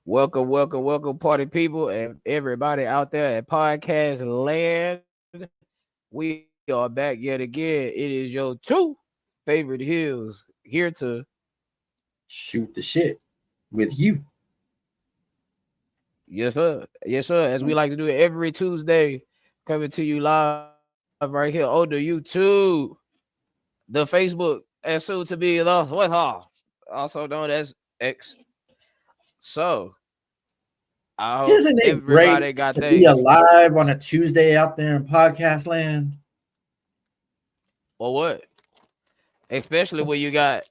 Welcome, party people and everybody out there at podcast land. We are back yet again. It is your two favorite hills here to Shoot the shit with you. yes sir. As we like to do it every Tuesday, coming to you live right here on the YouTube, the Facebook, and soon to be the Twitter, also known as X. So I hope Isn't it everybody great got to be they alive on a Tuesday out there in podcast land? or what? Especially when you got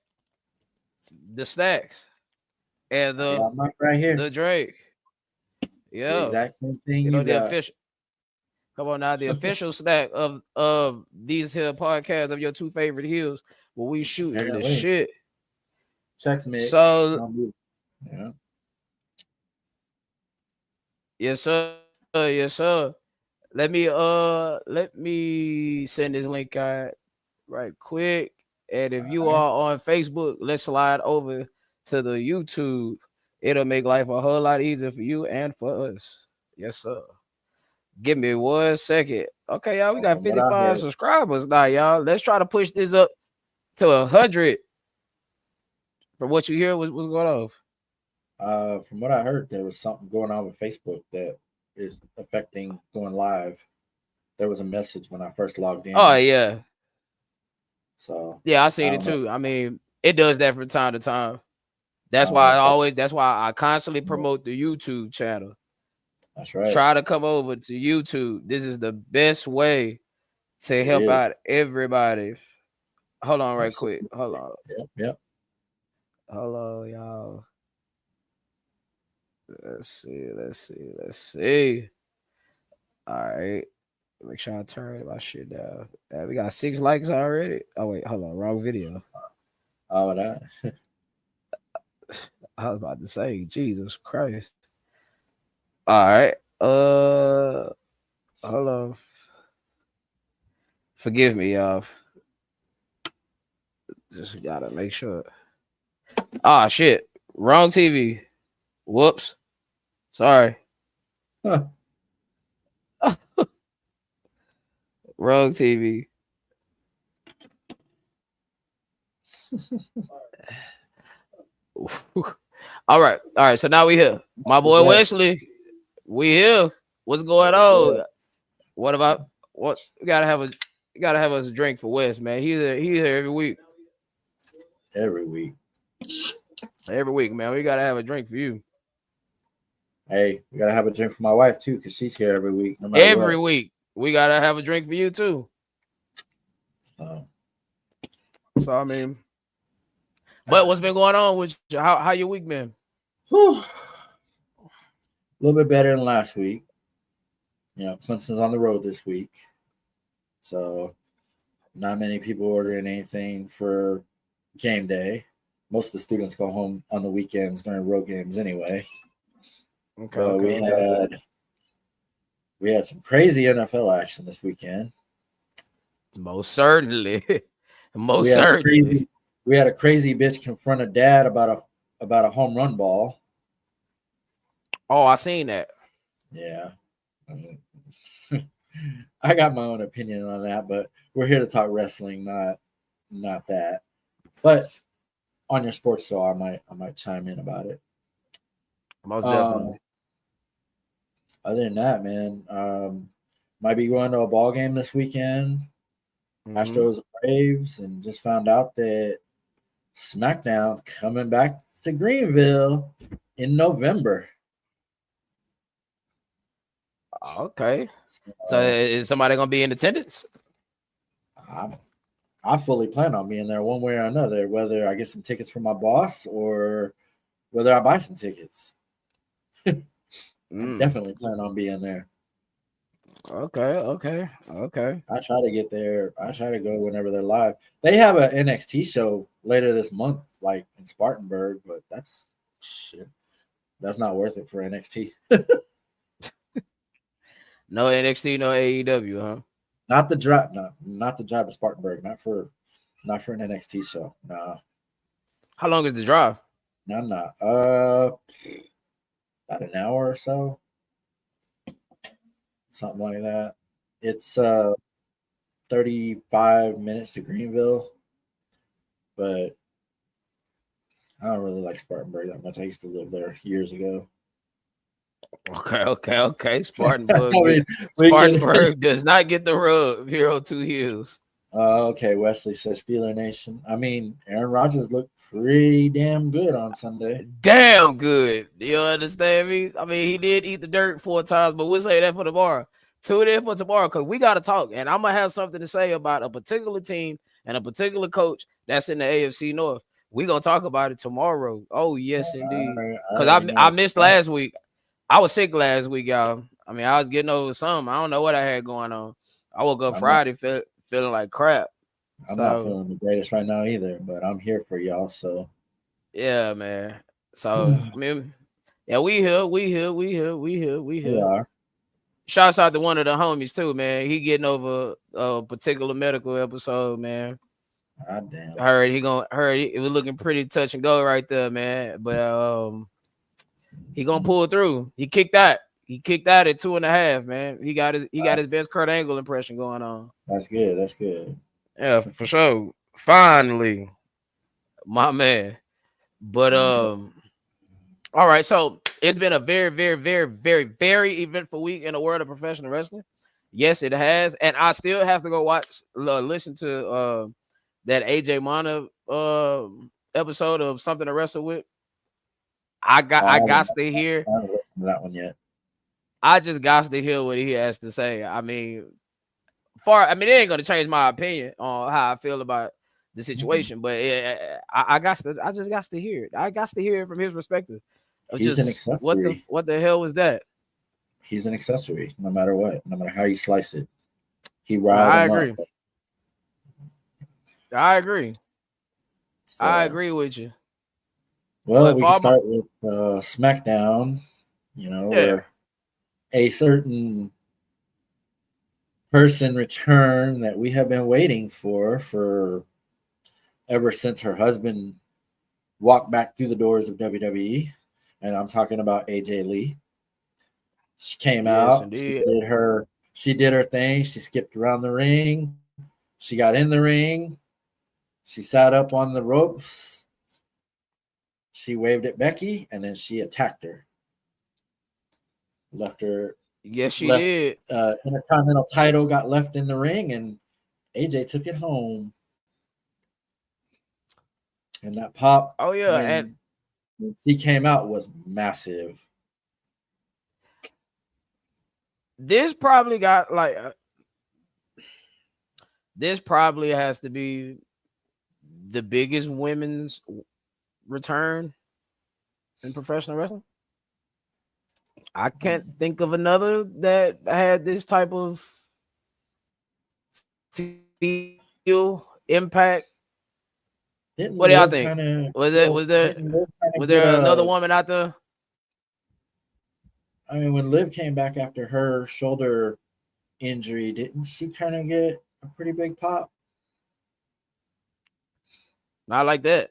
the stacks and I got Mike right the here. Drake. The Yeah, exact same thing you you know the got. official. Come on now, the official stack of these here podcasts of your two favorite hills. Where we shooting the Apparently. shit. Chex Mix. So Yeah. yes sir. Let me send this link out right quick. And if All you right. are on Facebook, let's slide over to the YouTube. It'll make life a whole lot easier for you and for us. Yes, sir. Give me 1 second. Okay, y'all, we Well, got from what I 55 heard, subscribers now, y'all. Let's try to push this up to 100. From what you hear, what's going on? there was something going on with Facebook that is affecting going live. There was a message when I first logged Oh in. yeah, So yeah, I I seen it don't know. too. I mean, it does that from time to time. I don't know if that's That's why I constantly yeah, promote the YouTube channel. that's right. Try to come over to YouTube. This is the best way to It help out is. everybody. Hold on, right quick. Absolutely. Hold on, Yep. hello, y'all. Let's see. All right. Make sure I turn my shit down. We got 6 likes already. Oh wait, hold on, wrong video. Oh, that. I was about to say, Jesus Christ. All right. Hold on. Forgive me, y'all. Just gotta make sure. Ah, shit. Wrong TV. Whoops. Sorry. Huh. Wrong TV. All right. All right. So now we here. My boy What's Wesley. We here. What's going on? What about what we gotta have us a drink for Wes, man. He's here every week. every week? Every week, man. We gotta have a drink for you. Hey, we gotta have a drink for my wife too, because she's here every week, no matter Every what. week. We gotta have a drink for you too. So, So I mean, but what's been going on with you? How your week been? whew, a little bit better than last week. You know, Clemson's on the road this week, so not many people ordering anything for game day. Most of the students go home on the weekends during road games anyway. But Okay. we had some crazy NFL action this weekend. Most certainly. We Most had a certainly. crazy we had a crazy bitch confront a dad about a home run ball. Oh, I seen that. Yeah. I got my own opinion on that, but we're here to talk wrestling, not that. But on your sports show, I might chime in about it. Most Um, definitely. other than that, man, might be going to a ball game this weekend. Mm-hmm. Astros Braves, and just found out that SmackDown's coming back to Greenville in November. Okay. So So is somebody gonna be in attendance? I I fully plan on being there one way or another, whether I get some tickets from my boss or whether I buy some tickets. I Mm. definitely plan on being there. Okay. I try to get there. I try to go whenever they're live. They have an NXT show later this month, like in Spartanburg, but that's shit. That's not worth it for NXT. No NXT, no AEW, huh? Not the drive, no, not the drive to Spartanburg. Not for an NXT show. Nah. How long is the drive? No, I'm not. About an hour or so, something like that. It's 35 minutes to Greenville, but I don't really like Spartanburg that much. I used to live there years ago. Okay. I mean, we can. Spartanburg does not get the rub here on Two Hills. Okay, Wesley says Steeler Nation. I mean, Aaron Rodgers looked pretty damn good on Sunday. Damn good. You understand me? I mean, he did eat the dirt 4 times, but we'll say that for tomorrow. Tune in for tomorrow because we got to talk, and I'm gonna have something to say about a particular team and a particular coach that's in the AFC North. We gonna talk about it tomorrow. Oh yes, indeed. I Because already know I what missed that. last week. I was sick last week, y'all. I mean, I was getting over something. I don't know what I had going on. I woke up I'm not. Friday feeling like crap. I'm not So feeling the greatest right now either, but I'm here for y'all. So yeah, man. So I mean, yeah, we we here. are. Shouts out to one of the homies too, man. He getting over a particular medical episode, man. God damn. It was looking pretty touch and go right there, man. But he gonna pull through. He kicked out. He kicked out at 2.5, man. He got his best Kurt Angle impression going on. That's good. That's good. Yeah, for sure. Finally, my man. But all right, so it's been a very, very, very, very, very eventful week in the world of professional wrestling. Yes, it has, and I still have to go listen to that AJ Mana episode of Something to Wrestle With. I got to hear. I haven't listened to that one yet. I just got to hear what he has to say. I mean, it ain't gonna change my opinion on how I feel about the situation, but I just got to hear it. I got to hear it from his perspective. Of He's an just accessory. what the hell was that? He's an accessory, no matter what, no matter how you slice it. He No, riled I him agree. up. I agree. So, I agree with you. well, But we for can all my, start with SmackDown. You know, yeah, where a certain person returned that we have been waiting for ever since her husband walked back through the doors of WWE, and I'm talking about AJ Lee. She came yes, out. indeed. She did her thing. She skipped around the ring. She got in the ring. She sat up on the ropes. She waved at Becky, and then she attacked her. Left her. Yes, she Left. did. Intercontinental title got left in the ring, and AJ took it home. And that pop Oh yeah, and when she came out was massive. this probably got like this probably has to be the biggest women's return in professional wrestling. I can't think of another that had this type of feel impact. Didn't What do y'all Liv think? kind of Was there another woman out there? I mean, when Liv came back after her shoulder injury, didn't she kind of get a pretty big pop? Not like that.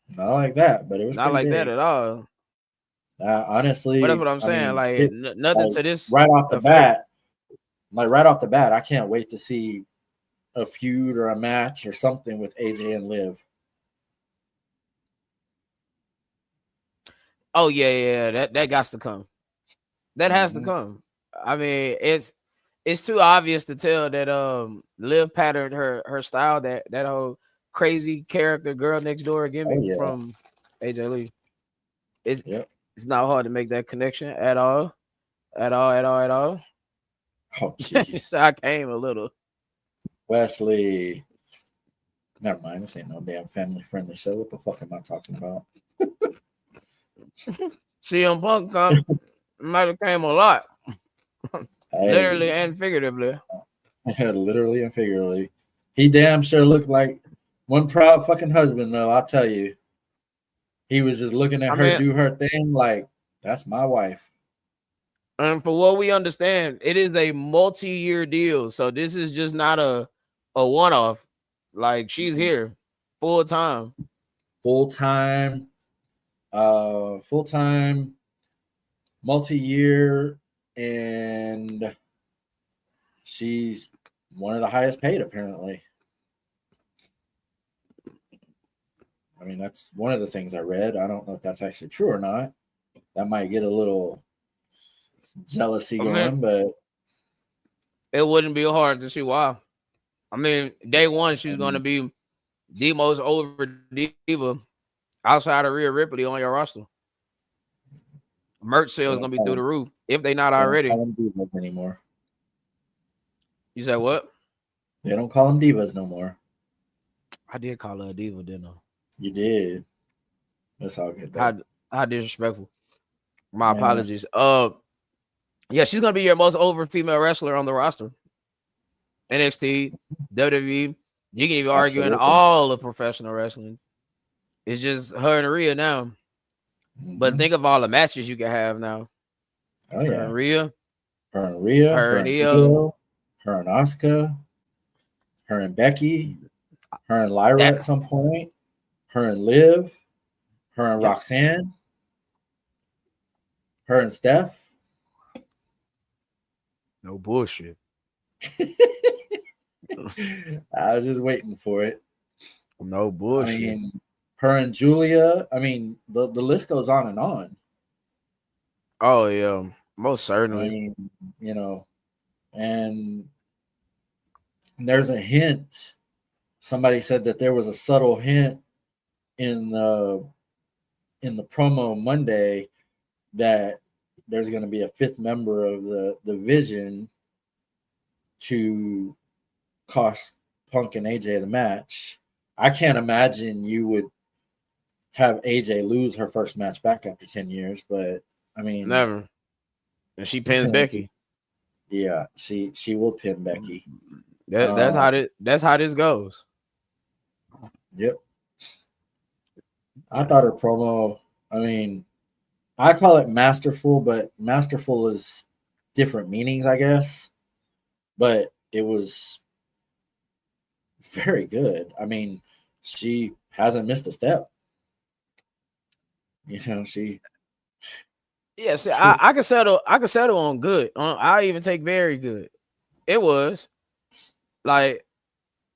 Not like that, but it was Not pretty like that big. at all. Honestly, But that's what I'm I saying. mean, Like shit, nothing like to this right off the effect. bat, I can't wait to see a feud or a match or something with AJ and Liv. Oh yeah. That got to come. That has to come. I mean, it's too obvious to tell that Liv patterned her style, that whole crazy character girl next door Oh gimmick yeah, from AJ Lee. It's yep. it's not hard to make that connection at all. At all. Oh jeez, So I came a little. Wesley. Never mind. This ain't no damn family friendly show. What the fuck am I talking about? CM Punk might have came a lot. Literally Hey, and figuratively. literally and figuratively. He damn sure looked like one proud fucking husband, though. I'll tell you. He was just looking at I her mean, do her thing like, that's my wife. and for what we understand, it is a multi-year deal. So this is just not a one-off. Like she's here full time. full-time, full-time, multi-year, and she's one of the highest paid apparently. I mean, that's one of the things I read. I don't know if that's actually true or not. That might get a little jealousy I mean, going, but it wouldn't be hard to see why. I mean, day one, she's going to um, be the most over diva outside of Rhea Ripley on your roster. Merch they sales don't going to be call through the them roof if they not they don't already. call them divas anymore. You said what? They don't call them divas no more. I did call her a diva, didn't I? You did. That's all good though. How disrespectful. My Yeah, apologies. Yeah, she's gonna be your most over female wrestler on the roster. NXT, WWE. You can even argue in absolutely. all of professional wrestling. It's just her and Rhea now. But Hmm. think of all the matches you can have now. Oh Her and yeah, Rhea, her and Rhea, her her and and Io. Io, her and Asuka, her and Becky, her and Lyra at That some point, her and Liv, her and yep, Roxanne, her and Steph. no bullshit. I was just waiting for it. No I bullshit. mean, her and Julia. I mean, the list goes on and on. Oh yeah, most I certainly. mean, and there's a hint. Somebody said that there was a subtle hint in the promo Monday that there's going to be a fifth member of the Vision to cost Punk and AJ the match. I can't imagine you would have AJ lose her first match back after 10 years, but I mean, Never. And she pins Becky. yeah, she will pin Becky. That's how this goes. Yep. I thought her promo, I mean, I call it masterful, but masterful is different meanings, I guess. But it was very good. I mean, she hasn't missed a step. She Yeah, see, I could settle on good. I even take very good. It was like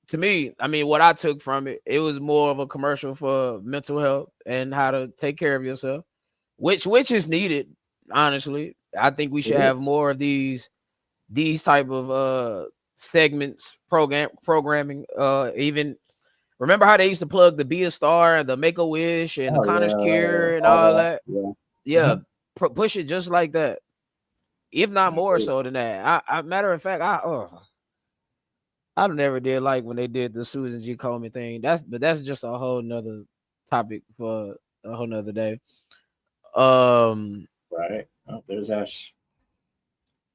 to me, I mean, what I took from it, it was more of a commercial for mental health and how to take care of yourself, which is needed. Honestly, I think we it should have is. more of these type of segments, programming. Even remember how they used to plug the Be a Star and the Make a Wish and the Oh Connor's yeah, Cure and all all that. that. Yeah. Yeah, Uh-huh. push it just like that, if I not more agree. so than that. Matter of fact, I never did like when they did the Susan G. Komen thing. That's just a whole nother topic for a whole nother day. Um, Right. Oh, there's Ash.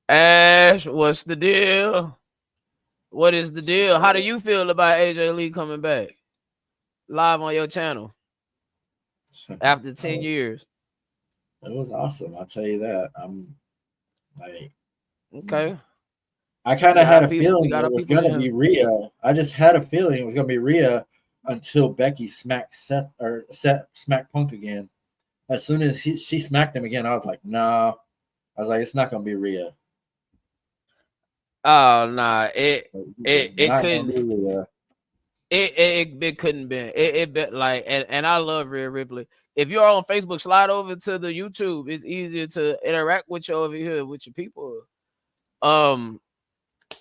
Ash, what's the deal? What is the deal? How do you feel about AJ Lee coming back live on your channel after 10 Oh, years? it was awesome. I'll tell you that. I'm like, Okay, I kind we of got had our a people. We feeling got it our was people in gonna here. be Rhea. I just had a feeling it was gonna be Rhea until Becky smacked Seth smacked Punk again. As soon as she smacked him again, I was like, no. I was like, it's not gonna be Rhea. Oh nah, it it It's it not gonna couldn't. be Rhea. It couldn't be. It been like and I love Rhea Ripley. If you're on Facebook, slide over to the YouTube. It's easier to interact with you over here with your people. Um,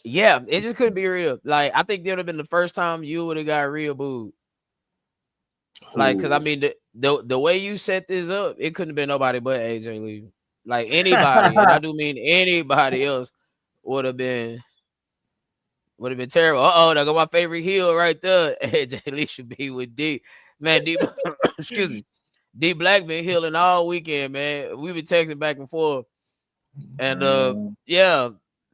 yeah, it just couldn't be real. Like I think that would have been the first time you would have got real booed. Like, cause I Ooh. mean the way you set this up, it couldn't have been nobody but AJ Lee. Like anybody, and I do mean anybody else would have been terrible. There go my favorite heel right there. AJ Lee should be with D. Man, D excuse me. D Black been healing all weekend, man. We been texting back and forth. And Man. yeah,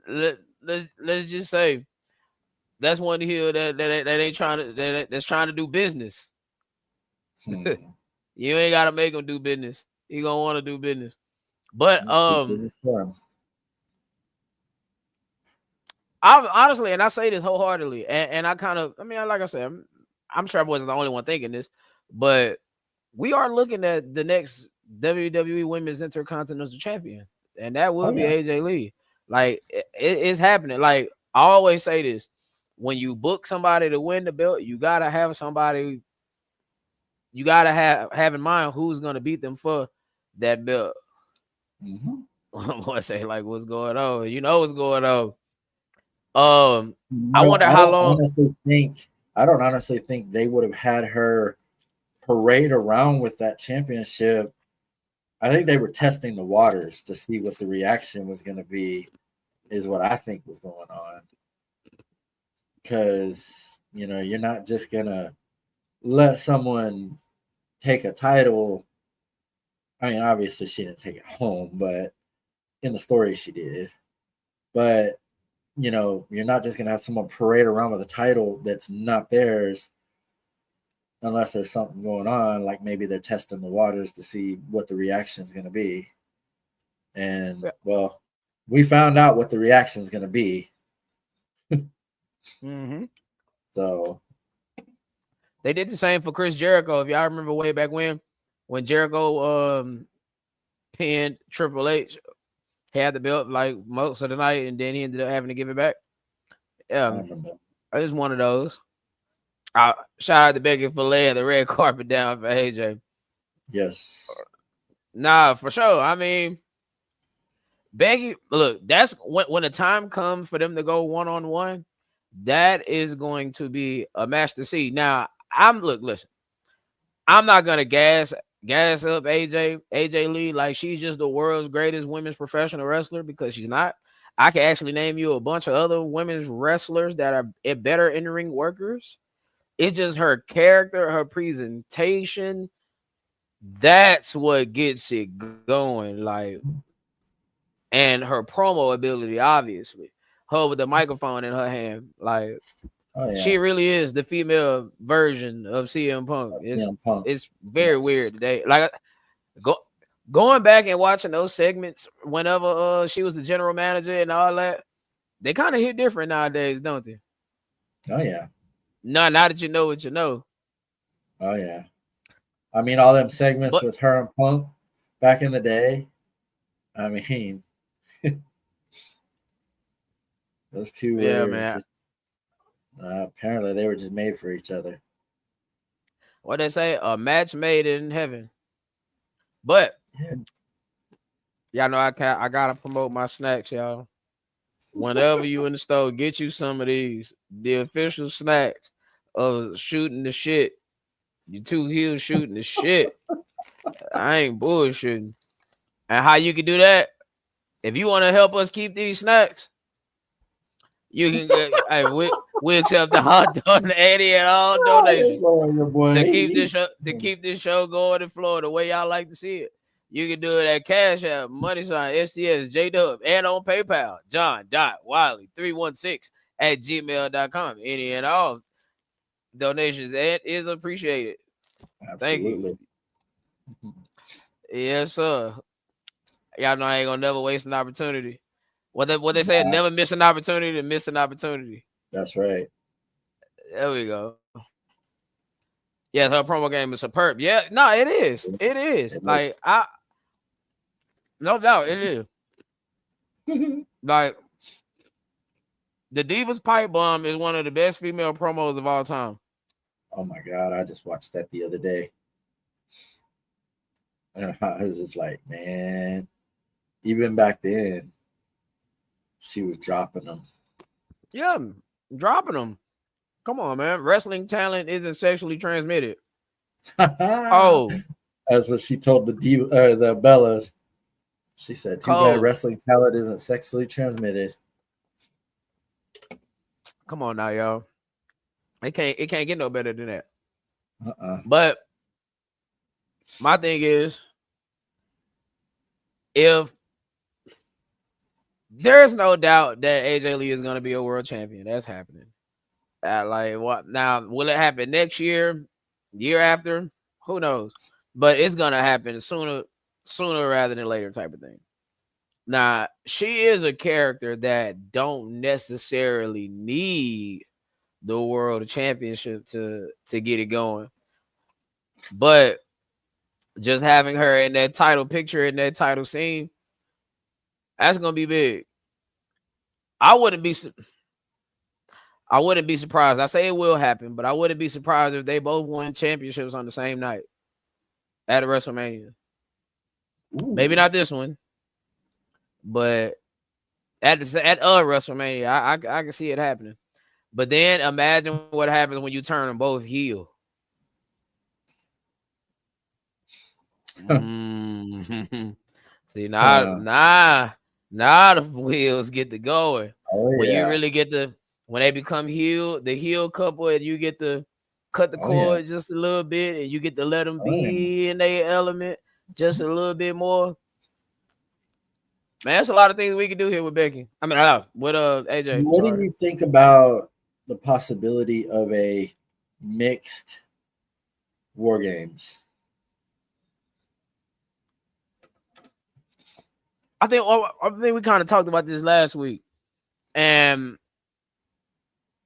let's just say that's one heel that ain't trying to that's trying to do business. Hmm. You ain't gotta make him do business. He gonna want to do business. But Big business for him. I honestly, and I say this wholeheartedly, and I kind of, I mean, like I said, I'm sure I wasn't the only one thinking this, but we are looking at the next WWE Women's Intercontinental Champion, and that Oh will be yeah. AJ Lee. Like it's happening. Like I always say this: when you book somebody to win the belt, you gotta have somebody. You gotta have in mind who's gonna beat them for that belt. Mm-hmm. I say like, what's going on? You know what's going on. I No, wonder how long. I don't honestly think they would have had her parade around with that championship. I think they were testing the waters to see what the reaction was going to be, is what I think was going on. Because, you're not just going to let someone take a title. I mean, obviously, she didn't take it home, but in the story, she did. But, you're not just going to have someone parade around with a title that's not theirs unless there's something going on, like maybe they're testing the waters to see what the reaction is going to be. And, well, we found out what the reaction is going to be. Mm-hmm. So They did the same for Chris Jericho. If y'all remember way back when Jericho pinned Triple H, had the belt like most of the night, and then he ended up having to give it back. I remember. It's one of those. Shout out to Becky for laying the red carpet down for AJ. Yes. Nah, for sure. I mean, Becky, look, that's when the time comes for them to go 1-on-1. That is going to be a match to see. Now, listen, I'm not gonna gas up AJ Lee like she's just the world's greatest women's professional wrestler, because she's not. I can actually name you a bunch of other women's wrestlers that are better in-ring workers. It's just her character, her presentation. That's what gets it going. Like, and her promo ability, obviously. Her with the microphone in her hand. Like, Oh yeah. she really is the female version of CM Punk. Punk. It's very weird today. Like, going back and watching those segments whenever she was the general manager and all that, they kind of hit different nowadays, don't they? Oh yeah. Now that you know what you know. Oh yeah. I mean, all them segments with her and Punk back in the day. I mean, those two were just apparently they were just made for each other. What they say, a match made in heaven. But y'all know I gotta promote my snacks, y'all. Whenever you in the store, get you some of these. The official snacks of shooting the shit. You 2 heels shooting the shit. I ain't bullshitting. And how you can do that? If you want to help us keep these snacks, you can get. Hey, we accept the hot dog, any and all donations to keep this show going in Florida the way y'all like to see it. You can do it at Cash App, Money Sign, STS, JDub, and on PayPal, John.Wiley316 @gmail.com. Any and all donations is appreciated. Absolutely. Thank you. Yes, sir. Y'all know I ain't gonna never waste an opportunity. What they say, never miss an opportunity to miss an opportunity. That's right. There we go. Yeah, her promo game is superb. Yeah, no, it is. It is. Like, no doubt it is. Like, the Divas Pipe Bomb is one of the best female promos of all time. Oh my God, I just watched that the other day. And I was just like, man, even back then, she was dropping them. Yeah, dropping them. Come on, man. Wrestling talent isn't sexually transmitted. Oh, that's what she told the Bellas. She said, "Too bad wrestling talent isn't sexually transmitted." Come on now, y'all. It can't get no better than that. But my thing is, if there's no doubt that AJ Lee is going to be a world champion, that's happening. Like, what now? Will it happen next year, year after? Who knows? But it's gonna happen sooner rather than later, type of thing. Now, she is a character that don't necessarily need the world championship to get it going. But just having her in that title picture, in that title scene, that's gonna be big. I wouldn't be surprised. I say it will happen, but I wouldn't be surprised if they both won championships on the same night at a WrestleMania. Ooh. Maybe not this one, but at WrestleMania, I can see it happening. But then imagine what happens when you turn them both heel. See, now the wheels get to going. When you really get when they become the heel couple, and you get to cut the cord just a little bit, and you get to let them be in their element just a little bit more. Man, that's a lot of things we can do here with Becky. I mean, with AJ. What do you think about the possibility of a mixed War Games? I think we kind of talked about this last week, and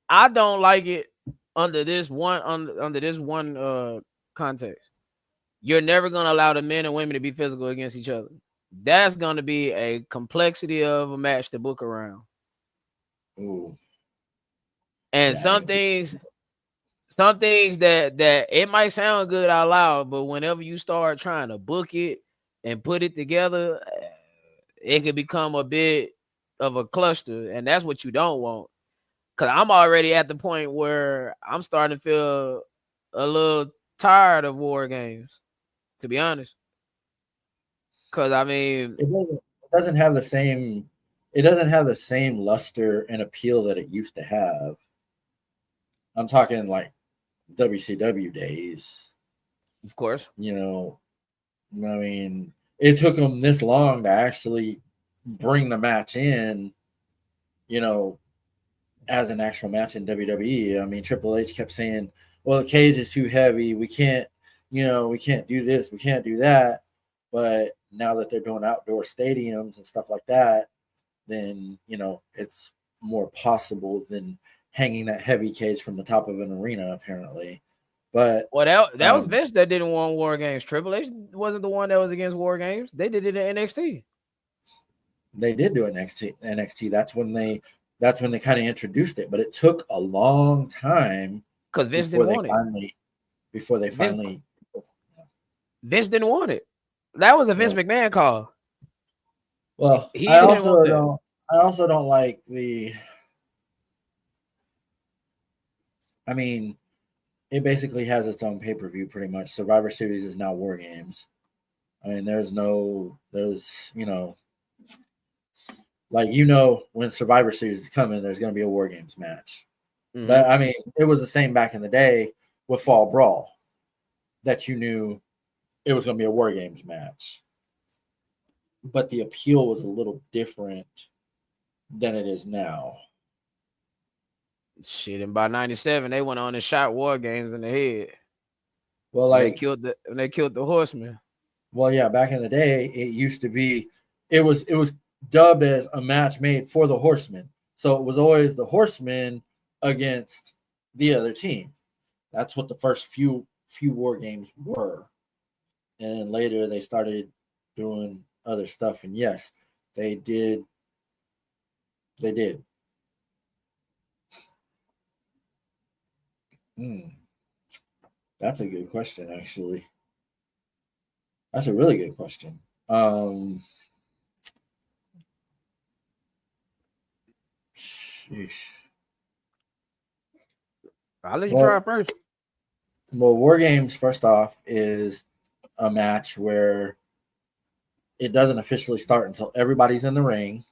I don't like it under this one context. You're never gonna allow the men and women to be physical against each other. That's gonna be a complexity of a match to book around. Ooh. And some things that it might sound good out loud, but whenever you start trying to book it and put it together, it could become a bit of a cluster, and that's what you don't want. Because I'm already at the point where I'm starting to feel a little tired of War Games, to be honest. Because I mean, it doesn't have the same luster and appeal that it used to have. I'm talking like WCW days. Of course. You know, I mean, it took them this long to actually bring the match in, you know, as an actual match in WWE. I mean, Triple H kept saying, well, the cage is too heavy. We can't do this. We can't do that. But now that they're doing outdoor stadiums and stuff like that, then, you know, it's more possible than hanging that heavy cage from the top of an arena, apparently. But that was Vince that didn't want War Games. Triple H wasn't the one that was against War Games. They did it in NXT. They did do it NXT. That's when they kind of introduced it, but it took a long time because Vince didn't want it. Vince didn't want it. That was a Vince McMahon call. Well, I also don't like the. I mean, it basically has its own pay-per-view pretty much. Survivor Series is now War Games. I mean, there's you know, like, you know, when Survivor Series is coming, there's going to be a War Games match. Mm-hmm. But I mean, it was the same back in the day with Fall Brawl, that you knew it was going to be a War Games match. But the appeal was a little different than it is now. Shit, and by 97, they went on and shot War Games in the head. Well, like they killed the Horsemen. Well, yeah, back in the day, it used to be, it was dubbed as a match made for the Horsemen. So it was always the Horsemen against the other team. That's what the first few War Games were. And later they started doing other stuff. And yes, they did. That's a good question, actually. That's a really good question. Sheesh. I'll let you try first. Well, War Games, first off, is a match where it doesn't officially start until everybody's in the ring.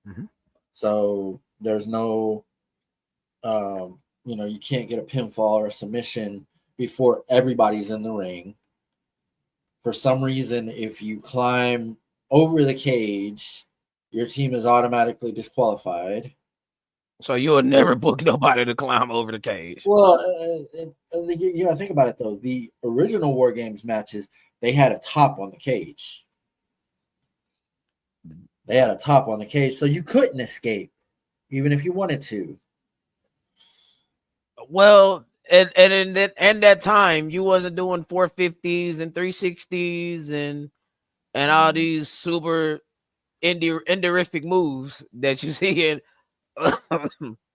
Mm-hmm. So there's no, you can't get a pinfall or a submission before everybody's in the ring. For some reason, if you climb over the cage, your team is automatically disqualified. So you would never book nobody to climb over the cage. Well, think about it, though. The original War Games matches, they had a top on the cage. So you couldn't escape, even if you wanted to. Well, and in that time, you wasn't doing 450s and 360s and all these super inderific moves that you see in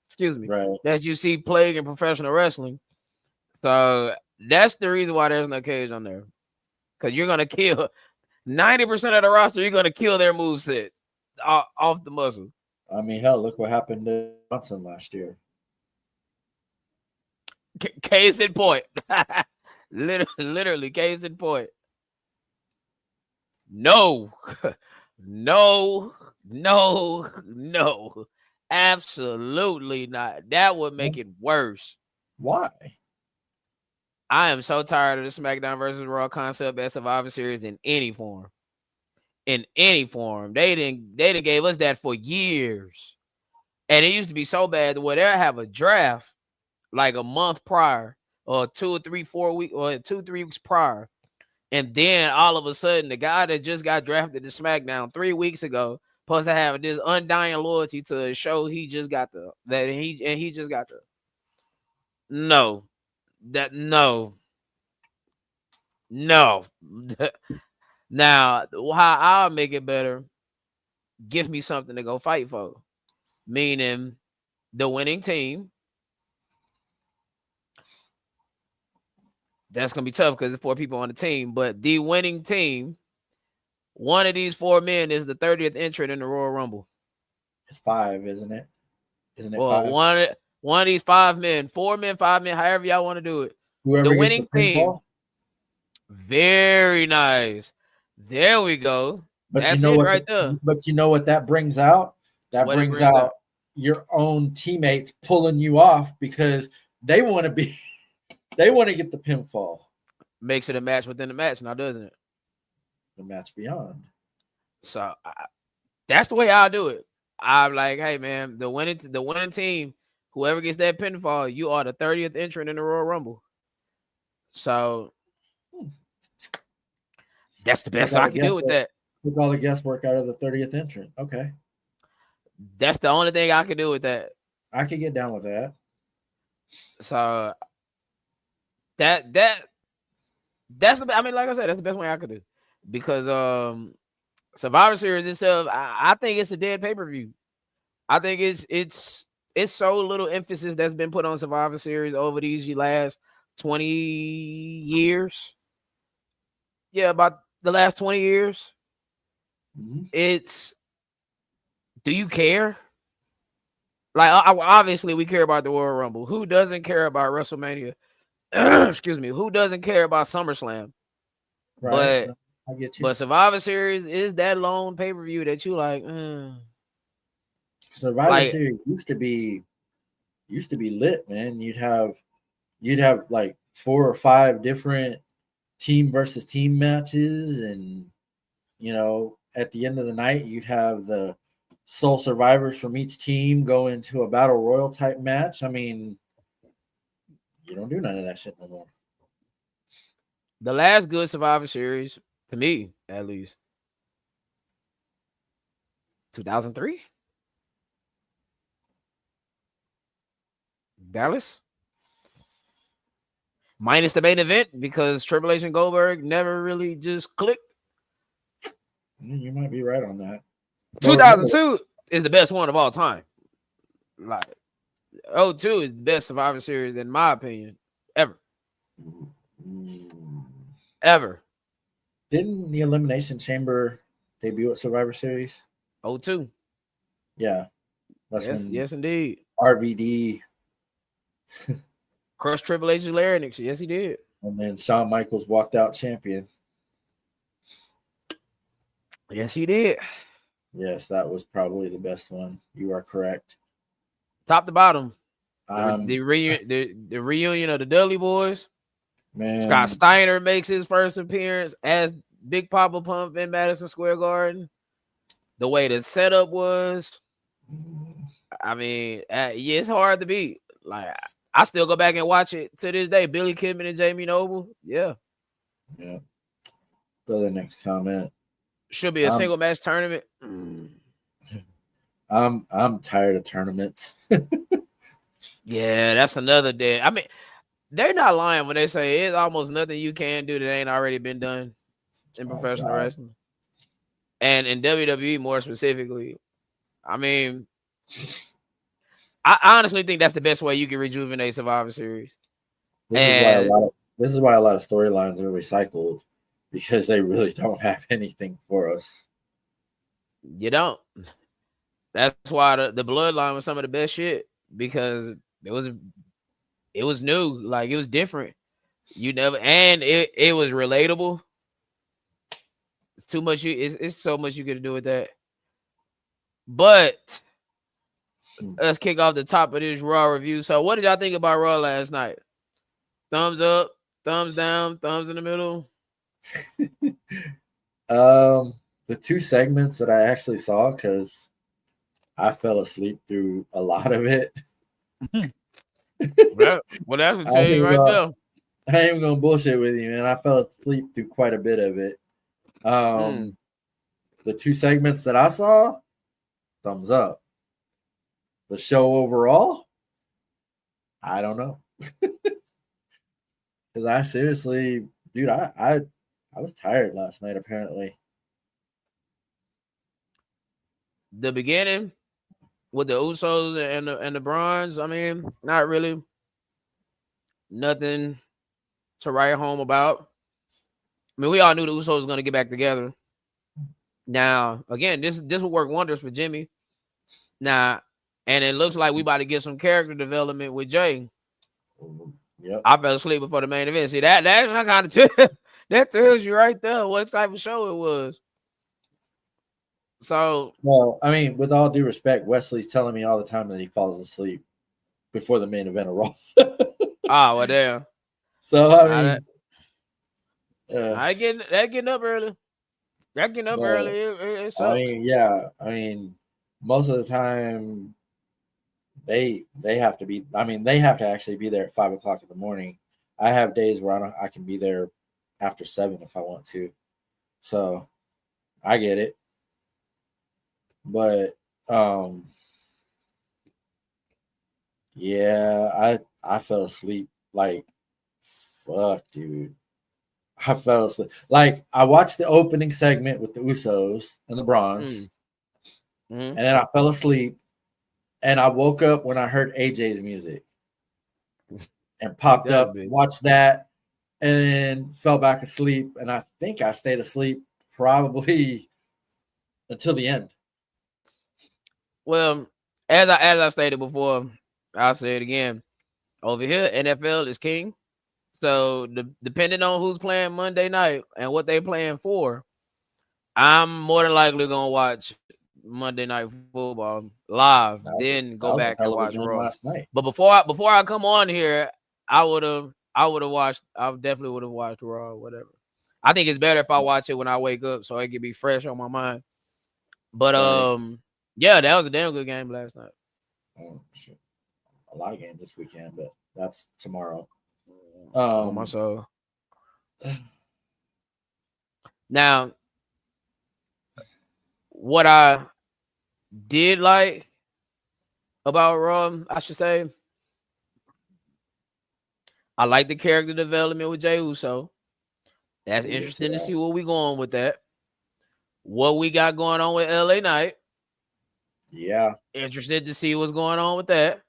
excuse me, Right. that you see playing in professional wrestling. So that's the reason why there's no cage on there. Because you're gonna kill 90% of the roster, you're gonna kill their moveset off the muscle. I mean, hell, look what happened to Johnson last year. Case in point. Literally, case in point. No, no, no. Absolutely not. That would make it worse. Why? I am so tired of the SmackDown versus Raw concept at Survivor Series in any form. In any form. They didn't gave us that for years. And it used to be so bad where they'll have a draft like a month prior, or 2 or 3, 4 weeks, or 2, 3 weeks prior. And then all of a sudden, the guy that just got drafted to SmackDown 3 weeks ago, supposed to have this undying loyalty to a show he just got he just got the no. That no. No. Now, how I'll make it better, give me something to go fight for. Meaning the winning team. That's gonna be tough because there's 4 people on the team, but the winning team, one of these 4 men is the 30th entrant in the Royal Rumble. It's 5, isn't it? Isn't it Well, 5? one of these 5 men, 4 men, 5 men, however y'all want to do it. Whoever The gets winning the pinball. team. Very nice. There we go. But That's you know it what? right there. But you know what that brings out? That What it brings brings out up. your own teammates pulling you off because they want to be, they want to get the pinfall. Makes it a match within the match now, doesn't it? The match beyond. So that's the way I'll do it. I'm like, hey man, the winning team, whoever gets that pinfall, you are the 30th entrant in the Royal Rumble. So that's the best I can do with that. Took all the guesswork out of the 30th entrant. Okay. That's the only thing I can do with that. I could get down with that. So that's the, I mean, like I said, that's the best way I could do. Because Survivor Series itself, I think it's a dead pay-per-view. I think it's so little emphasis that's been put on Survivor Series over these last 20 years. Yeah, about the last 20 years. Mm-hmm. It's, do you care? Like, obviously, we care about the Royal Rumble. Who doesn't care about WrestleMania? Excuse me. Who doesn't care about SummerSlam? Right. I get you. But Survivor Series is that long pay-per-view that you like. Survivor Series used to be lit, man. You'd have like 4 or 5 different team versus team matches, and at the end of the night, you'd have the sole survivors from each team go into a battle royal type match. I mean, you don't do none of that shit no more. The last good Survivor Series, to me at least, 2003, Dallas, minus the main event because Triple H and Goldberg never really just clicked. You might be right on that. 2002 is the best one of all time. Like 2002 is the best Survivor Series in my opinion ever. Ever. Didn't the Elimination Chamber debut at Survivor Series? 2002. Yeah. That's yes, indeed. RVD crushed Triple H's larynx. Yes, he did. And then Shawn Michaels walked out champion. Yes, he did. Yes, that was probably the best one. You are correct. Top to bottom. The reunion of the Dudley Boys. Man. Scott Steiner makes his first appearance as Big Papa Pump in Madison Square Garden. The way the setup was, I mean, it's hard to beat. Like, I still go back and watch it to this day. Billy Kidman and Jamie Noble. Yeah. Yeah. Go to the next comment. Should be a single match tournament. I'm tired of tournaments. Yeah, that's another day. I mean, they're not lying when they say it's almost nothing you can do that ain't already been done in Oh professional God. wrestling. And in WWE more specifically. I mean, I honestly think that's the best way you can rejuvenate Survivor Series. This is why a And lot of storylines are recycled because they really don't have anything for us. you don't. That's why the bloodline was some of the best shit because it was new, like it was different. You never and it was relatable. It's too much. It's so much you could do with that. But Hmm. let's kick off the top of this Raw review. So, what did y'all think about Raw last night? Thumbs up, thumbs down, thumbs in the middle. The two segments that I actually saw because I fell asleep through a lot of it. Well, that's to I tell ain't you even right gonna, there. I ain't even gonna bullshit with you, man. I fell asleep through quite a bit of it. Mm. The two segments that I saw, thumbs up. The show overall, I don't know. Because I seriously, dude, I was tired last night. Apparently, The beginning with the Usos and the Bronze. I mean, not really nothing to write home about. I mean, we all knew the Usos was going to get back together. Now, again, this will work wonders for Jimmy. Now, and it looks like we about to get some character development with Jay. yep. I fell asleep before the main event. See that's kind of that tells you right there what type of show it was. So, Well, I mean, with all due respect, Wesley's telling me all the time that he falls asleep before the main event of Raw. well, damn. So I Now that mean, uh, getting up early. That getting up early. but It I sucks. mean, yeah, I mean, most of the time they have to be. I mean, they have to actually be there at 5 o'clock in the morning. I have days where I can be there after 7 if I want to. So I get it, but yeah, I fell asleep like fuck, dude. I fell asleep. Like I watched the opening segment with the Usos and the Bronze, Mm. Mm-hmm. and then I fell asleep. And I woke up when I heard AJ's music and Beat popped that up, bitch. watched that, and then fell back asleep. And I think I stayed asleep probably until the end. Well, as I stated before, I'll say it again. Over here, NFL is king. So depending on who's playing Monday night and what they playing for, I'm more than likely gonna watch Monday Night Football live, then go That was back a and hell of a watch game Raw. last night. But before I come on here, I would have watched. I definitely would have watched Raw or whatever. I think it's better if I watch it when I wake up so it can be fresh on my mind. But Right. yeah, that was a damn good game last night. Oh, shit. A lot of games this weekend, but that's tomorrow. On my soul. Now, what I did like about Raw, I should say, I like the character development with Jey Uso. That's We'll get to interesting to that. see where we going with that. What we got going on with LA Knight. Yeah. Interested to see what's going on with that.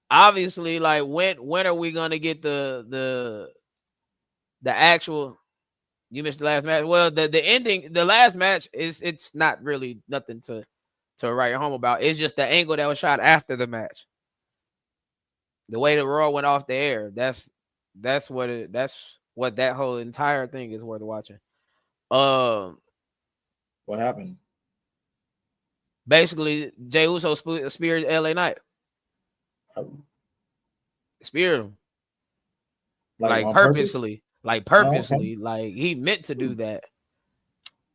Obviously, like when are we gonna get the actual? You missed the last match. Well, the ending, the last match it's not really nothing to write home about. It's just the angle that was shot after the match. The way the Raw went off the air. That's what that whole entire thing is worth watching. Um, What happened? Basically, Jey Uso speared LA Knight. Oh, Speared him. like on purpose? Purposely. Like Oh, okay. purposely. Like he meant to do that.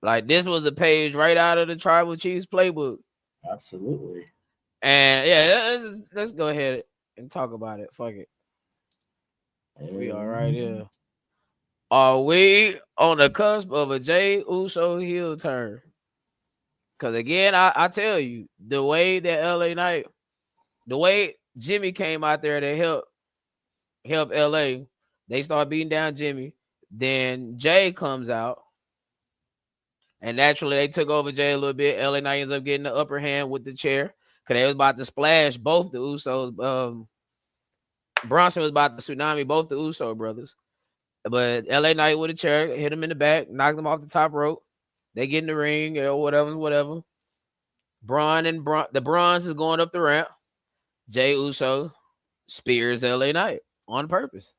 Like this was a page right out of the Tribal Chiefs playbook. Absolutely. And yeah, let's go ahead and talk about it. Fuck it. We are right Um, here. Are we on the cusp of a Jey Uso heel turn? Because again, I tell you, the way that LA Knight, the way Jimmy came out there to help LA. They start beating down Jimmy. Then Jay comes out. And naturally, they took over Jay a little bit. LA Knight ends up getting the upper hand with the chair because they was about to splash both the Usos. Bronson was about to tsunami both the Uso brothers. But LA Knight with a chair hit him in the back, knocked him off the top rope. They get in the ring or whatever. The Bronze is going up the ramp. Jay Uso spears LA Knight on purpose.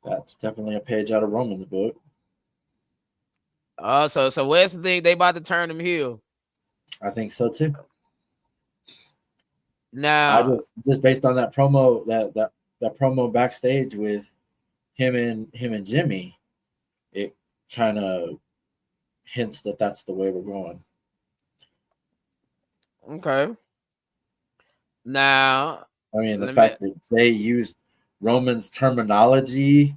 That's definitely a page out of Roman's book. So where's the thing? They about to turn him heel. I think so too. Now, I just based on that promo, that promo backstage with him and Jimmy, it kind of hints that that's the way we're going. Okay. Now, I mean, the fact that Jay used Roman's terminology,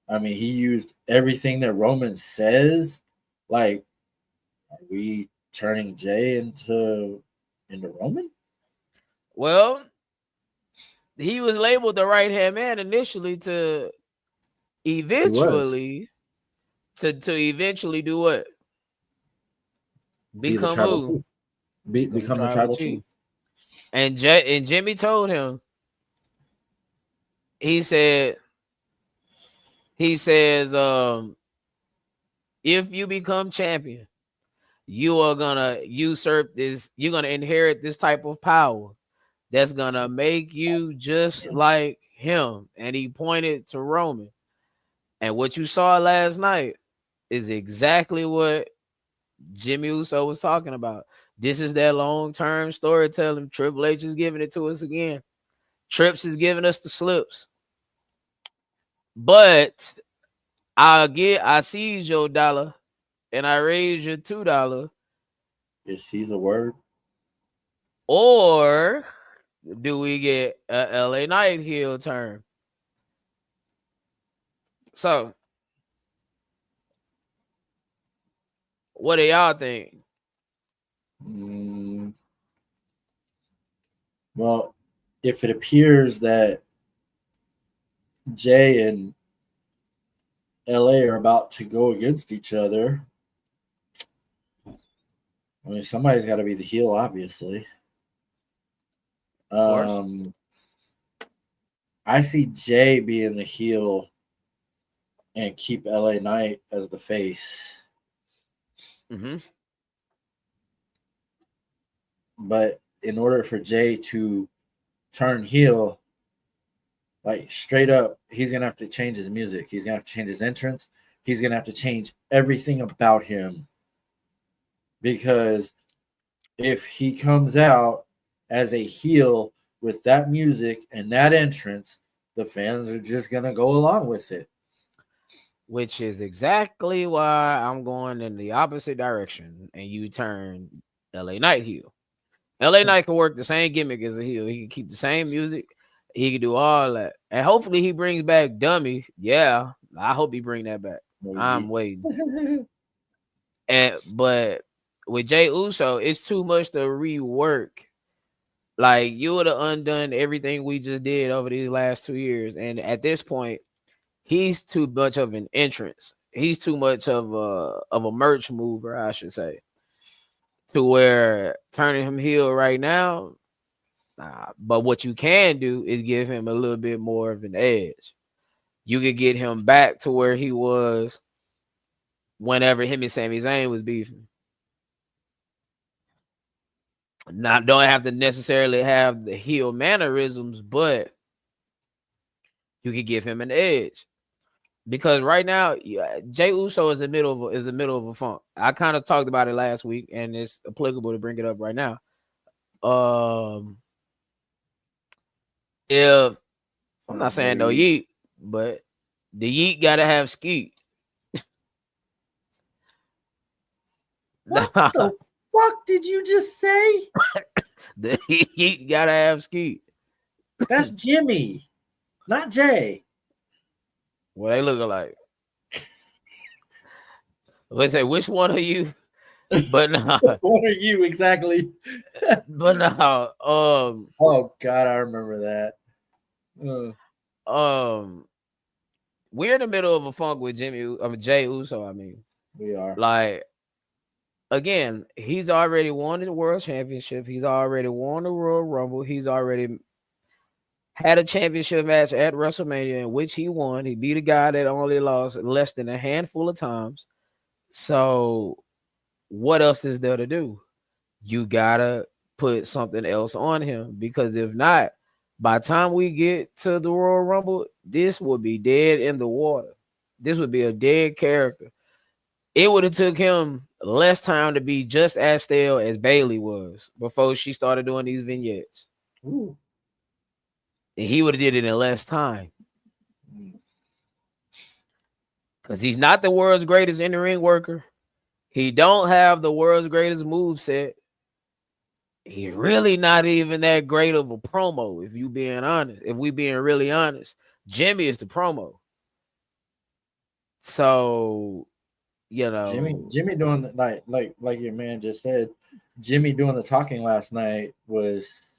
I mean, he used everything that Roman says. Like, are we turning Jay into Roman? Well, he was labeled the right hand man initially to eventually do what? Become who? Become the tribal chief. And Jimmy told him. He says, if you become champion, you are gonna usurp this. You're gonna inherit this type of power that's gonna make you just like him. And he pointed to Roman. And what you saw last night is exactly what Jimmy Uso was talking about. This is that long-term storytelling. Triple H is giving it to us again. Trips is giving us the slips. But I seize your $1 and I raise your $2. Is seize a word? Or do we get a LA Knight heel turn? So, what do y'all think? Well, if it appears that Jay and LA are about to go against each other, I mean, somebody's got to be the heel, obviously. Of course. I see Jay being the heel and keep LA Knight as the face. Mm-hmm. But in order for Jay to turn heel, like straight up, he's going to have to change his music. He's going to have to change his entrance. He's going to have to change everything about him. Because if he comes out as a heel with that music and that entrance, the fans are just going to go along with it. Which is exactly why I'm going in the opposite direction and you turn LA Knight heel. LA Knight can work the same gimmick as a heel. He can keep the same music. He can do all that. And hopefully he brings back Dummy. Yeah, I hope he bring that back. I'm waiting. But with Jay Uso, it's too much to rework. Like, you would have undone everything we just did over these last 2 years. And at this point, he's too much of an entrance. He's too much of a merch mover, I should say. To where turning him heel right now, but what you can do is give him a little bit more of an edge. You could get him back to where he was whenever him and Sami Zayn was beefing. Now, don't have to necessarily have the heel mannerisms, but you could give him an edge. Because right now, Jay Uso is the middle of a funk. I kind of talked about it last week, and it's applicable to bring it up right now. If I'm not saying no yeet, but the yeet gotta have skeet. What the fuck did you just say? The yeet gotta have skeet. That's Jimmy, not Jay. What they looking like? Let's say, which one of you But no, Which one are you exactly? but no, Oh God, I remember that. Uh, um, we're in the middle of a funk with Jay Uso. I mean, we are. like again, he's already won the world championship. He's already won the Royal Rumble. He's already had a championship match at WrestleMania in which he won. He beat a guy that only lost less than a handful of times. So what else is there to do? You gotta put something else on him because if not, by the time we get to the Royal Rumble, this would be dead in the water. This would be a dead character. It would have took him less time to be just as stale as Bailey was before she started doing these vignettes. Ooh. And he would have did it in less time. Mm. Because he's not the world's greatest in-the-ring worker. He don't have the world's greatest move set. He's really not even that great of a promo, if you being honest. If we being really honest. Jimmy is the promo. So, Jimmy doing like your man just said. Jimmy doing the talking last night was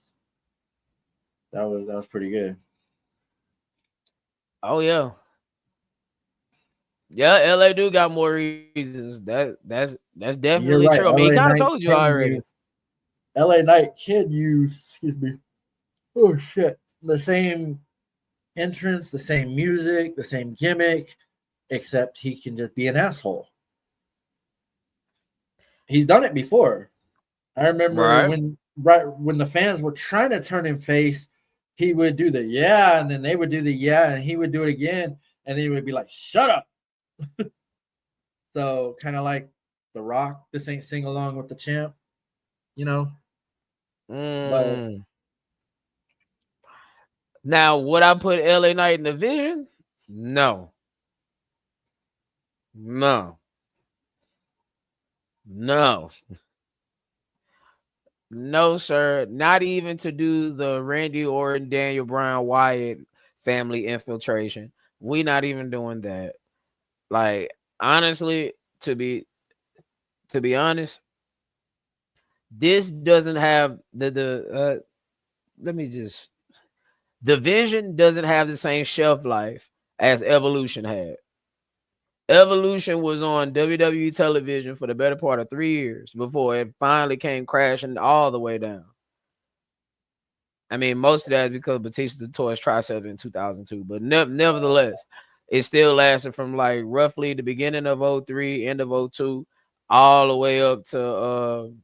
pretty good. oh yeah. Yeah, LA do got more reasons. That's You're definitely right. true. I mean, he LA kind of Knight told you can already. use LA Knight can use, excuse me. Oh shit. The same entrance, the same music, the same gimmick, except he can just be an asshole. He's done it before. I remember Right. when the fans were trying to turn him face, he would do the yeah, and then they would do the yeah, and he would do it again, and then he would be like, "Shut up." So kind of like The Rock, this ain't sing along with the champ, you know. But Mm. Now, would I put LA Knight in the vision? No. No. No. No, sir. Not even to do the Randy Orton, Daniel Bryan, Wyatt family infiltration. We not even doing that. Like, honestly, to be honest, this doesn't have let me just the vision doesn't have the same shelf life as Evolution had. Evolution was on WWE television for the better part of 3 years before it finally came crashing all the way down. I mean, most of that is because Batista tore his tricep in 2002, but nevertheless, it still lasted from like roughly the beginning of '03, end of '02, all the way up to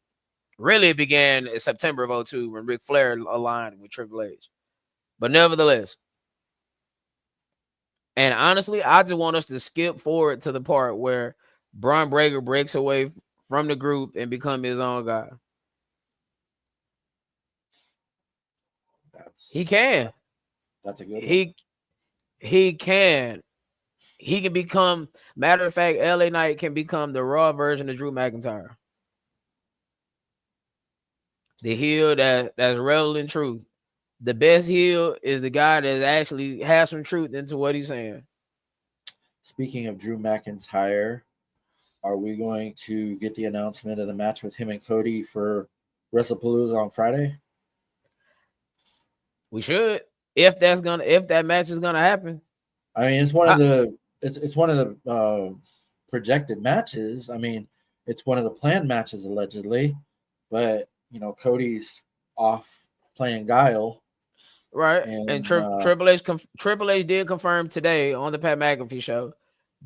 really it began in September of '02 when Ric Flair aligned with Triple H. But nevertheless, and honestly, I just want us to skip forward to the part where Braun Breaker breaks away from the group and become his own guy. He that's can. that's a good one. He he can. He can become. Matter of fact, LA Knight can become the raw version of Drew McIntyre. The heel that's real in truth. The best heel is the guy that actually has some truth into what he's saying. Speaking of Drew McIntyre, are we going to get the announcement of the match with him and Cody for WrestlePalooza on Friday? We should, if that match is gonna happen. I mean, it's one of I, the it's one of the projected matches. I mean, it's one of the planned matches allegedly, but Cody's off playing Guile, right, and and Triple H did confirm today on the Pat McAfee show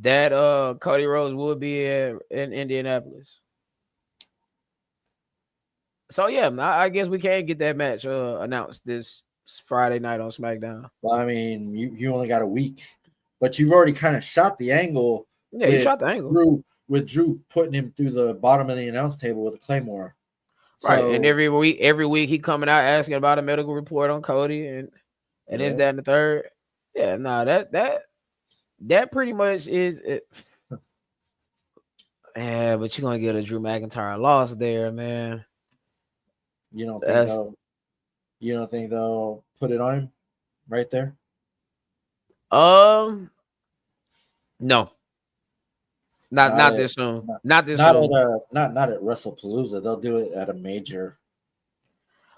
that Cody Rhodes will be in Indianapolis. So yeah, I guess we can get that match announced this Friday night on SmackDown. well, I mean, you only got a week, but you've already kind of shot the angle Yeah, you with shot the angle. Drew putting him through the bottom of the announce table with a claymore. Right, and So every week he coming out asking about a medical report on Cody and is yeah, that and the third. Yeah, no, that pretty much is it. Yeah, but you're gonna get a Drew McIntyre loss there, man. you don't think That's they'll put it on him right there? um no. Not Not not at this soon. not, Not this not at soon. not at WrestlePalooza. They'll do it at a major.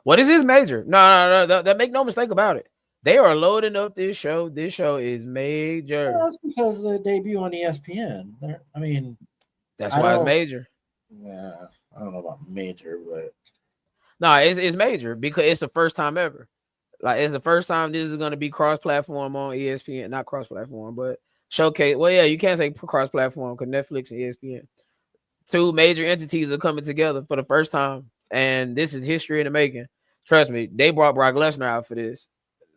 What is this major? No. That make no mistake about it. They are loading up this show. This show is Well, major. that's because of the debut on ESPN. I mean, That's I why it's don't. major. Yeah, I don't know about major, but No, it's major because it's the first time ever. Like it's the first time this is going to be cross-platform on ESPN, not cross-platform, but showcase. Well, yeah, you can't say cross-platform because Netflix and ESPN, two major entities are coming together for the first time, and this is history in the making. Trust me, they brought Brock Lesnar out for this.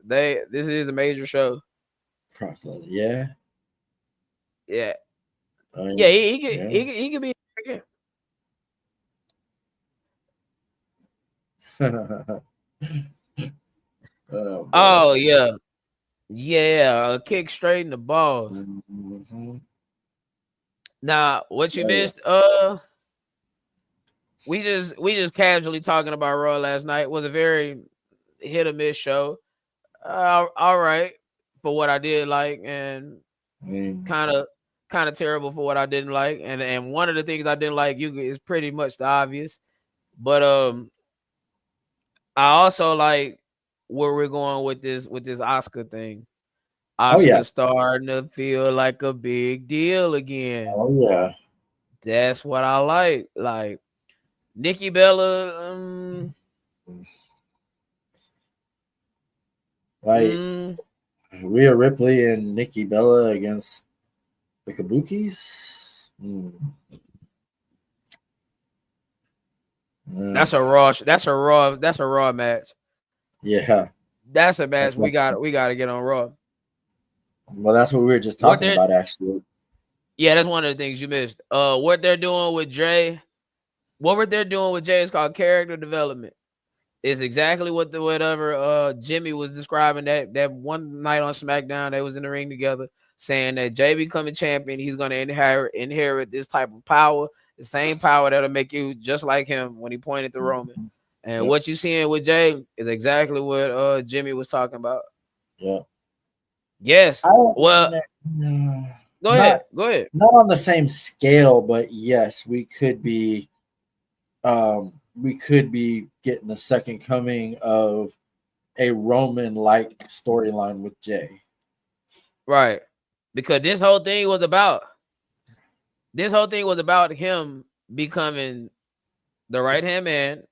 This is a major show. Brock Lesnar, yeah. Yeah, I yeah, mean, yeah. he could be. Oh boy. Oh yeah, yeah, a kick straight in the balls. Mhm. Now, what you Oh yeah. missed? We just casually talking about Raw last night. Was a very hit or miss show. All right for what I did like, and I mean, kind of terrible for what I didn't like. And one of the things I didn't like you is pretty much the obvious. But I also like where we're going with this Oscar thing. oh yeah. Oscar starting to feel like a big deal again. Oh yeah. That's what I like. Like Nikki Bella, Like mm, Rhea Ripley and Nikki Bella against the Kabukis. Uh, that's a raw. That's a raw. That's a raw match. yeah. That's a match That's what, we got to get on Raw. well, that's what we were just What talking they about actually. Yeah, that's one of the things you missed. What they're doing with Jay, what were they doing with Jay is called character development. It's exactly what the whatever Jimmy was describing that one night on SmackDown. They was in the ring together, saying that Jay becoming champion, he's gonna inherit this type of power, the same power that'll make you just like him when he pointed to Roman. And Yep. what you seeing with Jay is exactly what Jimmy was talking about. Yeah. Yes. I don't, Well, go ahead. not Go ahead. not on the same scale, but yes, we could be getting the second coming of a Roman like storyline with Jay. Right. Because this whole thing was about him becoming the right hand man,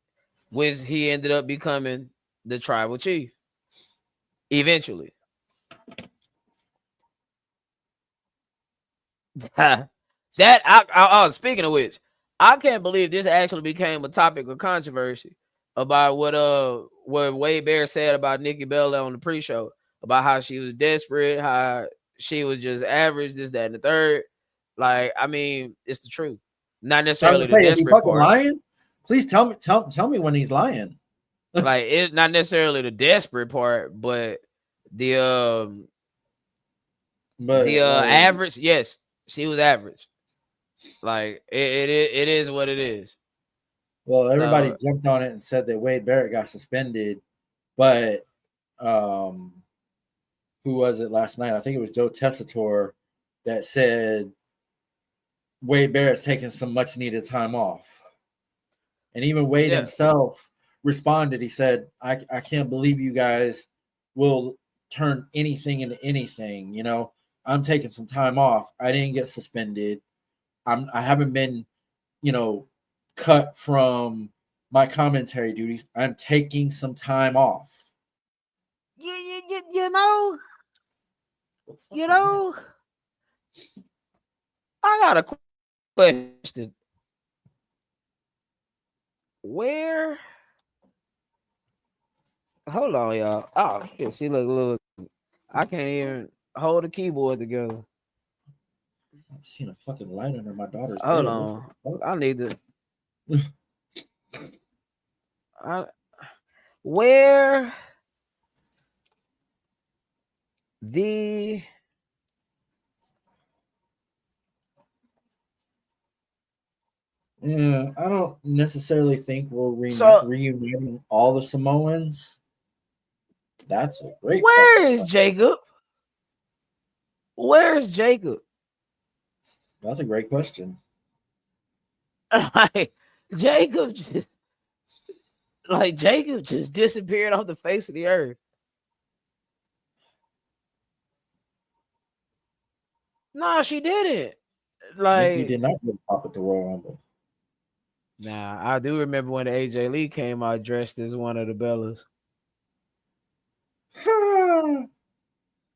which he ended up becoming the tribal chief eventually. Speaking of which, I can't believe this actually became a topic of controversy about what Wade Bear said about Nikki Bella on the pre-show about how she was desperate, how she was just average, this, that, and the third. Like, I mean, it's the truth. Not I was gonna necessarily the say, is he desperate fucking part. lying? Please tell me when he's lying. Like, it's not necessarily the desperate part, but the But like, average, yes, she was average. Like it is what it is. well, everybody So jumped on it and said that Wade Barrett got suspended, but um, who was it last night? I think it was Joe Tessitore that said Wade Barrett's taking some much needed time off. And even Wade yeah, himself responded. He said, I can't believe you guys will turn anything into anything. You know, I'm taking some time off. I didn't get suspended. I haven't been, you know, cut from my commentary duties. I'm taking some time off. you know, you know, I got a question. Where? Hold on, y'all. Oh shit, see, look. I can't even hold the keyboard together. I've seen a fucking light under my daughter's Hold bed. What on, the fuck? I need to. I, where the Yeah, I don't necessarily think we'll so reuniting all the Samoans. That's a great where fucking is question. Jacob? Where's Jacob? That's a great question. Like Jacob just Jacob just disappeared off the face of the earth. No, she didn't. Nikki Like, did not get pop at the Royal Rumble. nah, I do remember when AJ Lee came out dressed as one of the Bellas.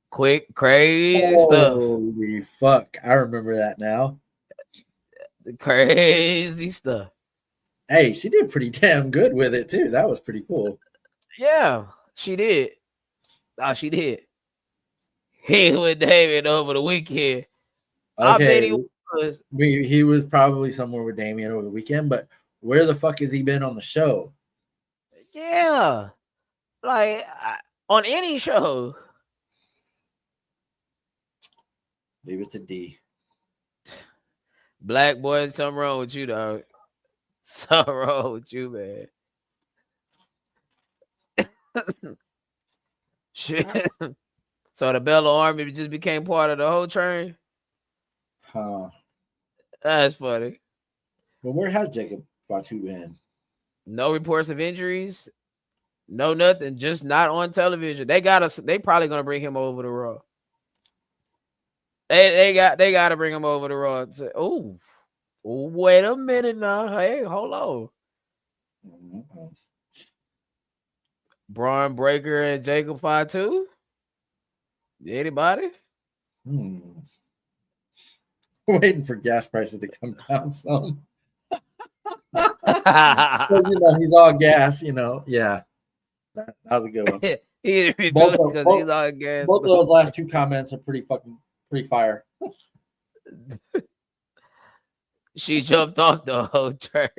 Quick, crazy stuff. Holy fuck. I remember that now. Crazy stuff. Hey, she did pretty damn good with it too. That was pretty cool. Yeah, she did. Oh, she did. He with David over the weekend. I bet Okay, he was. he was probably somewhere with Damien over the weekend, but where the fuck has he been on the show? Yeah. Like, on any show. Leave it to D. Black boy, something wrong with you, dog. Something wrong with you, man. Shit. So the Bella Army just became part of the whole train? Huh. That's funny. But where has Jacob Fatu been? No reports of injuries. No nothing. Just not on television. They got us. They probably gonna bring him over to Raw. They got to bring him over to Raw. Oh, wait a minute now. Hey, hold on. Mm-hmm. Braun Breaker and Jacob Fatu? Anybody? Waiting for gas prices to come down some. Because he's all gas, Yeah. That was a good one. He Both refused of, because he's both, on gas. both of those last two comments are pretty fire. She jumped off the whole train.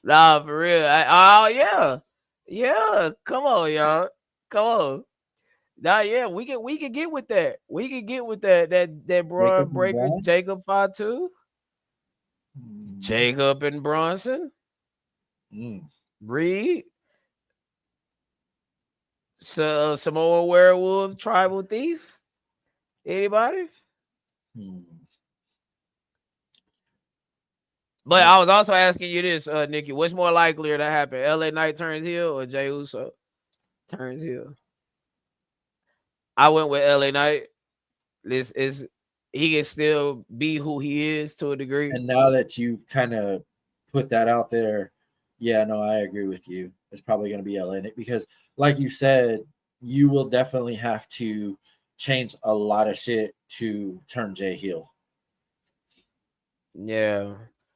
Nah, for real. Yeah. Yeah. Come on, y'all. Come on. Nah, yeah, we can get with that. We can get with that Braun Jacob and Breaker, Braun? Jacob Fatu, Mm. Jacob and Bronson, Reed, Samoa Werewolf, Tribal Thief. Anybody? Hmm. But I was also asking you this, Nikki. What's more likely to happen? LA Knight turns heel or Jey Uso turns heel? I went with LA Knight. This is he can still be who he is to a degree. And now that you kind of put that out there, yeah, no, I agree with you. It's probably going to be LA because, like you said, you will definitely have to change a lot of shit to turn Jay heel. Yeah.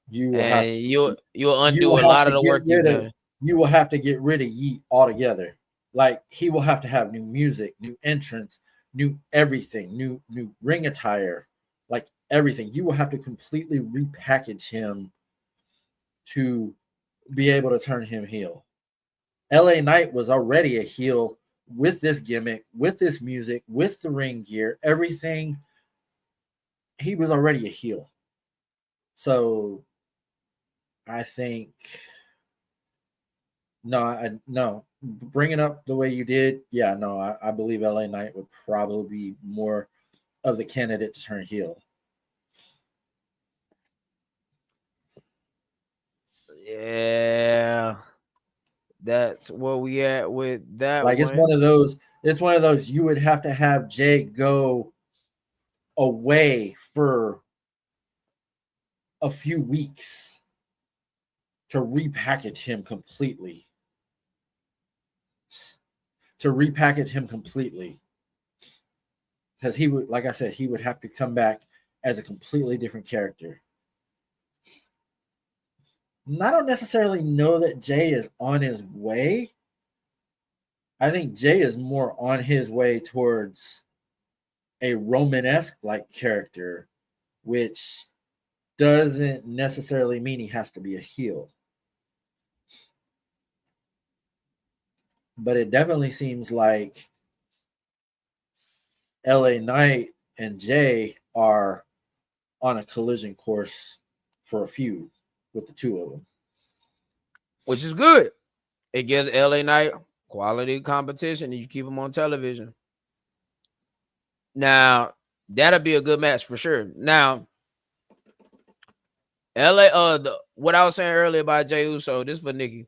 You will have And to. you'll You undo will a have lot of to the get work you've rid of. done. You will have to get rid of Yeet altogether. Like he will have to have new music, new entrance, new everything, new ring attire, like everything. You will have to completely repackage him to be able to turn him heel. LA Knight was already a heel with this gimmick, with this music, with the ring gear, everything. He was already a heel. So I think no, bringing up the way you did, yeah, no, I believe LA Knight would probably be more of the candidate to turn heel. Yeah. That's where we at with that Like one. it's one of those you would have to have Jay go away for a few weeks to repackage him completely. Because he would, like I said, he would have to come back as a completely different character. And I don't necessarily know that Jay is on his way. I think Jay is more on his way towards a Romanesque like character, which doesn't necessarily mean he has to be a heel. But it definitely seems like LA Knight and Jay are on a collision course for a feud with the two of them. Which is good. It gives LA Knight quality competition and you keep them on television. Now, That'll be a good match for sure. Now, LA, what I was saying earlier about Jey Uso, this for Nikki.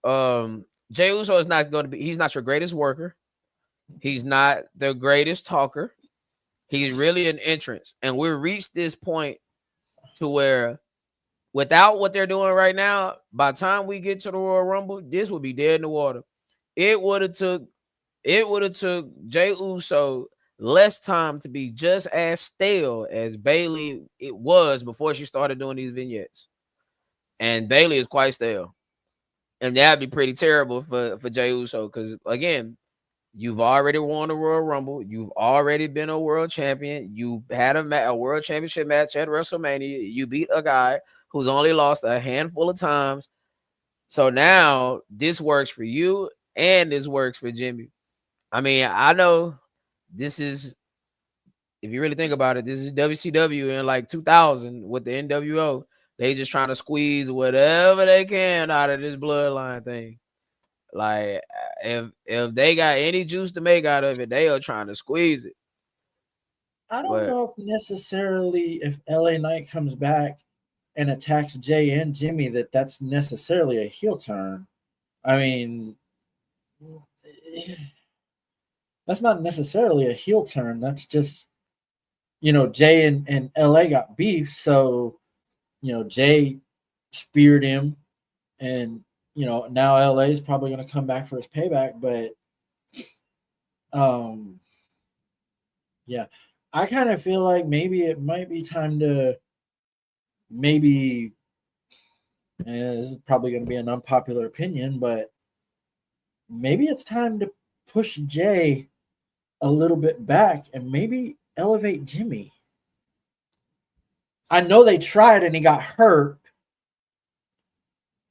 Jey Uso is not going to be. He's not your greatest worker. He's not the greatest talker. He's really an entrance, and we've reached this point to where, without what they're doing right now, by the time we get to the Royal Rumble, this would be dead in the water. It would have took Jey Uso less time to be just as stale as Bailey it was before she started doing these vignettes. And Bailey is quite stale. And that'd be pretty terrible for Jey Uso, because again, you've already won the Royal Rumble. You've already been a world champion. You had a world championship match at WrestleMania. You beat a guy who's only lost a handful of times. So now this works for you and this works for Jimmy. I mean, I know this is, if you really think about it, this is WCW in like 2000 with the NWO. They just trying to squeeze whatever they can out of this bloodline thing. Like, if they got any juice to make out of it, they are trying to squeeze it. I don't know if necessarily if LA Knight comes back and attacks Jay and Jimmy, that's necessarily a heel turn. I mean, that's not necessarily a heel turn. That's just, Jay and LA got beef. So, Jay speared him, and, now LA is probably going to come back for his payback. But, yeah, I kind of feel like maybe it might be time to this is probably going to be an unpopular opinion, but maybe it's time to push Jay a little bit back and maybe elevate Jimmy. I know they tried and he got hurt,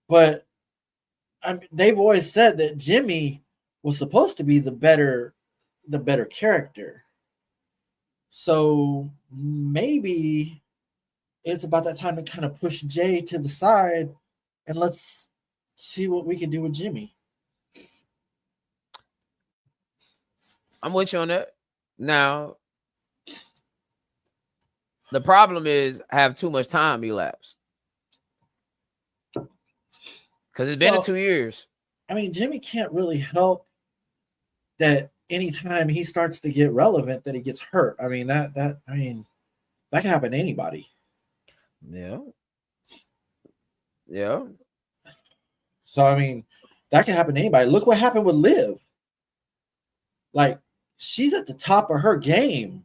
but they've always said that Jimmy was supposed to be the better character. So maybe it's about that time to kind of push Jay to the side and let's see what we can do with Jimmy. I'm with you on that. Now, the problem is I have too much time elapsed. Because it's been 2 years. I mean, Jimmy can't really help that anytime he starts to get relevant that he gets hurt. I mean, that can happen to anybody. Yeah. Yeah. So, I mean, that can happen to anybody. Look what happened with Liv. Like, she's at the top of her game.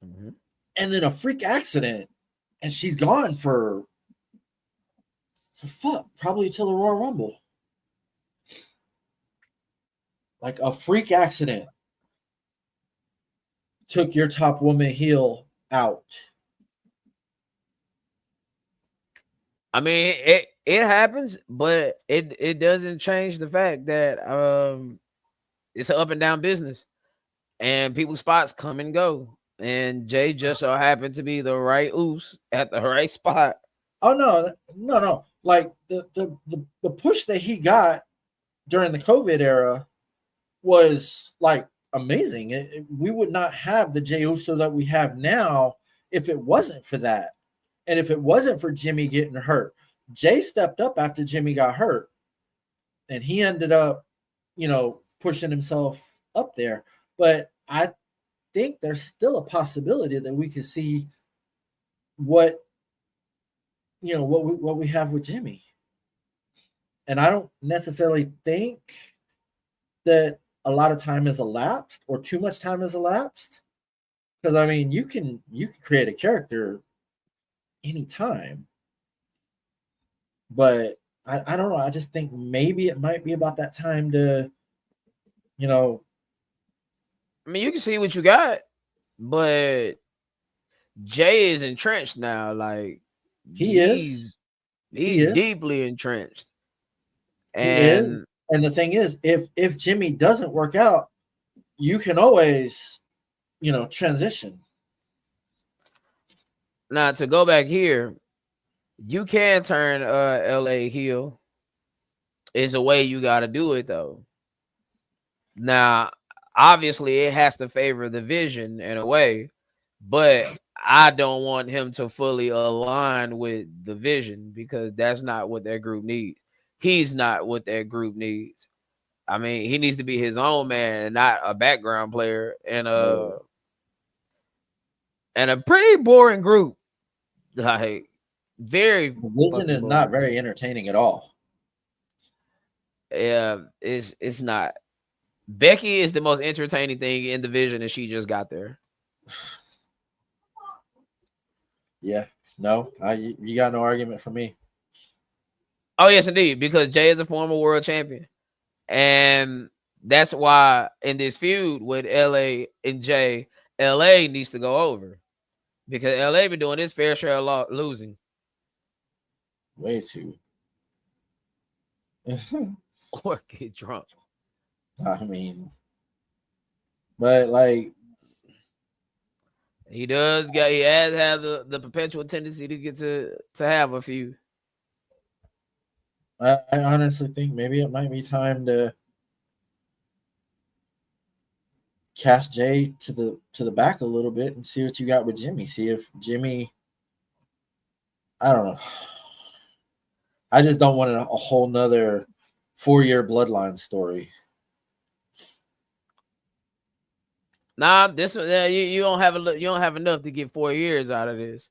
Mm-hmm. And then a freak accident. And she's gone for probably till the Royal Rumble. Like, a freak accident took your top woman heel out. I mean, it happens, but it doesn't change the fact that it's an up and down business, and people's spots come and go. And Jay just so happened to be the right oos at the right spot. Oh no! Like the push that he got during the COVID era was like amazing. We would not have the Jey Uso that we have now if it wasn't for that, and if it wasn't for Jimmy getting hurt. Jay stepped up after Jimmy got hurt, and he ended up, pushing himself up there. But I think there's still a possibility that we could see what we have with Jimmy. And I don't necessarily think that a lot of time has elapsed or too much time has elapsed. Because I mean, you can create a character anytime. But I don't know. I just think maybe it might be about that time to, I mean, you can see what you got, but Jay is entrenched now. Like, he's deeply entrenched. And the thing is, if Jimmy doesn't work out, you can always, transition. Now, to go back here, you can turn LA heel. It's a way you got to do it, though. Now, obviously it has to favor the Vision in a way, but I don't want him to fully align with the Vision because that's not what that group needs. He's not what that group needs. I mean, he needs to be his own man and not a background player Oh, and a pretty boring group. Like very the Vision fucking is not boring group. very entertaining at all. Yeah, it's not. Becky is the most entertaining thing in the Vision, and she just got there. Yeah, no, you got no argument for me. Oh yes, indeed, because Jay is a former world champion, and that's why in this feud with LA and Jay, LA needs to go over because LA been doing his fair share of losing Way too. or get drunk. I mean, but like, He does got he has had the perpetual tendency to get to have a few. I honestly think maybe it might be time to cast Jay to the back a little bit and see what you got with Jimmy. See if Jimmy. I don't know. I just don't want a whole nother 4-year bloodline story. Nah, this one you don't have you don't have enough to get 4 years out of this.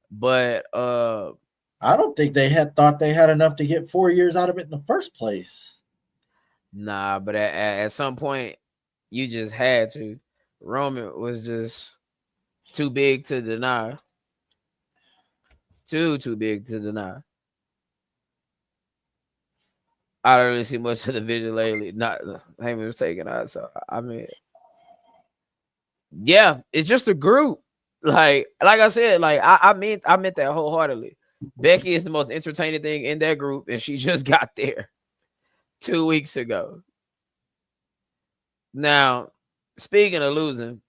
But I don't think they had thought they had enough to get 4 years out of it in the first place. nah, but at some point you just had to. Roman was just too big to deny. Too big to deny. I don't really see much of the video lately. Not Heyman was taken out. So I mean, yeah, it's just a group. Like I said, like I meant that wholeheartedly. Becky is the most entertaining thing in that group, and she just got there 2 weeks ago. Now, speaking of losing,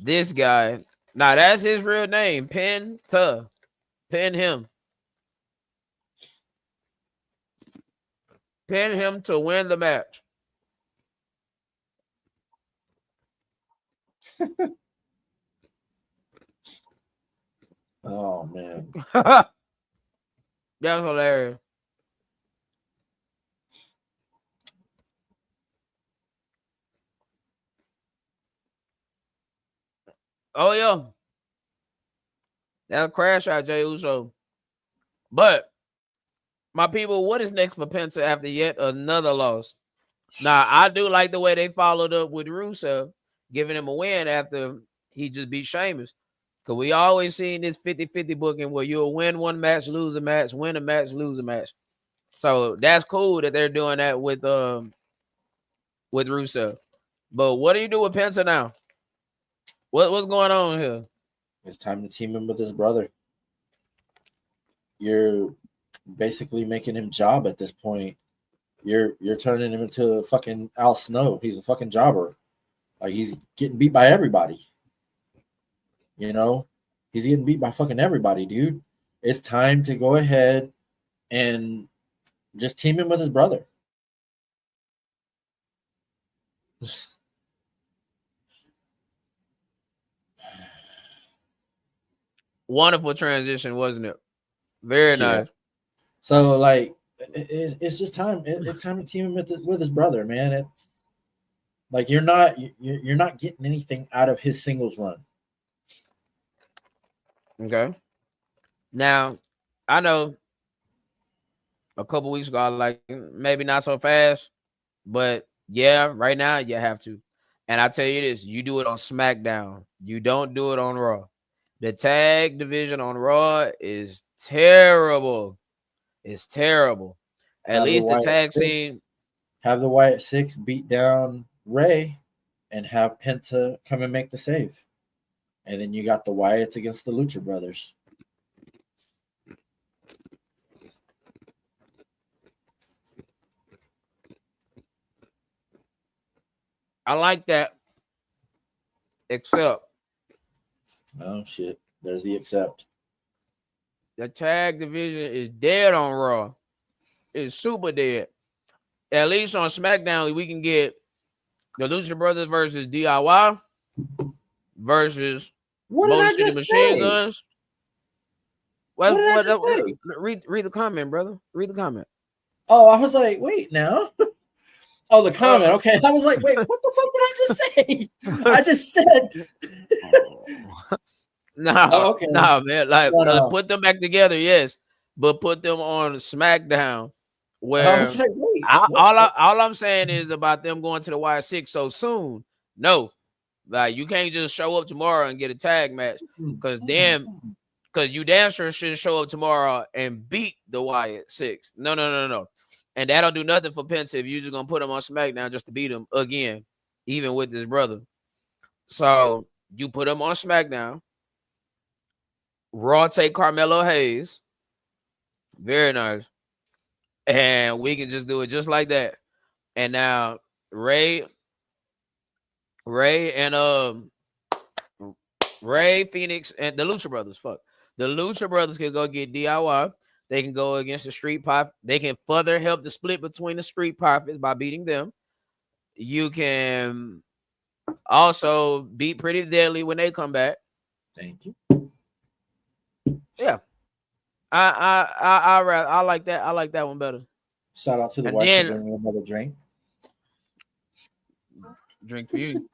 this guy, now that's his real name, Penta. Pin him. Pin him to win the match. Oh man. That's hilarious. Oh yeah, that'll crash out Jey Uso. But my people, what is next for Penta after yet another loss? Now, I do like the way they followed up with Rusev, giving him a win after he just beat Sheamus. Because we always seen this 50-50 booking where you'll win one match, lose a match, win a match, lose a match. So that's cool that they're doing that with Rusev. But what do you do with Penta now? What's going on here? It's time to team him with his brother. You're basically making him job at this point. You're turning him into a fucking Al Snow. He's a fucking jobber. Like he's getting beat by everybody. You know? He's getting beat by fucking everybody, dude. It's time to go ahead and just team him with his brother. Wonderful transition, wasn't it? Very Yeah. nice. So like it's just time. It's time to team him with his brother, man. It's like you're not getting anything out of his singles run. Okay. Now, I know a couple weeks ago, I like maybe not so fast, but yeah, right now you have to. And I tell you this, you do it on SmackDown. You don't do it on Raw. The tag division on Raw is terrible. It's terrible. At Have the least the Wyatt tag Six, scene. have the Wyatt Six beat down Ray, and have Penta come and make the save. And then you got the Wyatts against the Lucha Brothers. I like that. Except Oh shit! There's the accept. the tag division is dead on Raw. is super dead. At least on SmackDown, we can get the Lucha Brothers versus DIY versus What did Motor I City just Machine say? Guns. What did I just say? Read the comment, brother. Read the comment. Oh, I was like, wait, now. Oh, the comment. Uh, Okay, I was like, wait, what the fuck did I just say? I just said. no, Okay. no, man. Like, No. put them back together, yes, but put them on SmackDown, I was where like, wait, what? all I'm saying is about them going to the Y6 so soon. No, like you can't just show up tomorrow and get a tag match, because you damn sure shouldn't show up tomorrow and beat the Y6. No. And that'll do nothing for Penta if you're just gonna put him on SmackDown just to beat him again, even with his brother. So you put him on SmackDown. Raw take Carmelo Hayes. Very nice. And we can just do it just like that. And now Ray and Ray, Phoenix, and the Lucha Brothers. Fuck. The Lucha Brothers can go get DIY. They can go against the Street Profits. They can further help the split between the Street Profits by beating them. You can also beat Pretty Deadly when they come back. Thank you. Yeah. I like that. I like that one better. Shout out to the wife for bringing another drink. Drink for you.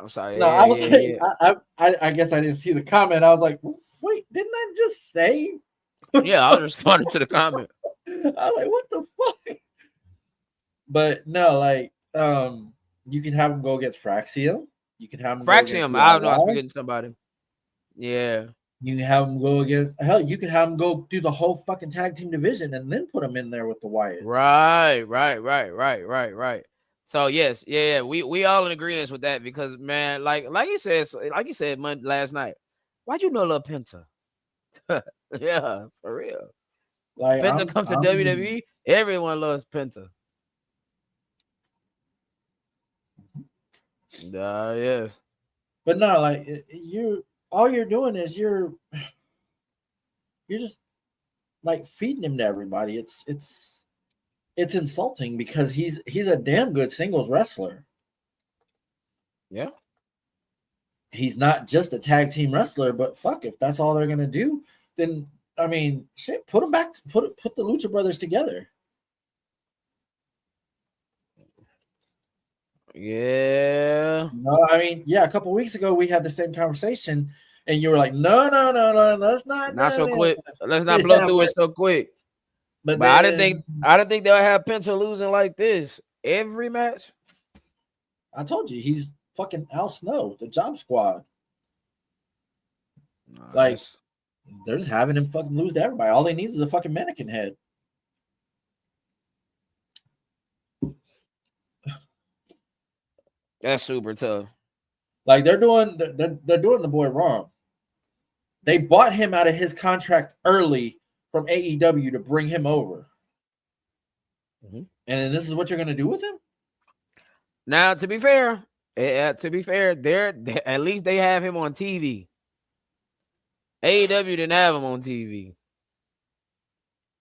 I'm sorry. No, I was like, I guess I didn't see the comment. I was like, wait, didn't I just say? Yeah, I was responding to the comment. I was like, what the fuck? But no, like, you can have him go against Fraxium. You can have him Fraxium. I don't know. I was forgetting somebody. Yeah. You can have him go against you can have him go through the whole fucking tag team division and then put him in there with the Wyatts. Right. So yes, yeah, we all in agreement with that because man, like you said last night, why'd you know Lil Penta? Yeah, for real. Like Penta comes to WWE, everyone loves Penta. Yes. But no, like all you're doing is you're just like feeding him to everybody. It's insulting because he's a damn good singles wrestler. Yeah. He's not just a tag team wrestler, but fuck, if that's all they're gonna do, then I mean, shit, put them back, put the Lucha Brothers together. Yeah. No, I mean, yeah, a couple weeks ago we had the same conversation, and you were like, no, let's not so quick. Let's not blow through it so quick. But then, I didn't think they'll have Penta losing like this every match. I told you he's fucking Al Snow, the Job Squad. Nice. Like they're just having him fucking lose to everybody. All he needs is a fucking mannequin head. That's super tough. Like they're doing the boy wrong. They bought him out of his contract early from AEW to bring him over. Mm-hmm. And this is what you're going to do with him? Now, to be fair, they're at least they have him on TV. AEW didn't have him on TV.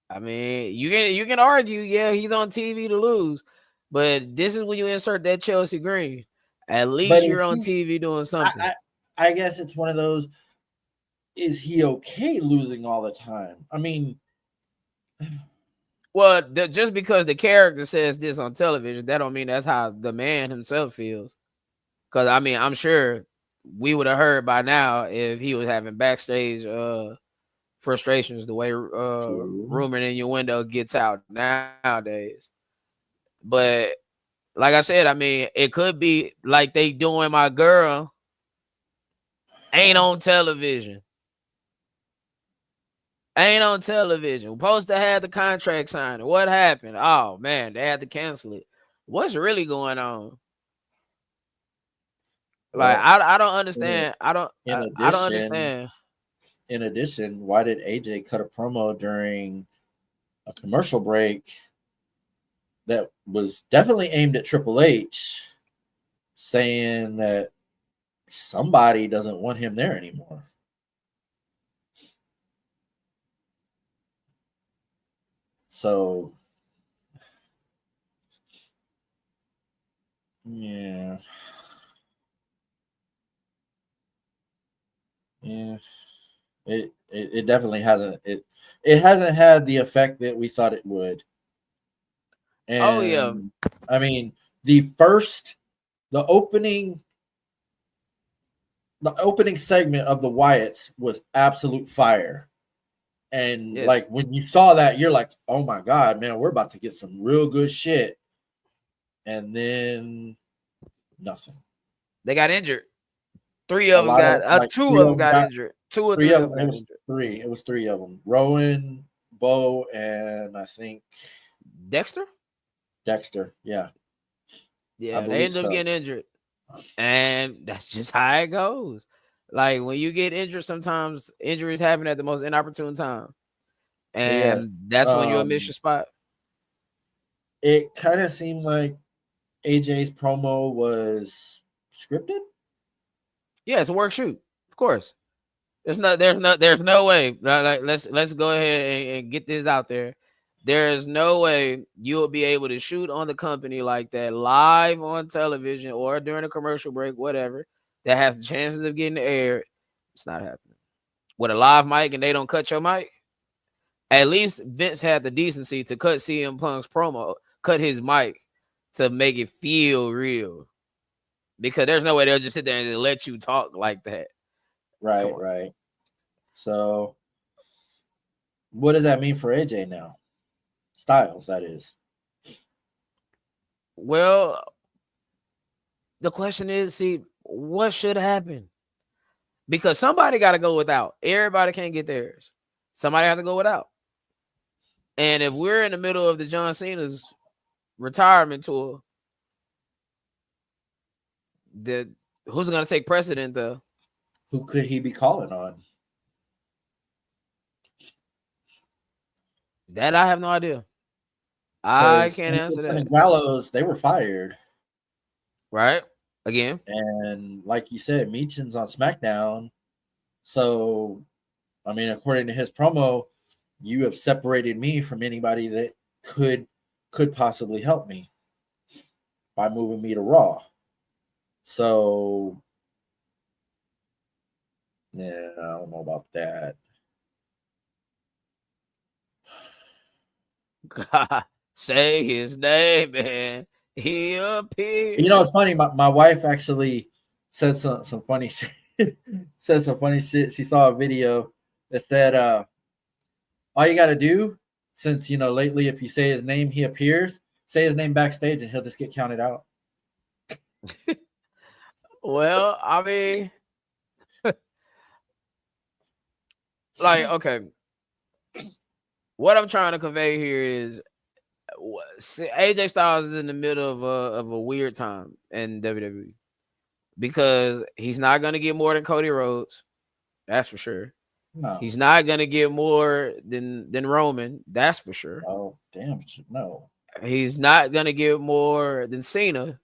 I mean, you can argue, yeah, he's on TV to lose, but this is when you insert that Chelsea Green. At least you're on TV doing something. I guess it's one of those. Is he okay losing all the time? I mean, well, just because the character says this on television, that don't mean that's how the man himself feels. Because I mean, I'm sure we would have heard by now if he was having backstage frustrations the way rumor and innuendo gets out nowadays. But like I said, I mean, it could be like they doing my girl ain't on television. Ain't on television. We're supposed to have the contract signed. What happened? Oh man, they had to cancel it. What's really going on? Like I don't understand. I don't understand. In addition, why did AJ cut a promo during a commercial break that was definitely aimed at Triple H, saying that somebody doesn't want him there anymore. So, yeah. Yeah. It definitely hasn't it hasn't had the effect that we thought it would. Oh yeah. And I mean, the first the opening the opening segment of the Wyatts was absolute fire. And Yes. like when you saw that, you're like, oh my god, man, we're about to get some real good shit. And then nothing. They got injured. Three A of them lot of got like two three of of them them got got injured. Two or three three of of them. them It got was injured. three. It was three of them. Rowan, Bo, and I think Dexter? Dexter. Yeah, I Yeah, they believe ended up so. getting injured. And that's just how it goes. Like when you get injured, sometimes injuries happen at the most inopportune time. But And yes, that's when you'll miss your spot. it kind of seemed like AJ's promo was scripted. Yeah, it's a work shoot. Of course. There's no way. Like let's go ahead and get this out there. There is no way you'll be able to shoot on the company like that live on television or during a commercial break, whatever, that has the chances of getting aired. It's not happening. With a live mic and they don't cut your mic, at least Vince had the decency to cut CM Punk's promo, cut his mic to make it feel real. Because there's no way they'll just sit there and let you talk like that. Come Right, on. right. So, what does that mean for AJ now? Styles, that is. Well, the question is, see, what should happen? Because somebody got to go without. Everybody can't get theirs. Somebody has to go without. And if we're in the middle of the John Cena's retirement tour, who's going to take precedent, though? Who could he be calling on? That I have no idea. I Because can't answer and that. Gallows, they were fired. Right? Again. And like you said, Meechin's on SmackDown. So, I mean, according to his promo, you have separated me from anybody that could possibly help me by moving me to Raw. So, yeah, I don't know about that. God, say his name, man. He appeared. You know, it's funny. My wife actually said some funny shit. Said some funny shit. She saw a video that said, all you got to do, since, you know, lately, if you say his name, he appears, say his name backstage and he'll just get counted out. Well, I mean, like, okay. What I'm trying to convey here is AJ Styles is in the middle of a weird time in WWE because he's not going to get more than Cody Rhodes. That's for sure. No. He's not going to get more than Roman. That's for sure. Oh, damn. No. He's not going to get more than Cena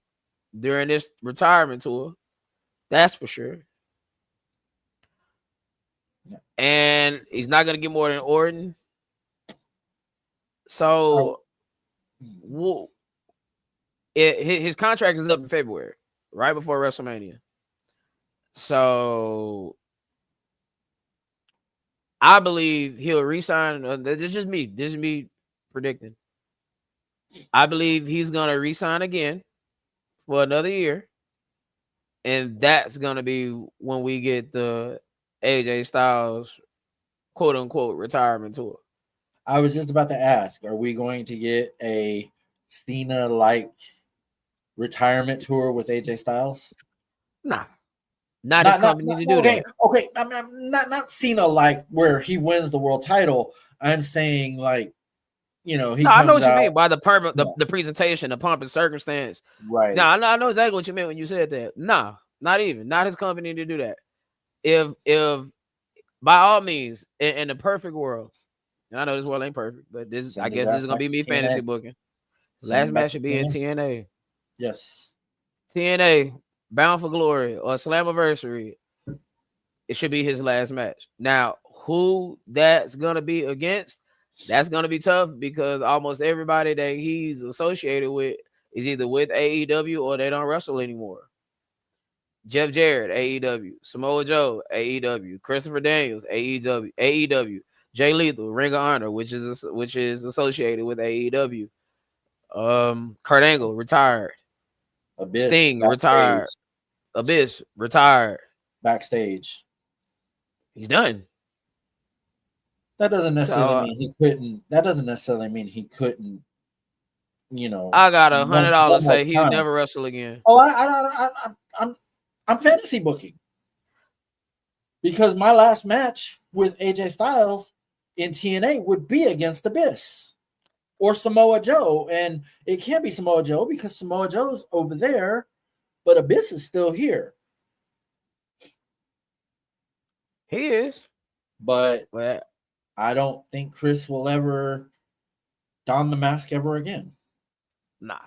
during this retirement tour. That's for sure. Yeah. And he's not going to get more than Orton. So, his contract is up in February, right before WrestleMania. So, I believe he'll resign. This is just me. This is me predicting. I believe he's going to resign again for another year. And that's going to be when we get the AJ Styles, quote unquote, retirement tour. I was just about to ask, are we going to get a Cena like retirement tour with AJ Styles? Nah. Not his company to do okay, that. Okay, not Cena like where he wins the world title. I'm saying like, you know, he No, I know comes what you out. mean by the presentation, the pomp and circumstance. Right. No, I know exactly what you meant when you said that. Nah, not even. Not his company to do that. If by all means, in the perfect world, and I know this world ain't perfect, but I guess this is gonna be me fantasy booking. Last match should be in TNA. Yes. TNA. Bound for Glory or Slammiversary, it should be his last match. Now, who that's gonna be against, that's gonna be tough because almost everybody that he's associated with is either with AEW or they don't wrestle anymore. Jeff Jarrett, AEW, Samoa Joe, AEW, Christopher Daniels, AEW, Jay Lethal, Ring of Honor, which is associated with AEW. Kurt Angle retired, Abyss Sting retired, backstage. Abyss retired. Backstage. He's done. That doesn't necessarily So mean he couldn't. That doesn't necessarily mean he couldn't. You know, I got one $100 more say he'll time. never wrestle again. Oh, I'm fantasy booking because my last match with AJ Styles in TNA would be against Abyss or Samoa Joe, and it can't be Samoa Joe because Samoa Joe's over there, but Abyss is still here. He is, But but I don't think Chris will ever don the mask ever again. nah.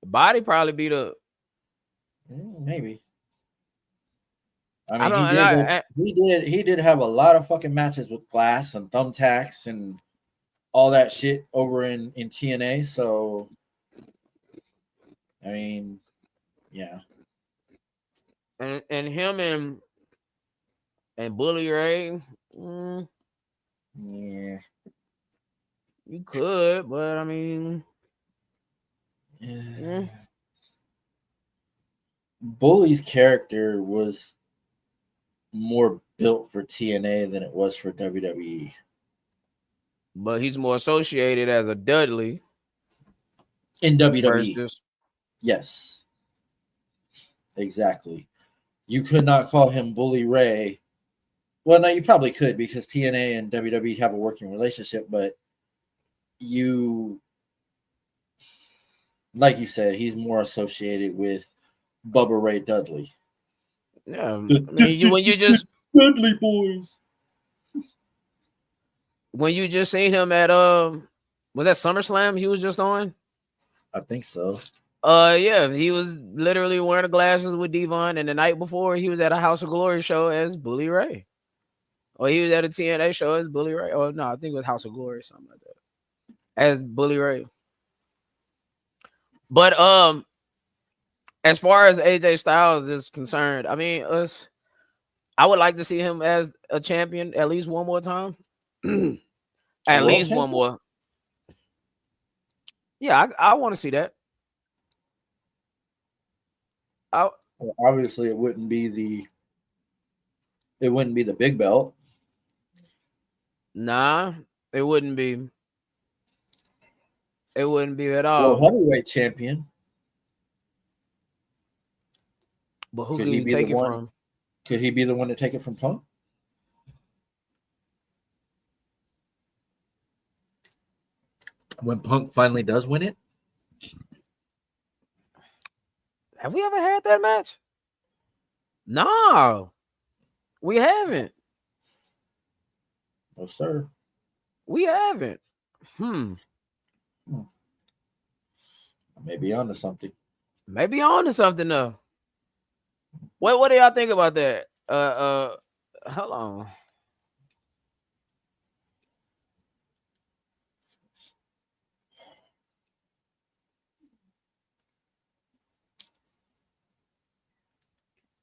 The body probably beat up. Maybe. I I mean, don't. And I, he did have a lot of fucking matches with glass and thumbtacks and all that shit over in TNA. So, I mean, yeah. and him and Bully Ray, Yeah. you could, but I mean, Yeah. Bully's character was more built for TNA than it was for WWE. but he's more associated as a Dudley In WWE. versus. Yes. Exactly. You could not call him Bully Ray. Well, no, you probably could because TNA and WWE have a working relationship, but like you said, he's more associated with Bubba Ray Dudley. Yeah, I mean, when you just Dudley boys. When you just seen him at was that SummerSlam he was just on? I think so. Yeah, he was literally wearing the glasses with Devon, and the night before he was at a House of Glory show as Bully Ray. Or he was at a TNA show as Bully Ray. Oh no, I think it was House of Glory or something like that. As Bully Ray. But as far as AJ Styles is concerned, I mean, I would like to see him as a champion at least one more time. At least champion? one more. Yeah, I want to see that. Well, obviously, it wouldn't be the big belt. Nah, it wouldn't be. It wouldn't be at all. Well, heavyweight champion. But who could he take it from? Could he be the one to take it from Punk? When Punk finally does win it? Have we ever had that match? No, we haven't. No, sir. We haven't. Maybe onto something. Maybe onto something though. What do y'all think about that? Hold on.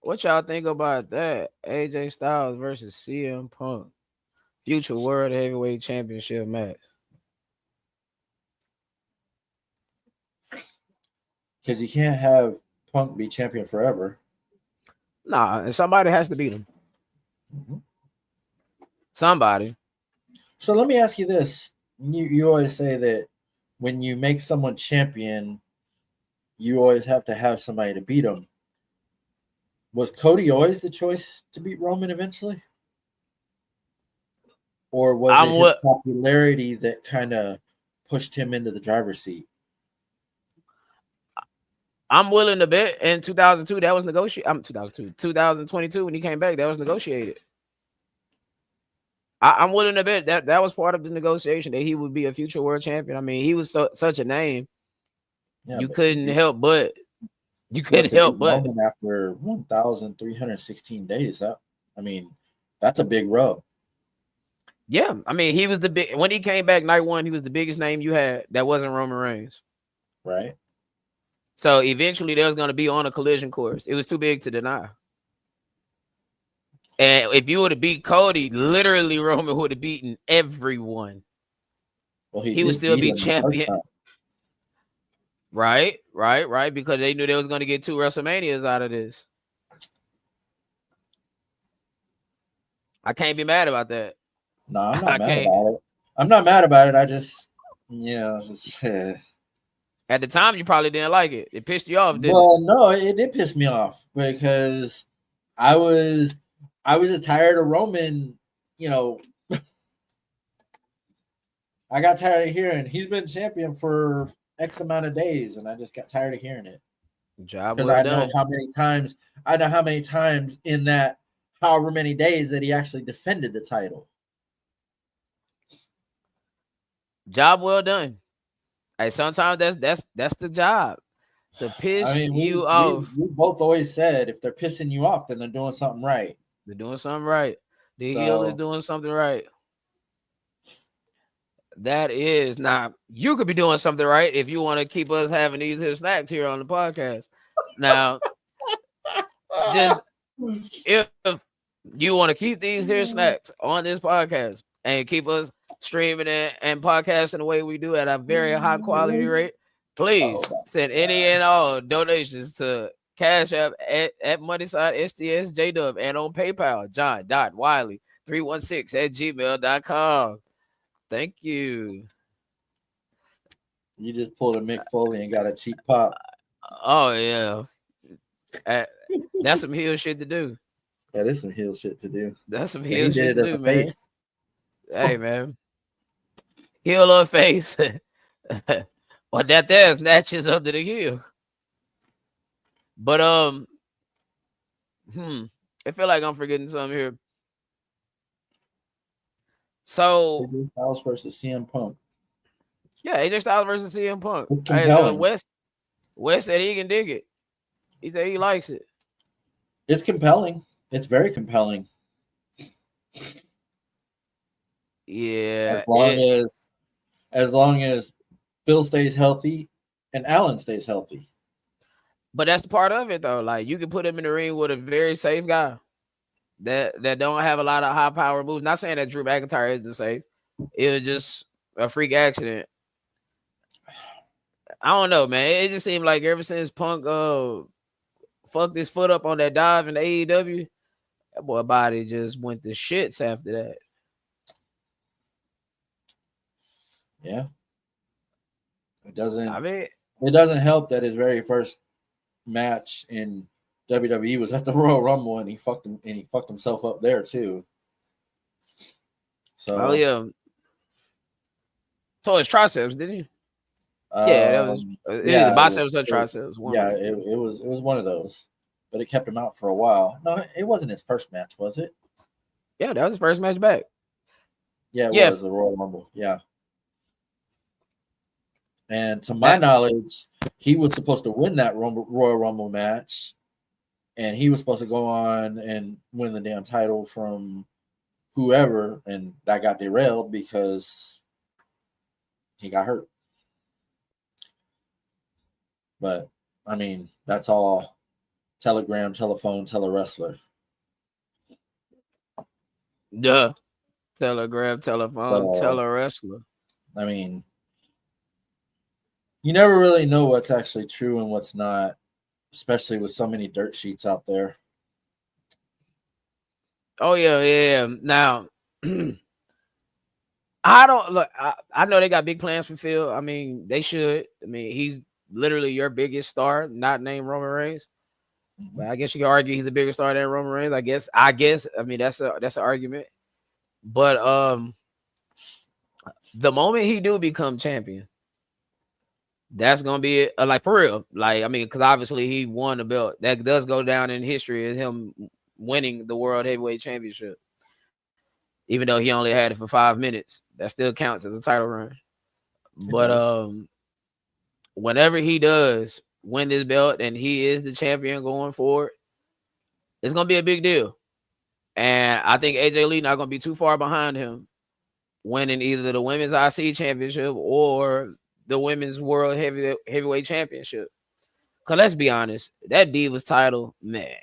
What y'all think about that? AJ Styles versus CM Punk, future World Heavyweight Championship match. Because you can't have Punk be champion forever. Nah, and somebody has to beat him. Mm-hmm. Somebody. So let me ask you this. You always say that when you make someone champion, you always have to have somebody to beat them. Was Cody always the choice to beat Roman eventually? Or was it his popularity that kind of pushed him into the driver's seat? I'm willing to bet in 2002 that was negotiated. 2022 when he came back, that was negotiated. I'm willing to bet that was part of the negotiation that he would be a future world champion. I mean, he was such a name. Yeah, you couldn't help but You But couldn't to beat help but. Roman after 1,316 days, that's a big rub, Yeah, I mean, he was the big when he came back night one. He was the biggest name you had that wasn't Roman Reigns. right? So eventually, there was going to be on a collision course. It was too big to deny. And if you would have beat Cody, literally Roman would have beaten everyone. Well, he He would did still beat be him the first champion. time. Right. Because they knew they was going to get 2 WrestleManias out of this. I can't be mad about that. No, I'm not I mad can't. about it. I'm not mad about it. I just, At the time, you probably didn't like it. It pissed you off, didn't it? well, no, it did piss me off because I was just tired of Roman. I got tired of hearing he's been champion for X amount of days, and I just got tired of hearing it Job because well done. I know how many times in that however many days that he actually defended the title. Job well done. Hey, sometimes that's the job. To I piss mean, you we off. both always said if they're pissing you off, then they're doing something right. They're doing something right. The heel is So doing something right. That is now you could be doing something right if you want to keep us having these here snacks here on the podcast. Now, just if you want to keep these here snacks on this podcast and keep us streaming and podcasting the way we do at a very high quality rate, please send any and all donations to Cash App at Moneyside STS JW and on PayPal, john.wiley316@gmail.com. Thank you. you just pulled a Mick Foley and got a cheap pop. Oh yeah, that's some heel shit to do. That is some heel shit to do. That's some And he heel did shit it to as a do, man. face. Hey man, heel or face, or that there snatches under the heel. But I feel like I'm forgetting something here. So AJ Styles versus CM Punk. yeah, AJ Styles versus CM Punk. It's Hey, compelling. West said he can dig it. He said he likes it. It's compelling. It's very compelling. Yeah, as long as Phil stays healthy and Allen stays healthy. but that's the part of it though. Like you can put him in the ring with a very safe guy that don't have a lot of high power moves. Not saying that Drew McIntyre isn't safe. It was just a freak accident. I don't know, man. It just seemed like ever since Punk fucked his foot up on that dive in the AEW, that boy body just went to shits after that. Yeah. It doesn't I mean, it doesn't help that his very first match in WWE was at the Royal Rumble and he fucked himself up there too. So oh yeah. So his triceps, didn't he? Yeah, that was either biceps or triceps. It was one of those, but it kept him out for a while. No, it wasn't his first match, was it? Yeah, that was his first match back. Yeah, it was the Royal Rumble. Yeah, and to my knowledge, he was supposed to win that Royal Rumble match, and he was supposed to go on and win the damn title from whoever, and that got derailed because he got hurt. But I mean, that's all telegram, telephone, telewrestler. Duh. Telegram, telephone, telewrestler. I mean, you never really know what's actually true and what's not, especially with so many dirt sheets out there. Oh yeah. Now, I don't look. I know they got big plans for Phil. I mean, they should. I mean, he's literally your biggest star, not named Roman Reigns. But I guess you can argue he's a bigger star than Roman Reigns. I guess. I mean, that's an argument. But the moment he do become champion, that's gonna be it. Like for real. Like I mean, because obviously he won the belt. That does go down in history as him winning the World Heavyweight Championship. Even though he only had it for 5 minutes, that still counts as a title run. But whenever he does, win this belt and he is the champion going forward, it's gonna be a big deal. And I think AJ Lee not gonna be too far behind him, winning either the women's IC championship or the women's world heavyweight championship. Cause let's be honest, that Divas title, man.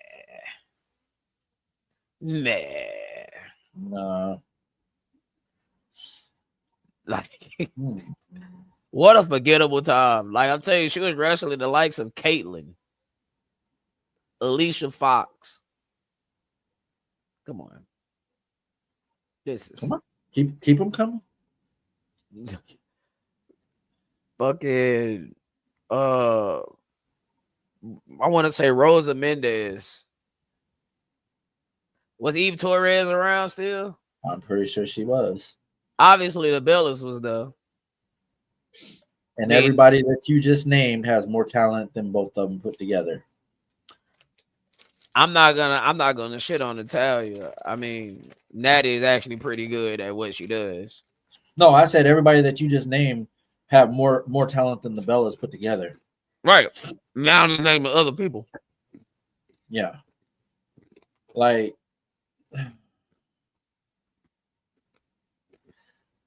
Nah. Like, what a forgettable time. Like, I'm telling you, she was wrestling the likes of Caitlyn, Alicia Fox. Come on. This is Come on. Keep them coming. fucking I want to say Rosa Mendez. Was Eve Torres around still? I'm pretty sure she was. Obviously, the Bellas was though. And everybody that you just named has more talent than both of them put together. I'm not gonna shit on Natalia. I mean, Natty is actually pretty good at what she does. No, I said everybody that you just named have more talent than the Bellas put together. Right. Now the name of other people. Yeah. Like,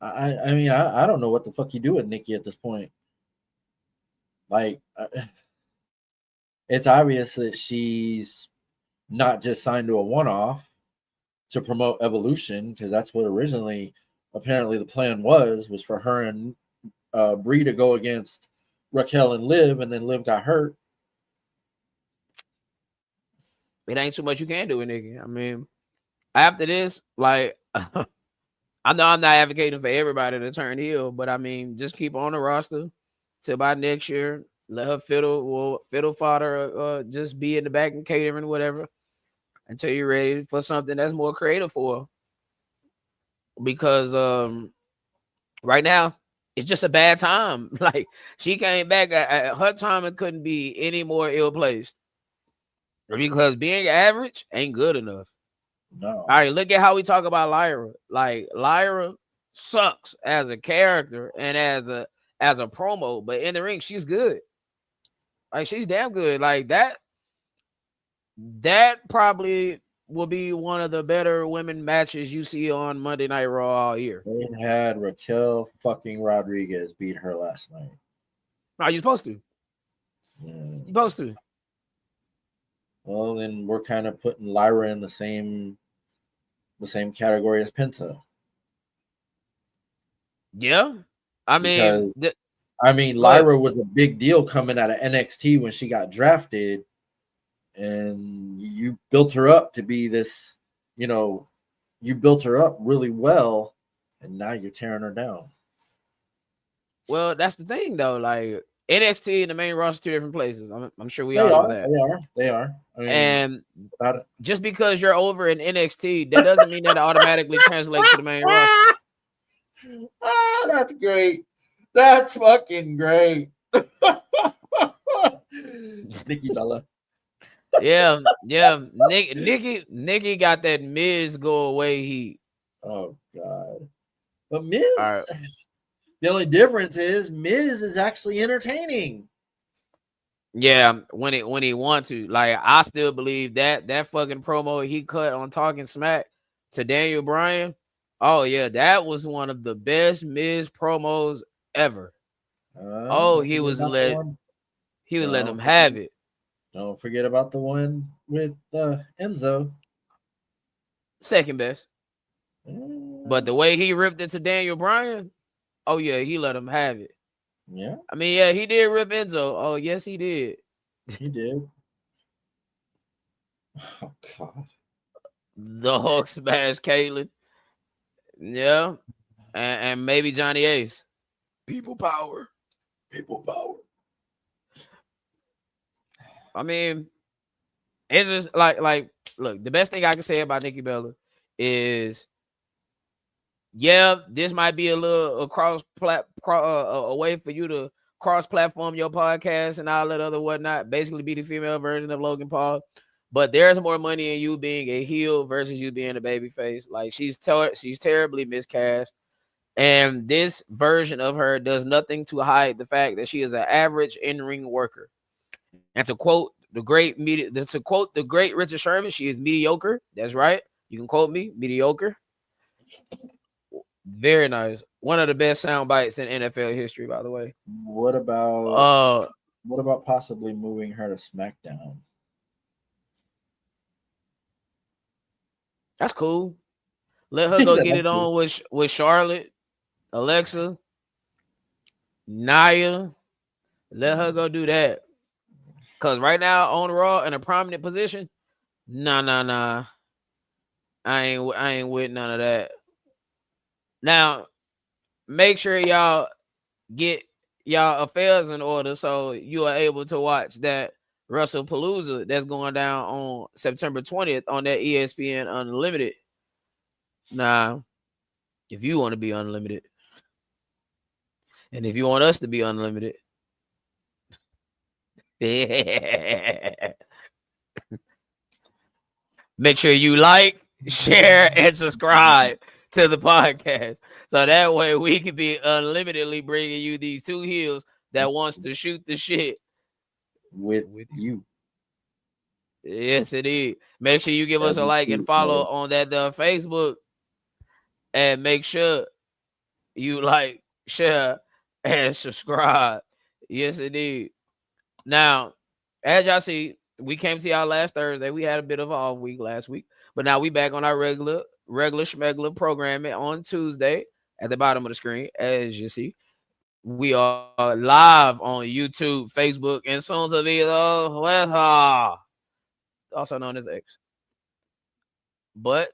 I mean, I don't know what the fuck you do with Nikki at this point. Like, it's obvious that she's not just signed to a one-off to promote Evolution, because that's what originally, apparently, the plan was for her and Brie to go against Raquel and Liv, and then Liv got hurt. It ain't too much you can do with Nikki. I mean, after this, like, I know I'm not advocating for everybody to turn heel, but I mean, just keep on the roster till by next year. Let her fiddle fodder, just be in the back and catering, whatever, until you're ready for something that's more creative for her. Because right now, it's just a bad time. Like, she came back at her time, it couldn't be any more ill-placed. Because being average ain't good enough. No. All right, look at how we talk about Lyra. Like, Lyra sucks as a character and as a promo, but in the ring, she's good. Like, she's damn good. Like, that probably will be one of the better women matches you see on Monday Night Raw all year. They had Raquel fucking Rodriguez beat her last night. No, you're supposed to. Yeah. You're supposed to. Well, then we're kind of putting Lyra in the same category as Penta. Yeah. I mean, Lyra was a big deal coming out of NXT when she got drafted, and you built her up to be this, you built her up really well, and now you're tearing her down. Well, that's the thing, though. Like, NXT and the main roster, two different places. I'm sure we all know that. They are. I mean, and just because you're over in NXT, that doesn't mean that it automatically translates to the main roster. Oh, that's great. That's fucking great. Nikki Bella. Yeah. Nikki got that Miz go away heat. Oh God. But Miz, the only difference is Miz is actually entertaining. Yeah, when he wants to. Like, I still believe that fucking promo he cut on Talking Smack to Daniel Bryan. Oh yeah, that was one of the best Miz promos ever. He was letting him have it. Don't forget about the one with Enzo. Second best. But the way he ripped it to Daniel Bryan, oh yeah, he let him have it. Yeah. I mean, yeah, he did rip Enzo. Oh, yes, he did. He did. Oh God. The Hulk smash Caitlyn. Yeah. And maybe Johnny Ace. People power. I mean, it's just like look, the best thing I can say about Nikki Bella is, yeah, this might be a little a way for you to cross-platform your podcast and all that other whatnot, basically be the female version of Logan Paul. But there's more money in you being a heel versus you being a babyface. Like, she's terribly miscast. And this version of her does nothing to hide the fact that she is an average in-ring worker. And to quote the great Richard Sherman, she is mediocre. That's right. You can quote me, mediocre. Very nice. One of the best sound bites in NFL history, by the way. What about Uh, possibly moving her to SmackDown? that's cool. Let her He go said get that's it cool. on with Charlotte, Alexa, Nia. Let her go do that. Cause right now on Raw in a prominent position, nah. I ain't with none of that. Now, make sure y'all get y'all affairs in order so you are able to watch that WrestlePalooza that's going down on September 20th on that ESPN Unlimited. Now, if you want to be unlimited, and if you want us to be unlimited, make sure you like, share, and subscribe to the podcast. So that way we can be unlimitedly bringing you these two heels that wants to shoot the shit With with you. you. Yes, it is. Make sure you give us a like and follow WTO. on that Facebook, and make sure you like, share, and subscribe. Yes, indeed. Now, as y'all see, we came to y'all last Thursday. We had a bit of an off week last week, but now we back on our regular schmegular programming on Tuesday at the bottom of the screen. As you see, we are live on YouTube, Facebook, and Sons of Vida, also known as X. But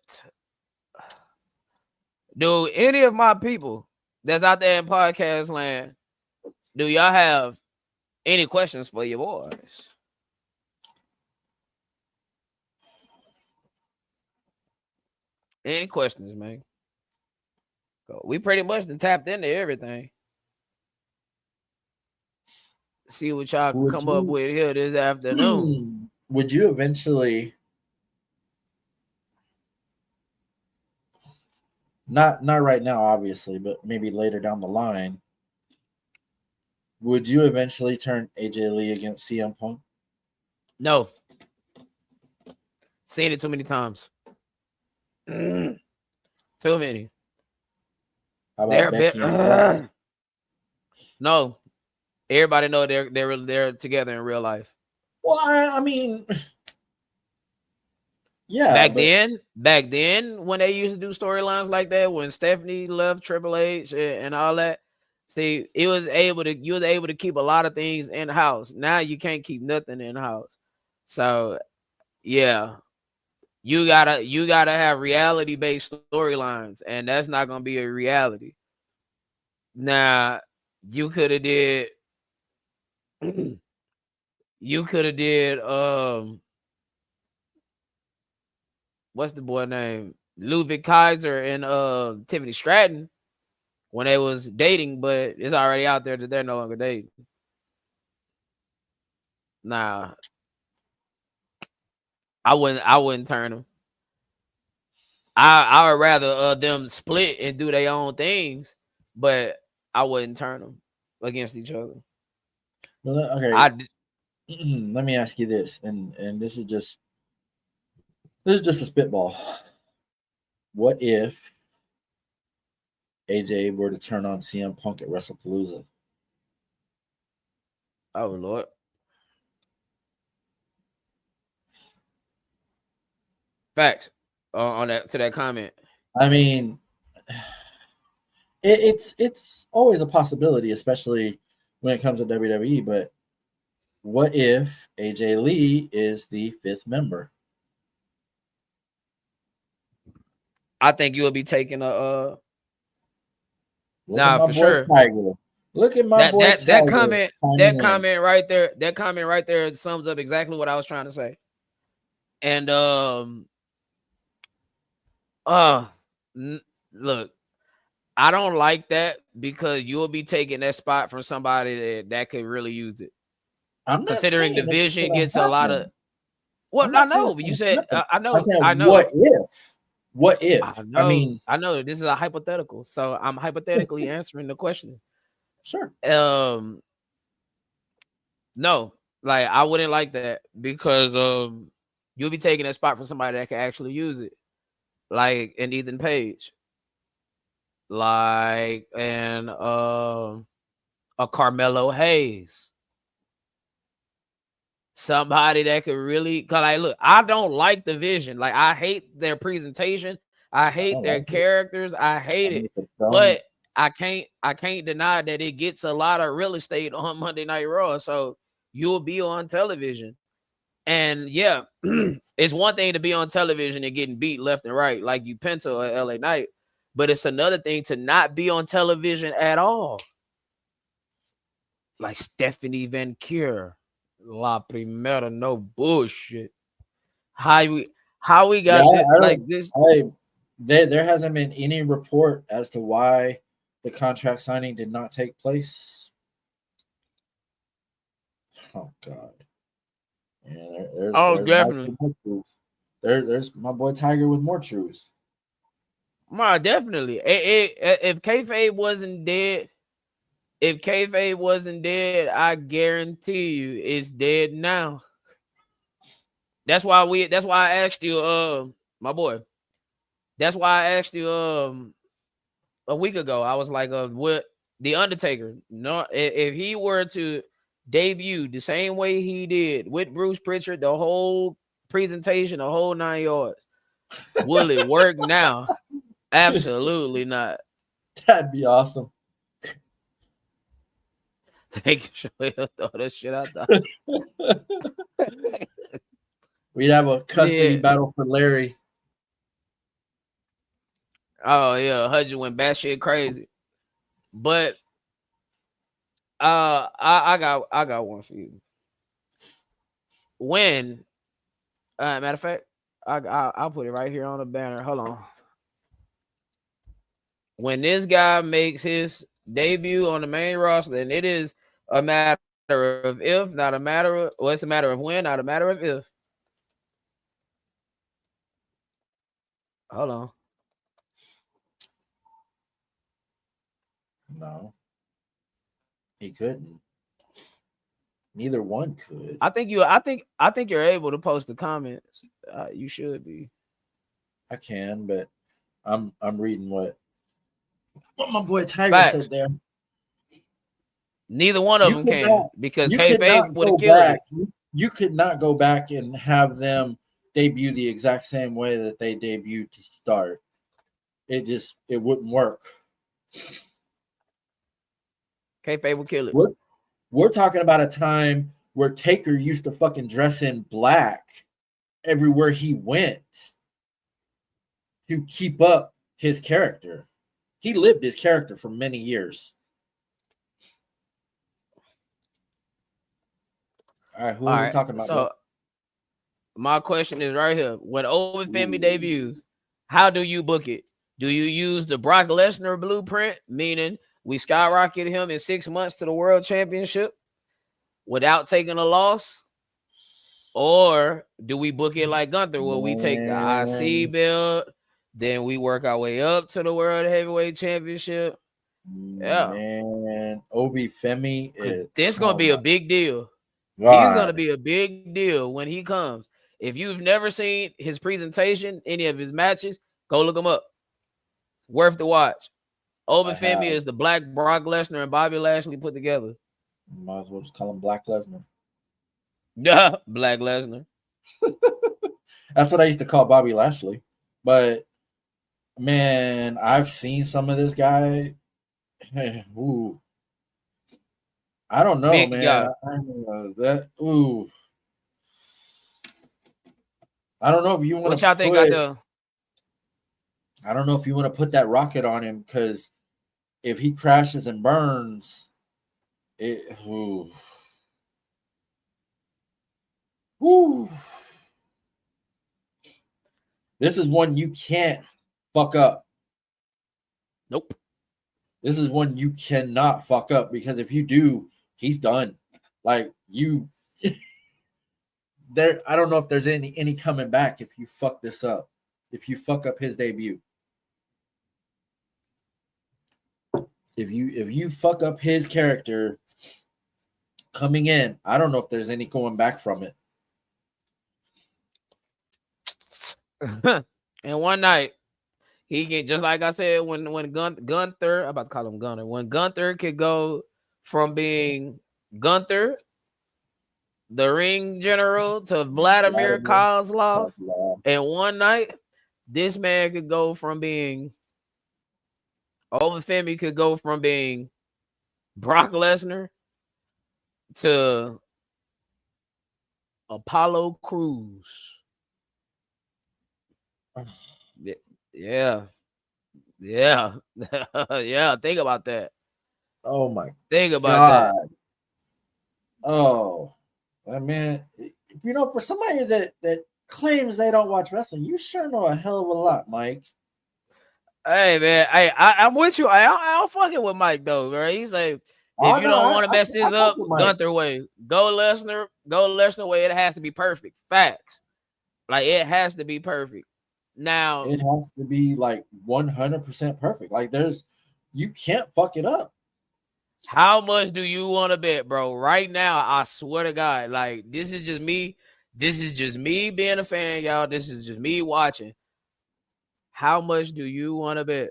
do any of my people that's out there in podcast land, do y'all have any questions for your boys? Any questions, man? We pretty much done tapped into everything. See what y'all can Would come up you with here this afternoon. would you eventually not right now obviously, but maybe later down the line, would you eventually turn AJ Lee against CM Punk? No. Seen it too many times. Too many. How They're about a bit. Becky and Seth? No. Everybody know they're together in real life. Well, I mean, yeah, Back but then, when they used to do storylines like that, when Stephanie left Triple H and all that, see, you was able to keep a lot of things in house. Now you can't keep nothing in house. So yeah, you gotta have reality based storylines, and that's not gonna be a reality. Now you could have did you could have did what's the boy name? Ludwig Kaiser and Tiffany Stratton when they was dating, but it's already out there that they're no longer dating. Nah, I wouldn't turn them. I would rather them split and do their own things, but I wouldn't turn them against each other. okay. I Let me ask you this, and this is just a spitball. What if AJ were to turn on CM Punk at WrestlePalooza? oh Lord. Facts on that to that comment. I mean, it's always a possibility, especially when it comes to WWE. But what if AJ Lee is the fifth member? I think you'll be taking Look at my for boy sure. Tiger. Look at my That boy that that Tiger comment chiming that in. comment right there sums up exactly what I was trying to say. And uh look, I don't like that because you'll be taking that spot from somebody that could really use it. I'm not Considering saying it's division gonna gets a lot of happen. well, I'm I not saying know, it's but you gonna said happen. I I'm know, saying I what know, if? What if? I mean, I know that this is a hypothetical, so I'm hypothetically answering the question. sure. Um, no, Like I wouldn't like that because you'll be taking that spot from somebody that can actually use it, like an Ethan Page, like and a Carmelo Hayes, somebody that could really. Cause like, look, I don't like the vision. Like I hate their presentation. I I hate don't their like it. characters. I I hate it. think it's dumb. But I can't deny that it gets a lot of real estate on Monday Night Raw. So you'll be on television. And yeah, it's one thing to be on television and getting beat left and right, like you Penta or LA Knight, but it's another thing to not be on television at all. Like Stephanie Van Kier, La Primera, no bullshit. How we how we Yeah, got this I like don't. this? There hasn't been any report as to why the contract signing did not take place. Oh God. Yeah, Oh, there's might definitely. be more truth. There's my boy Tiger with more truth. Definitely. If kayfabe wasn't dead, I guarantee you it's dead now. That's why I asked you, my boy. That's why I asked you a week ago. I was like, what the Undertaker, no, if he were to debut the same way he did with Bruce Pritchard, the whole presentation, the whole 9 yards, will it work now? Absolutely not. That'd be awesome. Thank you, Shoaib. Throw that shit out there. We'd have a custody Yeah. battle for Larry. Oh yeah, Hudgy went batshit crazy. But I got one for you. When matter of fact, I'll put it right here on the banner. Hold on. When this guy makes his debut on the main roster, and it is a matter of if, not a matter of, well, it's a matter of when, not a matter of if. Hold on. No, he couldn't. Neither one could. I think you're able to post the comments. You should be. I can, but I'm reading what my boy Tiger Facts. said there. Neither one of You them could can not. because You could kayfabe not would have go killed back. it. You could not go back and have them debut the exact same way that they debuted to start. It wouldn't work. Kayfabe would kill it. We're talking about a time where Taker used to fucking dress in black everywhere he went to keep up his character. He lived his character for many years. All right, who All are we right. talking about, bro? So my question is right here. When Owen Femi debuts, how do you book it? Do you use the Brock Lesnar blueprint, meaning we skyrocket him in 6 months to the world championship without taking a loss? Or do we book it like Gunther, where we take the IC Man, belt, then we work our way up to the world heavyweight championship? Yeah. man, Obi Femi Because is, this is going to oh be a my big deal. He's going to God. be a big deal when he comes. If you've never seen his presentation, any of his matches, go look him up. Worth the watch. I Obafemi have. is the black Brock Lesnar and Bobby Lashley put together. Might as well just call him Black Lesnar. Yeah, Black Lesnar. That's what I used to call Bobby Lashley. But man, I've seen some of this guy. Ooh, I don't know, Big man. guy. I don't know if you want What to y'all think out put. there? I don't know if you want to put that rocket on him because if he crashes and burns, it. Ooh. Ooh. This is one you can't fuck up. Nope. This is one you cannot fuck up because if you do, he's done. Like you there I don't know if there's any coming back if you fuck this up. If you fuck up his debut. If you fuck up his character, coming in. I don't know if there's any going back from it. And one night, he get just like I said when Gunther, I'm about to call him Gunner. When Gunther could go from being Gunther, the ring general, to Vladimir Kozlov, and one night, this man could go from being Femi could go from being Brock Lesnar to Apollo Crews. Yeah. Yeah. Yeah. Think about that. Oh my Think about that. Oh, I mean, for somebody that claims they don't watch wrestling, you sure know a hell of a lot, Mike. Hey man, I'm with you. I'm fucking with Mike though, right? He's like, if you don't want to mess this up, Gunther way. Go Lesnar way. It has to be perfect. Facts. Like it has to be perfect. Now it has to be like 100% perfect. Like you can't fuck it up. How much do you want to bet, bro? Right now, I swear to God, like this is just me. This is just me being a fan, y'all. This is just me watching. How much do you want to bet?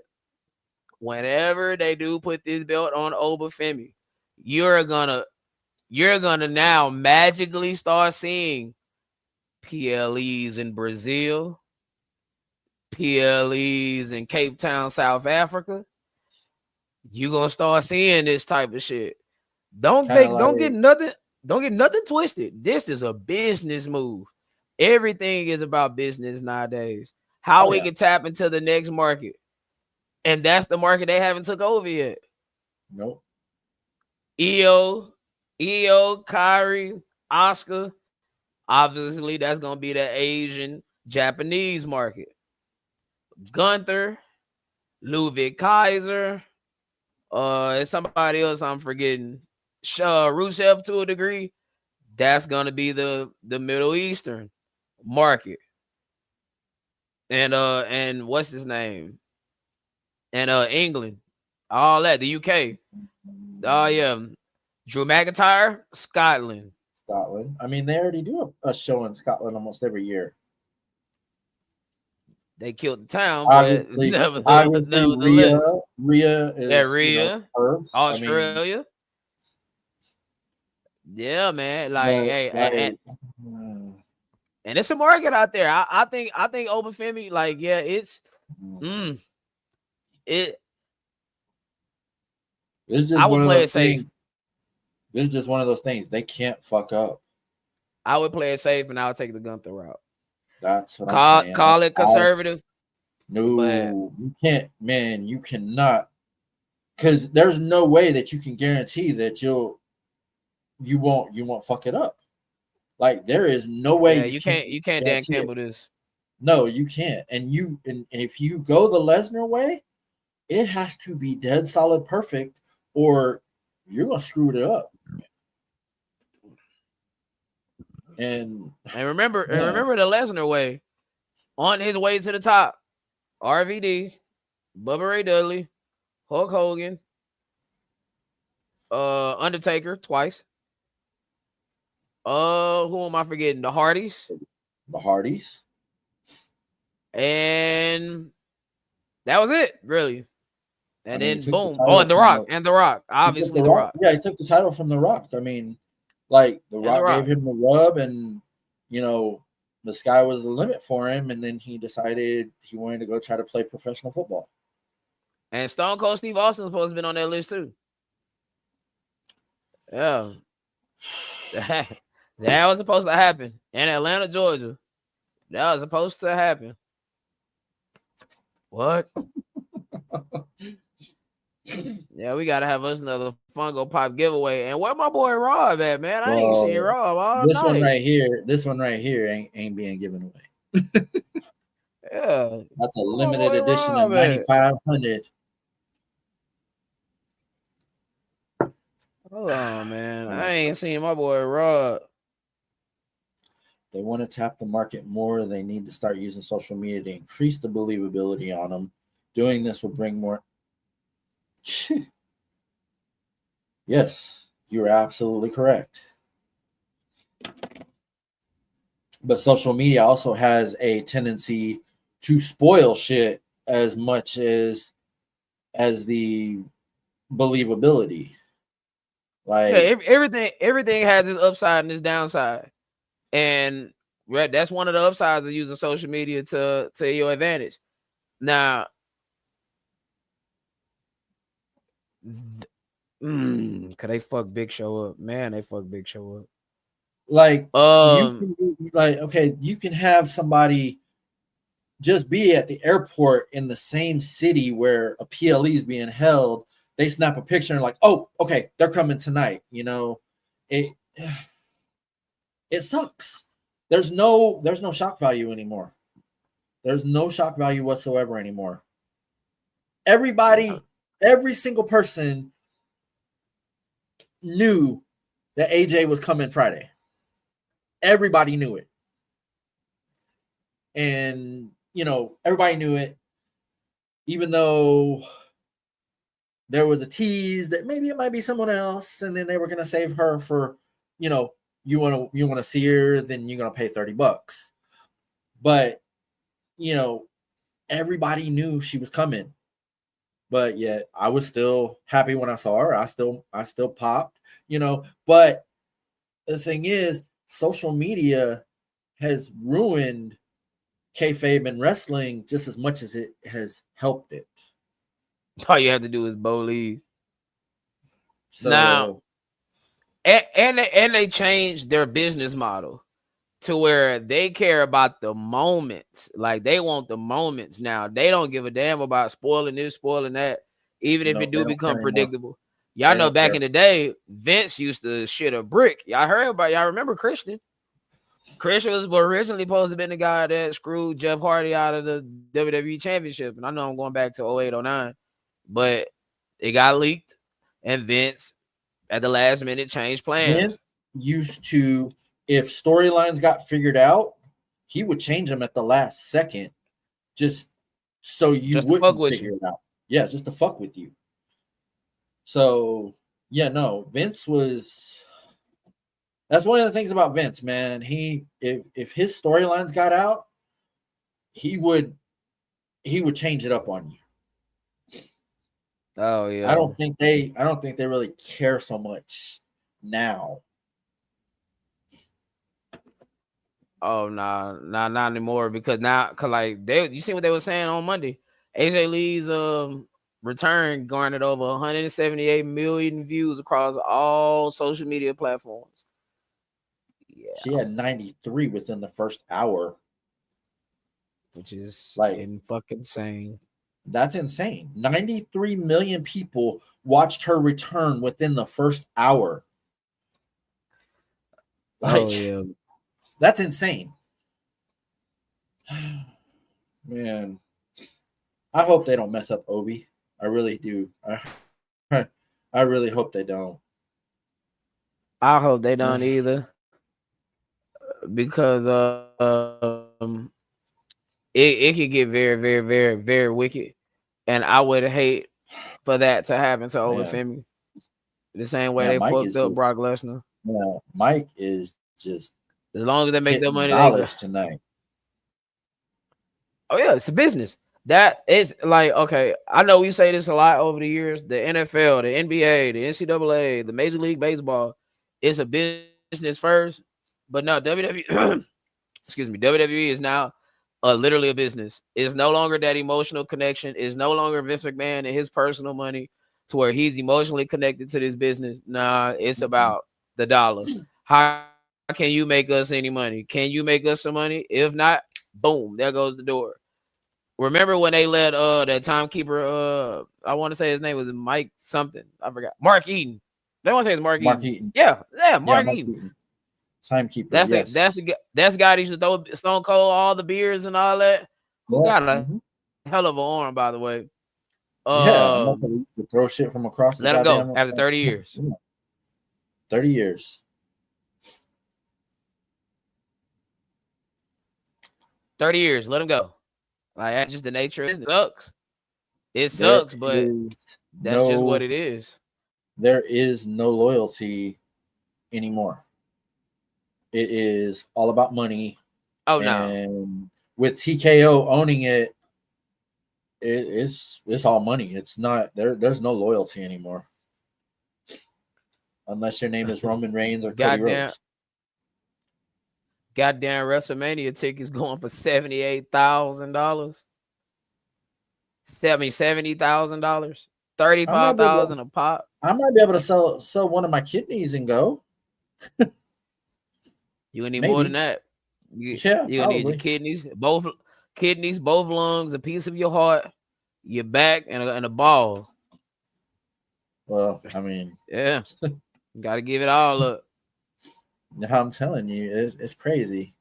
Whenever they do put this belt on Obafemi, you're gonna now magically start seeing PLEs in Brazil, PLEs in Cape Town, South Africa. You're gonna start seeing this type of shit. Don't get nothing twisted. This is a business move. Everything is about business nowadays. How we can tap into the next market. And that's the market they haven't took over yet. Nope. EO, Kyrie, Oscar. Obviously, that's gonna be the Asian Japanese market. Gunther, Ludwig Kaiser, it's somebody else I'm forgetting. Rusev to a degree. That's gonna be the Middle Eastern market. And what's his name? And England, all that, the UK. Oh yeah. Drew McIntyre, Scotland. I mean, they already do a show in Scotland almost every year. They killed the town, obviously, but Rhea is Rhea, Australia. I mean, yeah, man. And it's a market out there. I think Obafemi, like, yeah, it's it's just I would play it safe. This is just one of those things they can't fuck up. I would play it safe, and I would take the Gunther route. That's what I'm saying. Call it conservative. No, you can't, man. You cannot, because there's no way that you can guarantee that you won't fuck it up. Like there is no way. Yeah, you can't Dan Campbell this. No, you can't. And if you go the Lesnar way, it has to be dead solid perfect, or you're gonna screw it up. And remember the Lesnar way. On his way to the top, RVD, Bubba Ray Dudley, Hulk Hogan, Undertaker twice. Who am I forgetting? The Hardys. And that was it, really. And then boom. And The Rock. And The Rock. Obviously, The Rock. Yeah, he took the title from The Rock. I mean, like The Rock gave him the rub, and the sky was the limit for him, and then he decided he wanted to go try to play professional football. And Stone Cold Steve Austin was supposed to be on that list too. Yeah. That was supposed to happen in Atlanta, Georgia. That was supposed to happen. What? Yeah, we gotta have us another Funko Pop giveaway. And where my boy Rob at, man? I ain't seen Rob all this night. This one right here ain't being given away. Yeah, that's a limited edition of 9,500. Hold on, man. I ain't seen my boy Rob. They want to tap the market more. They need to start using social media to increase the believability on them. Doing this will bring more. Yes, You're absolutely correct. But social media also has a tendency to spoil shit as much as the believability. Yeah, Like, everything has its upside and its downside, and that's one of the upsides of using social media to your advantage. Now, could they fuck Big Show up? Man, they fuck Big Show up. like you Um, can like okay, you can have somebody just be at the airport in the same city where a PLE is being held. They snap a picture and like, oh, okay, they're coming tonight. You know, it it sucks. There's no shock value anymore. There's no shock value whatsoever anymore. yeah. Everybody, every single person knew that AJ was coming Friday. Everybody knew it. And, everybody knew it, even though there was a tease that maybe it might be someone else, and then they were gonna save her for, you wanna see her, then you're gonna pay $30. But, you know, everybody knew she was coming. But yet I was still happy when I saw her. I still popped, But the thing is, social media has ruined kayfabe and wrestling just as much as it has helped it. All you have to do is believe. Now, So and they changed their business model to where they care about the moments. Like they want the moments now. They don't give a damn about spoiling this, spoiling that, even if no, it they do don't care become anymore. predictable. Y'all They know don't back in care. the day, Vince used to shit a brick. Y'all remember Christian? Christian was originally supposed to have been the guy that screwed Jeff Hardy out of the WWE Championship. And I know I'm going back to 08, 09, but it got leaked, and Vince at the last minute changed plans Vince used to, if storylines got figured out, he would change them at the last second just so you just to fuck wouldn't with you. figure it out. Yeah, just to fuck with you. So yeah, no, Vince was. That's one of the things about Vince, man. If his storylines got out, he would change it up on you. Oh I yeah. don't think they really care so much now. Oh nah, not anymore because like you see what they were saying on Monday. AJ Lee's return garnered over 178 million views across all social media platforms. She Yeah, had 93 within the first hour. which is Like, in fucking insane. that's insane. 93 million people watched her return within the first hour. Oh Like, yeah. that's insane. Man, I hope they don't mess up Obi. I really do. I really hope they don't. I hope they don't either because it could get very, very, very, very wicked. And I would hate for that to happen to Obi Man, Femi. The same way man, they fucked up Brock Lesnar. Mike is just As long as they make their hitting money, they go. knowledge tonight. Oh yeah, it's a business. That is like, okay, I know we say this a lot over the years. The NFL, the NBA, the NCAA, the Major League Baseball, it's a business first. But no, WWE, excuse me, WWE is now literally a business. It's no longer that emotional connection. It's no longer Vince McMahon and his personal money to where he's emotionally connected to this business. Nah, it's Mhm. about the dollars. How can you make us any money? Can you make us some money? If not, boom, there goes the door. Remember when they let that timekeeper I want to say his name was Mike something. I forgot. Mark Eaton. They want to say it's Mark Mark Eaton. Eaton. Yeah, Yeah, Mark Mark Eaton. Eaton. Timekeeper, yes. That's the guy that used to throw Stone Cold all the beers and all that. Who Yeah. got a Mm-hmm. hell of an arm, by the way. Yeah, Um, I'm not gonna used to throw shit from across the Let him go goddamn after 30 years. 30 years. 30 years. Let him go. Like that's just the nature of it. It sucks. It There sucks, but is that's just what no it is. there is no loyalty anymore. It is all about money, Oh no. and with TKO owning it, it's all money. It's not there. There's no loyalty anymore, unless your name is Roman Reigns or Cody Goddamn, Rhodes. goddamn WrestleMania tickets going for $78,000. $70,000, I might be able. 35,000 a pop. I might be able to sell one of my kidneys and go. You gonna need more than Maybe. that. Yeah, You gonna need your probably. kidneys, both lungs, a piece of your heart, your back, and a ball. Well, I mean, Yeah, got to give it all up. I'm telling you, it's crazy.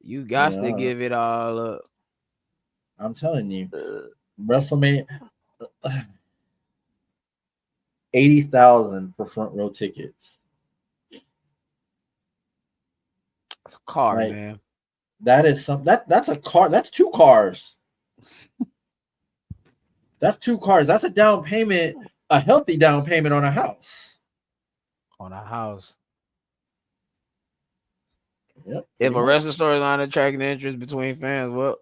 You You got to know, give it all up. I'm telling you, WrestleMania, 80,000 for front row tickets. It's a car, Like man. that is that's a car. That's two cars. That's two cars. That's a down payment, a healthy down payment on a house. On a house. Yep. If Pretty a wrestling much. storyline attracting interest between fans, well,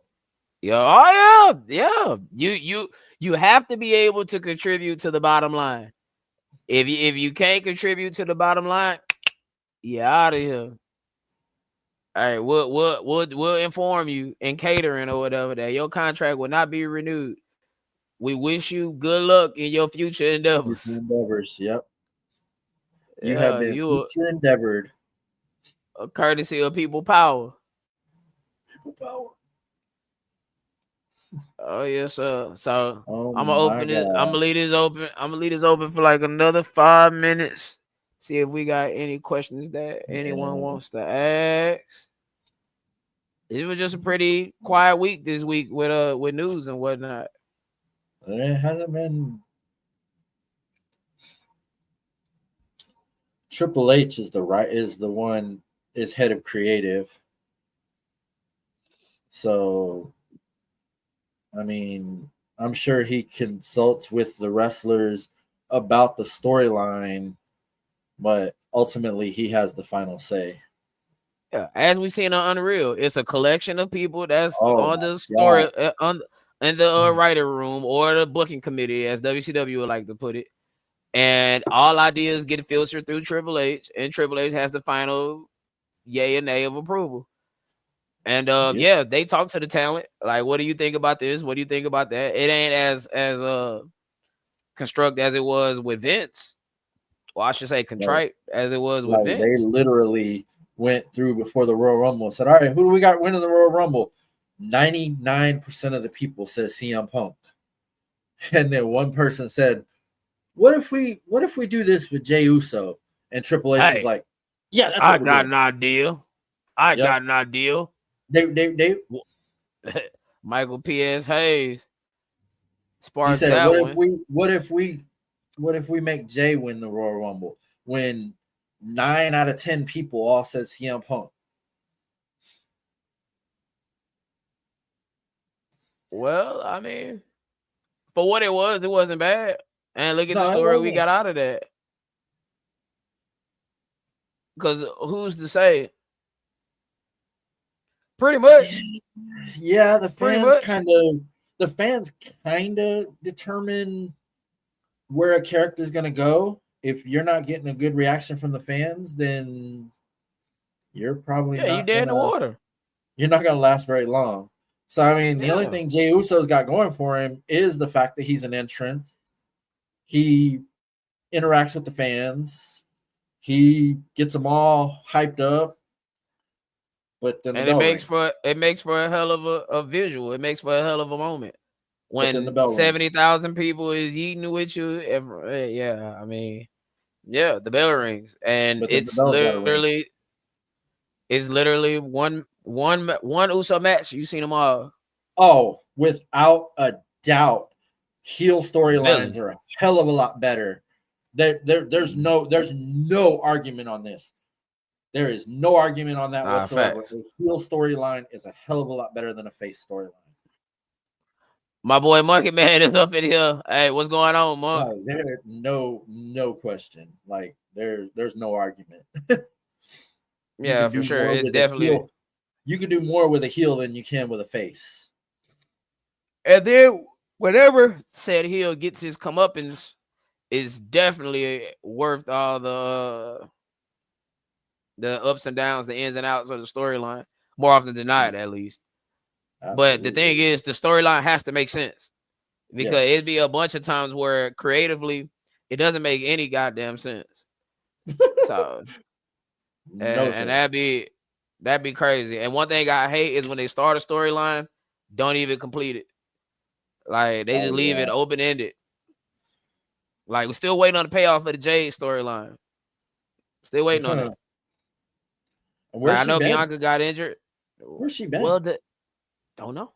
yeah. You have to be able to contribute to the bottom line. If you can't contribute to the bottom line, you're out of here. All right, we'll inform you in catering or whatever that your contract will not be renewed. We wish you good luck in your future Future endeavors. endeavors. Yep. You have Yeah, been you future endeavored. a courtesy of people power. People power. Oh yes, sir. So Oh I'm gonna my open it. I'm gonna gosh. leave this open. I'm gonna leave this open for like another 5 minutes. See if we got any questions that anyone Yeah. wants to ask. It was just a pretty quiet week this week with news and whatnot. It hasn't been. Triple H is the one is head of creative. So I mean, I'm sure he consults with the wrestlers about the storyline, but ultimately he has the final say. Yeah, as we seen on Unreal, it's a collection of people that's Oh on my the story god. on in the writer room or the booking committee, as WCW would like to put it. And all ideas get filtered through Triple H, and Triple H has the final yay or nay of approval. And Yep. yeah, they talk to the talent. Like, what do you think about this? What do you think about that? It ain't as construct as it was with Vince. Well, I should say Like, contrite as it was with like they Vince. literally went through before the Royal Rumble and said, "All right, who do we got winning the Royal Rumble?" 99% of the people said CM Punk, and then one person said, "What if we do this with Jey Uso?" And Triple H was Hey, like, "Yeah, that's I what we're got doing." an idea. I Yep. got an idea. They Michael P.S. Hayes he sparked said, that one. what if we make Jay win the Royal Rumble when 9 out of 10 people all said CM Punk? Well, I mean, for what it wasn't bad. And look at the No, it story we wasn't. got out of that. Because who's to say? Pretty much. Yeah, Pretty much. the fans kind of determine where a character is going to go. If you're not getting a good reaction from the fans, then you're probably Yeah, you not dead in the gonna water. last very long. So I mean, the only Yeah. thing Jey Uso's got going for him is the fact that he's an entrant. He interacts with the fans. He gets them all hyped up. But then the And it bell makes rings. for a hell of a visual. It makes for a hell of a moment. But then the When bell rings. 70,000 people is eating with you, yeah, I mean, yeah, the bell rings. And But then the bell's got to ring. it's literally one Uso match. You seen them all. Oh, without a doubt, heel The storylines villain. are a hell of a lot better. There's no argument on this. There is no argument on that whatsoever. Facts. A heel storyline is a hell of a lot better than a face storyline. My boy Monkey Man is up in here. Hey, what's going on, Monk? Like, there, no question. Like there's no argument. You Yeah, can for do sure. more It's with a definitely. heel. You can do more with a heel than you can with a face. And then whenever said heel gets his comeuppance, is definitely worth all the ups and downs, the ins and outs of the storyline. More often than not, at least. But the thing Absolutely. is, the storyline has to make sense because it'd Yes. be a bunch of times where creatively it doesn't make any goddamn sense. So No and sense. that'd be crazy. And one thing I hate is when they start a storyline, don't even complete it. Like they just Oh leave it yeah. open ended. Like we're still waiting on the payoff for the Jade storyline. Still waiting on it. And Like where's I she know been? Bianca got injured. Where's she been? Well, don't know.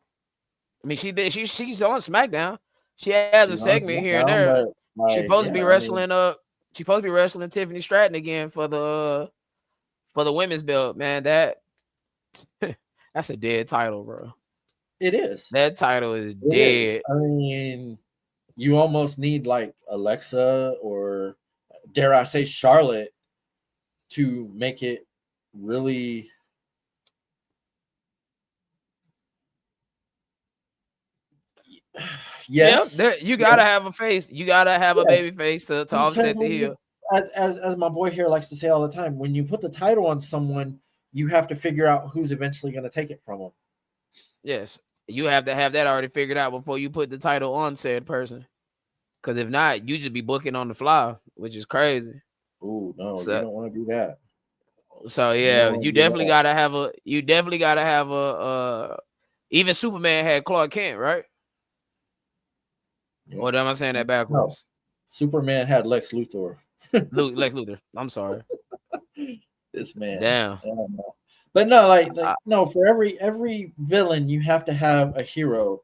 I mean, she did. She's on SmackDown. She has a She's on segment here and SmackDown, there. but She like, supposed to be yeah, I mean, wrestling. She supposed to be wrestling Tiffany Stratton again for the women's belt. Man, that's a dead title, bro. it is. That title is It is. dead. I mean, you almost need like Alexa or dare I say Charlotte to make it really. Yeah, Yes, you gotta yes, have a face. You gotta have a yes. baby face to Because offset the when you, heel. as my boy here likes to say all the time, when you put the title on someone, you have to figure out who's eventually going to take it from them. Yes, you have to have that already figured out before you put the title on said person. Because if not, you just be booking on the fly, which is crazy. Oh no, you So, don't want to do that. so You don't yeah, want you to do definitely that. gotta have a. You definitely gotta have a. Even Superman had Clark Kent, right? Yep. Or am I saying that No, backwards? Superman had Lex Luthor. Lex Luthor. I'm sorry. This man. Damn. I don't know. But no, like I, no, for every villain you have to have a hero.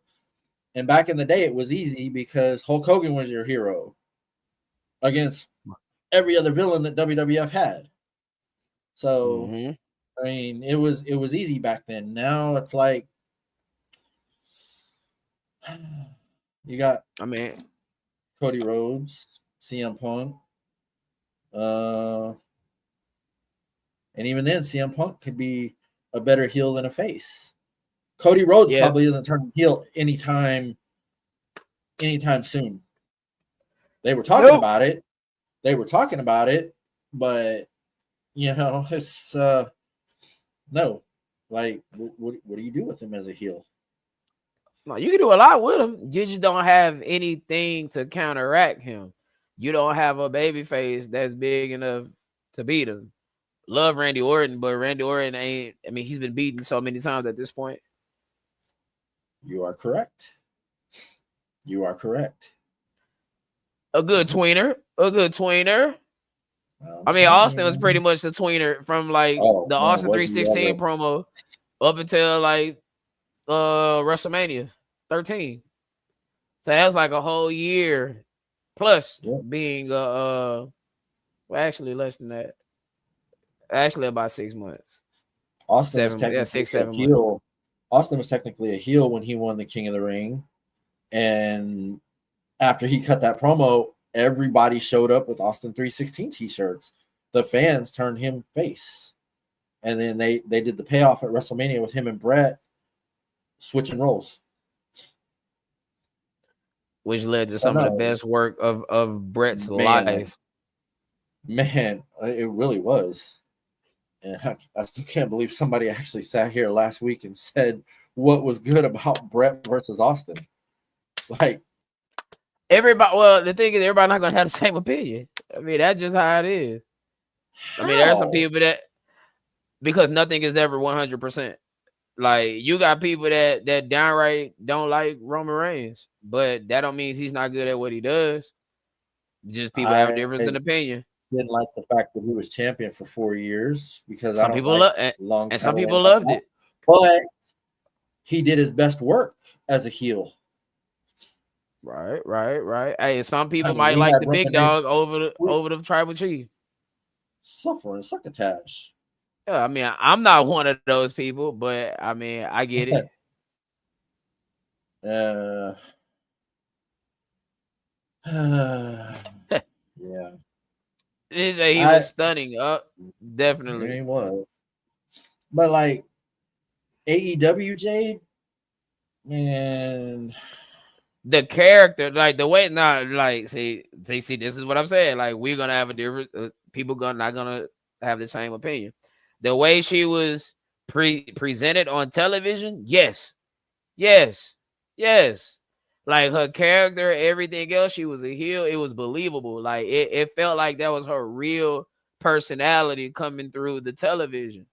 And back in the day it was easy because Hulk Hogan was your hero against every other villain that WWF had. So mm-hmm. I mean it was easy back then. Now it's like you got I mean, Cody Rhodes, CM Punk, uh, and even then CM Punk could be a better heel than a face. Cody Rhodes yeah. probably isn't turning heel anytime soon. They were talking Nope. about it. They were talking about it, but it's no. Like, what do you do with him as a heel? No, you can do a lot with him. You just don't have anything to counteract him. You don't have a baby face that's big enough to beat him. Love Randy Orton, but Randy Orton ain't. I mean, he's been beaten so many times at this point. You are correct. You are correct. A good tweener. A good tweener. I'm I mean, telling Austin you, was pretty man. much the tweener from like Oh the man, Austin was he 316 ever? promo up until like WrestleMania 13. So that was like a whole year plus Yep. being well, actually less than that. Actually about 6 months. Austin was 7, yeah, technically six, a 7 months. heel. Austin was technically a heel when he won the King of the Ring, and after he cut that promo, everybody showed up with Austin 316 t-shirts. The fans turned him face. And then they did the payoff at WrestleMania with him and Brett switching roles. Which led to So some of the no, best work of Brett's man, life. it really was. And I still can't believe somebody actually sat here last week and said what was good about Brett versus Austin. Like, Everybody, well, the thing is, everybody not gonna have the same opinion. I mean, that's just how it is. I mean, there are some how? people that because nothing is ever 100%. Like you got people that downright don't like Roman Reigns, but that don't mean he's not good at what he does. Just people have a I difference in opinion. didn't like the fact that he was champion for 4 years because I Some don't people like love long and some title people reigns like loved that. it. But he did his best work as a heel. Right. Hey, some I people mean, might we like had the Roman big Reigns dog over the tribal chief. suffering succotash. Yeah, I mean, I'm not one of those people, but I mean, I get it. Yeah. He was stunning. Definitely. He was. But like AEW Jade, man. The character, like the way, not like see, this is what I'm saying. Like we're gonna have a different people not gonna have the same opinion. The way she was presented on television, yes, yes, yes. Like her character, everything else, she was a heel. It was believable. Like it felt like that was her real personality coming through the television.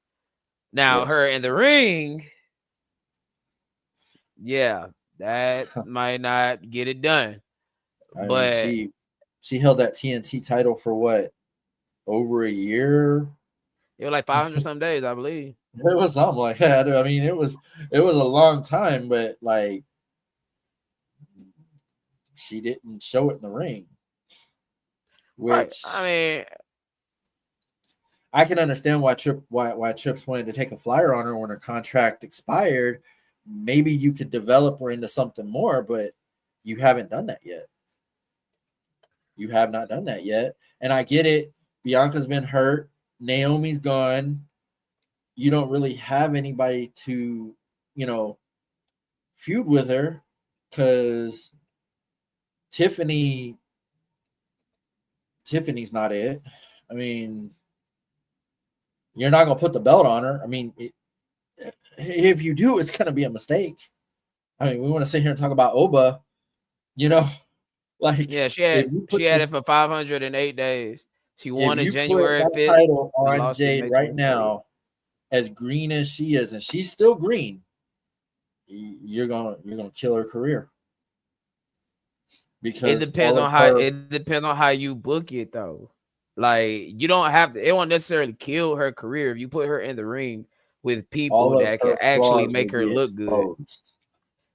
Now her Yes. in the ring, yeah, that might not get it done. I mean, But she held that TNT title for what, over a year? it was like 500 some days, I believe. It was something like that. I mean, it was a long time, but like she didn't show it in the ring, Right. which I mean, I can understand why Trips wanted to take a flyer on her when her contract expired. Maybe you could develop her into something more, but you haven't done that yet. You have not done that yet. And I get it. Bianca's been hurt. Naomi's gone. You don't really have anybody to, feud with her because Tiffany's not it. I mean, you're not going to put the belt on her. I mean, if you do, it's going to be a mistake. I mean, we want to sit here and talk about Oba, like yeah, she had it for 508 days. She won if in you put January that 5th title and on lost in Jade May right 23rd. now, as green as she is, and she's still green, you're gonna kill her career. Because it depends on how you book it though. Like you don't have to. It won't necessarily kill her career if you put her in the ring with people all of that can her actually flaws will make her be look good. exposed.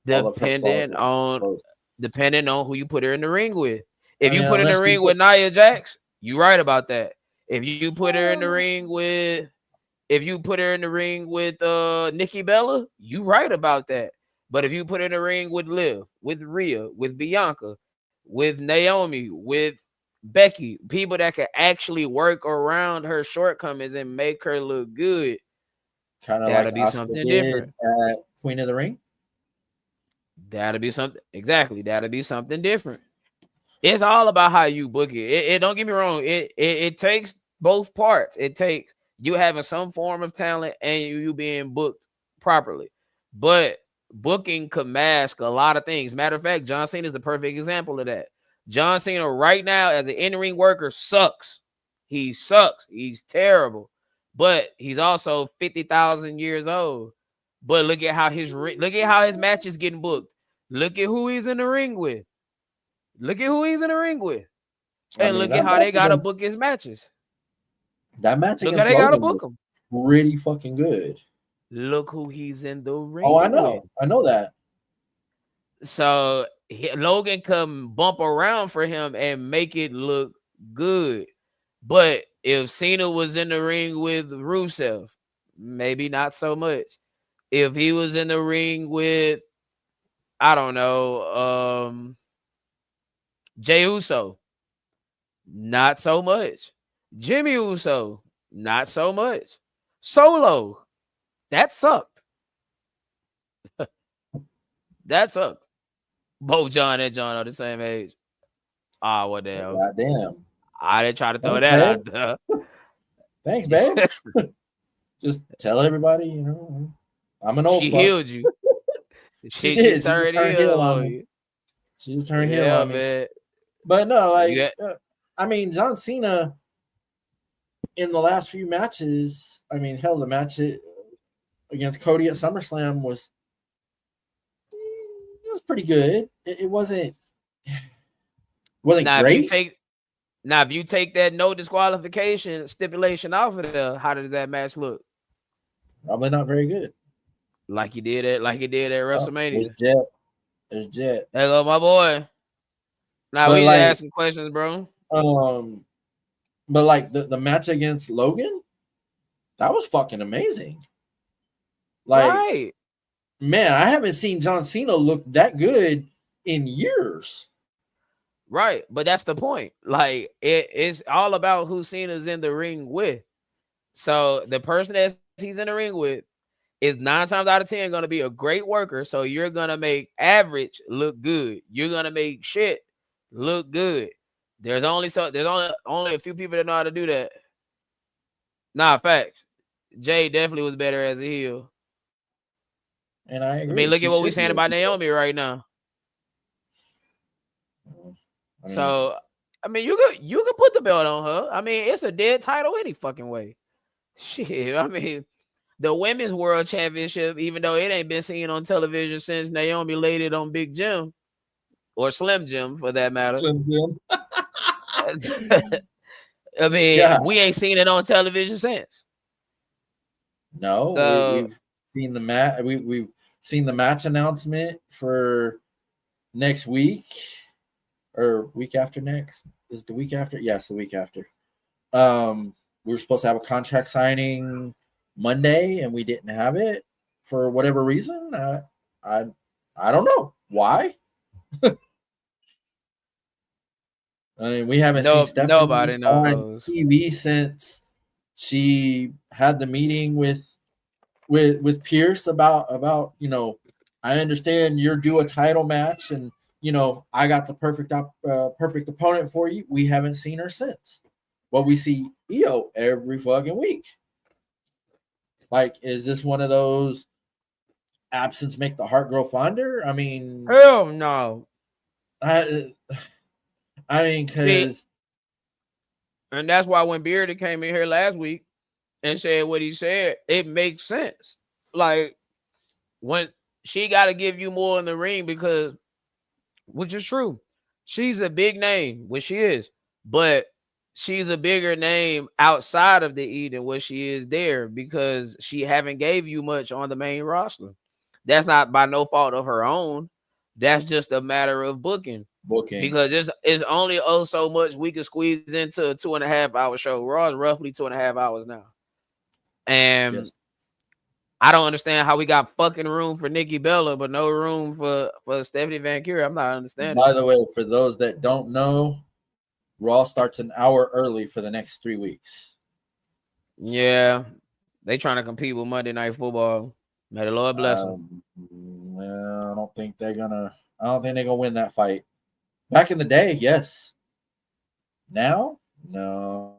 All of her flaws will be exposed. Depending on who you put her in the ring with. If I mean, you put her in the unless you ring with Nia Jax, you right about that. If you put her in the ring with Nikki Bella, you right about that. But if you put her in the ring with Liv, with Rhea, with Bianca, with Naomi, with Becky, people that can actually work around her shortcomings and make her look good, kind of that'll like be Asuka something did different. at Queen of the Ring. That'll be something exactly. That'll be something different. It's all about how you book it. It don't get me wrong. It takes both parts. It takes you having some form of talent and you being booked properly. But booking could mask a lot of things. Matter of fact, John Cena is the perfect example of that. John Cena right now as an in-ring worker sucks. He sucks. He's terrible. But he's also 50,000 years old. But look at how his match is getting booked. Look at who he's in the ring with. Look at who he's in the ring with. I And mean, look at how they gotta book his matches. that match Look how against they gotta Logan book was him. pretty fucking good. Look who he's in the ring Oh, I with. know that. So Logan can bump around for him and make it look good. But if Cena was in the ring with Rusev, maybe not so much. If he was in the ring with, I don't know, Jey Uso, not so much. Jimmy Uso, not so much. Solo, that sucked. That sucked. Both John and John are the same age. Ah, what the hell. Goddamn. I didn't try to throw Thanks, that babe. out there. Thanks, babe. Just tell everybody, I'm an old She fuck. healed you. She She did. She turned just turned heel on me. you. She just turned heel Yeah, on me. man. But no, You I mean, John Cena in the last few matches, I mean, hell, the match against Cody at SummerSlam was pretty good. It wasn't now great. if you take that no disqualification stipulation off of there, how does that match look? Probably not very good. Like you did at WrestleMania. There's Jet. There go my boy. Now we asking questions, bro. But like the match against Logan, that was fucking amazing. Like, right. Man, I haven't seen John Cena look that good in years. Right, but that's the point. Like it's all about who Cena's in the ring with. So the person that he's in the ring with is 9 times out of 10 going to be a great worker. So you're gonna make average look good. You're gonna make shit look good. There's only a few people that know how to do that. Nah, facts. Jay definitely was better as a heel. And I I mean, agree. look at She what we should saying be. about Naomi right now. I mean, So I mean, you could put the belt on her. I mean, it's a dead title any fucking way. Shit. I mean, the women's world championship, even though it ain't been seen on television since Naomi laid it on Big Jim or Slim Jim for that matter. Slim Jim. I mean, Yeah. we ain't seen it on television since. No, So we've seen the we've seen the match announcement for next week or week after next. Is the week after? Yes, the week after. We were supposed to have a contract signing Monday, and we didn't have it for whatever reason. I I don't know why. I mean, we haven't seen no, Stephanie nobody on knows. TV since she had the meeting with Pierce about I understand you're due a title match, and I got the perfect opponent for you. We haven't seen her since. Well, we see Io every fucking week. Like, is this one of those absence make the heart grow fonder? I mean, Hell no. I, I mean, See, because and that's why when Beardy came in here last week and said what he said, it makes sense. Like when she got to give you more in the ring because, which is true, she's a big name, which she is, but she's a bigger name outside of the E than what she is there because she haven't gave you much on the main roster. That's not by no fault of her own. That's just a matter of booking booking, because it's only so much we can squeeze into a 2.5 hour show. Raw is roughly 2.5 hours now, and yes. I don't understand how we got fucking room for Nikki Bella, but no room for Stephanie Van Kuren. I'm not understanding By it. the way, for those that don't know, Raw starts an hour early for the next 3 weeks. Yeah, they trying to compete with Monday Night Football. May the Lord bless them. Well, I don't think they're gonna. I don't think they're gonna win that fight. Back in the day, yes. Now, no.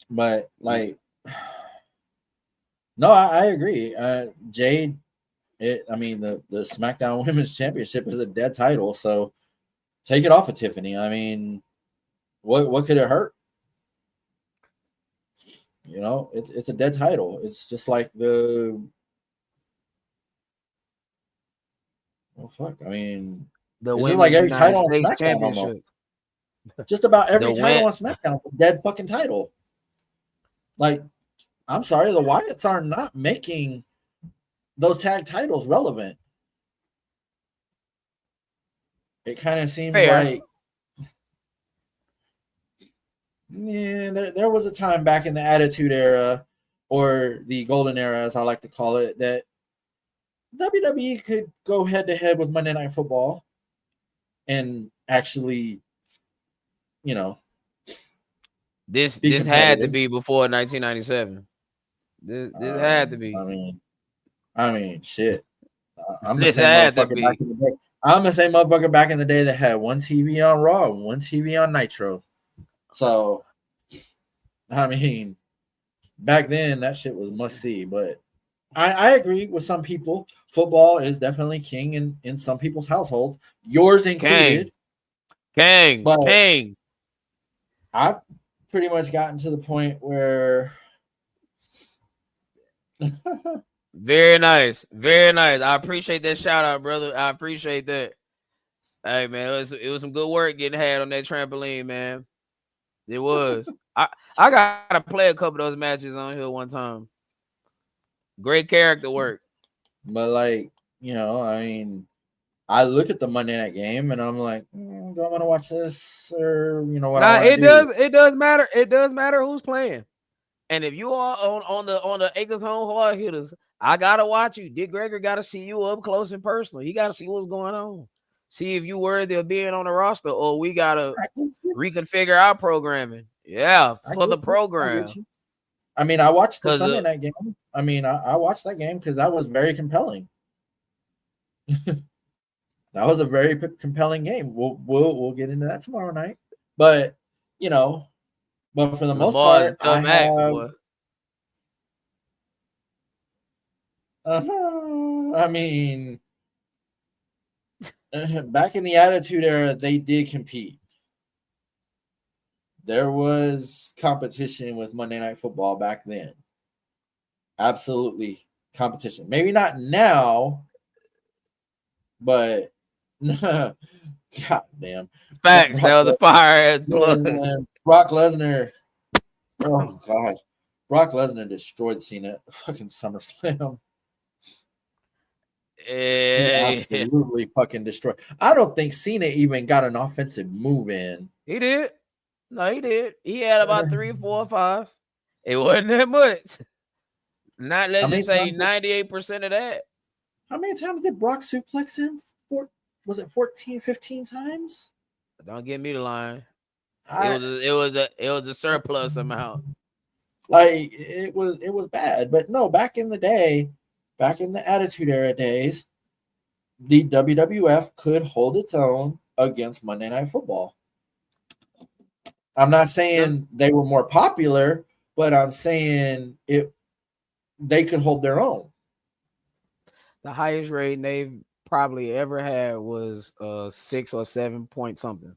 But like, no, I agree. Jade, I mean, the SmackDown Women's Championship is a dead title, so take it off of Tiffany. I mean, what could it hurt? It's a dead title. It's just like fuck. I mean, The it's just like Women's every United title on States SmackDown almost. Championship. Just about The every title win. on SmackDown is a dead fucking title. Like, I'm sorry, the Wyatts are not making those tag titles relevant. It kind of seems Fair. like, yeah, there was a time back in the Attitude Era, or the Golden Era, as I like to call it, that WWE could go head to head with Monday Night Football and actually, you know, This be this had to competitive. be before 1997. This had to be. I mean, shit. I'm the This same had to motherfucker back be. in the day. I'm the same motherfucker back in the day that had one TV on Raw and one TV on Nitro. So, I mean, back then that shit was must see. But I agree with some people. Football is definitely king in some people's households, yours Kang. included. Kang. But Kang. I've pretty much gotten to the point where Very nice. Very nice. I appreciate that shout out, brother. I appreciate that. Hey man, it was some good work getting had on that trampoline, man. It was. I gotta play a couple of those matches on here one time. Great character work. but like, I mean, I look at the Monday night game and I'm like, do I want to watch this, or what I Nah, want to it do? does. It does matter. It does matter who's playing. And if you are on the Acres Home hard hitters, I gotta watch you. Dick Gregory gotta see you up close and personal. He gotta see what's going on. see if you worthy of being on the roster, or we gotta I get you. reconfigure our programming. Yeah, I for the get you. I program. get you. I mean, I watched the Cause Sunday night game. I mean, I watched that game because that was very compelling. That was a very compelling game. We'll get into that tomorrow night. But you know, but for the most Lamar is a part, I tough act, have. boy. I mean, back in the Attitude Era, they did compete. There was competition with Monday Night Football back then. Absolutely competition. Maybe not now, but god damn. Facts. That was a fire ass plug. Brock Lesnar. Oh god. Brock Lesnar destroyed Cena at fucking SummerSlam. He Yeah, absolutely fucking destroyed. I don't think Cena even got an offensive move in. he did. No, he did. He had about 3, 4, 5. It wasn't that much. Not How let's many just say times? 98% of that. How many times did Brock suplex him? Was it 14, 15 times? Don't get me the line. I It was a surplus amount. like it was bad. But no, back in the day, back in the Attitude Era days, the WWF could hold its own against Monday Night Football. I'm not saying they were more popular, but I'm saying they could hold their own. The highest rating they've probably ever had was 6 or 7 point something.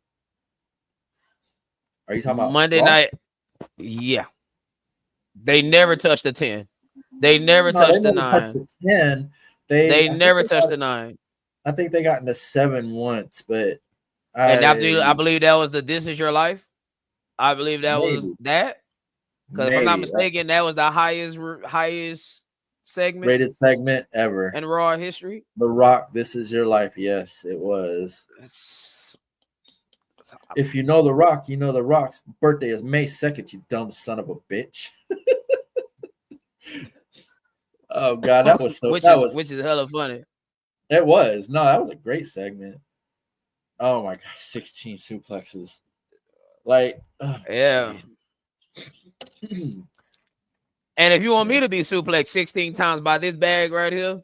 Are you talking about Monday Raw? night? Yeah. They never touched the 10. They never No, they touched the never touched 9. the 10. They never touched the 9. I think they got into 7 once, but And I believe that was the This Is Your Life. I believe that was maybe. that. Because if I'm not mistaken, that was the highest segment Rated segment ever. in Raw history. The Rock, This Is Your Life. Yes, it was. If you know The Rock, you know The Rock's birthday is May 2nd, you dumb son of a bitch. Oh god, that was so which is hella funny. It was. No, that was a great segment. Oh my god, 16 suplexes. Like, yeah. And if you want me to be suplex 16 times by this bag right here,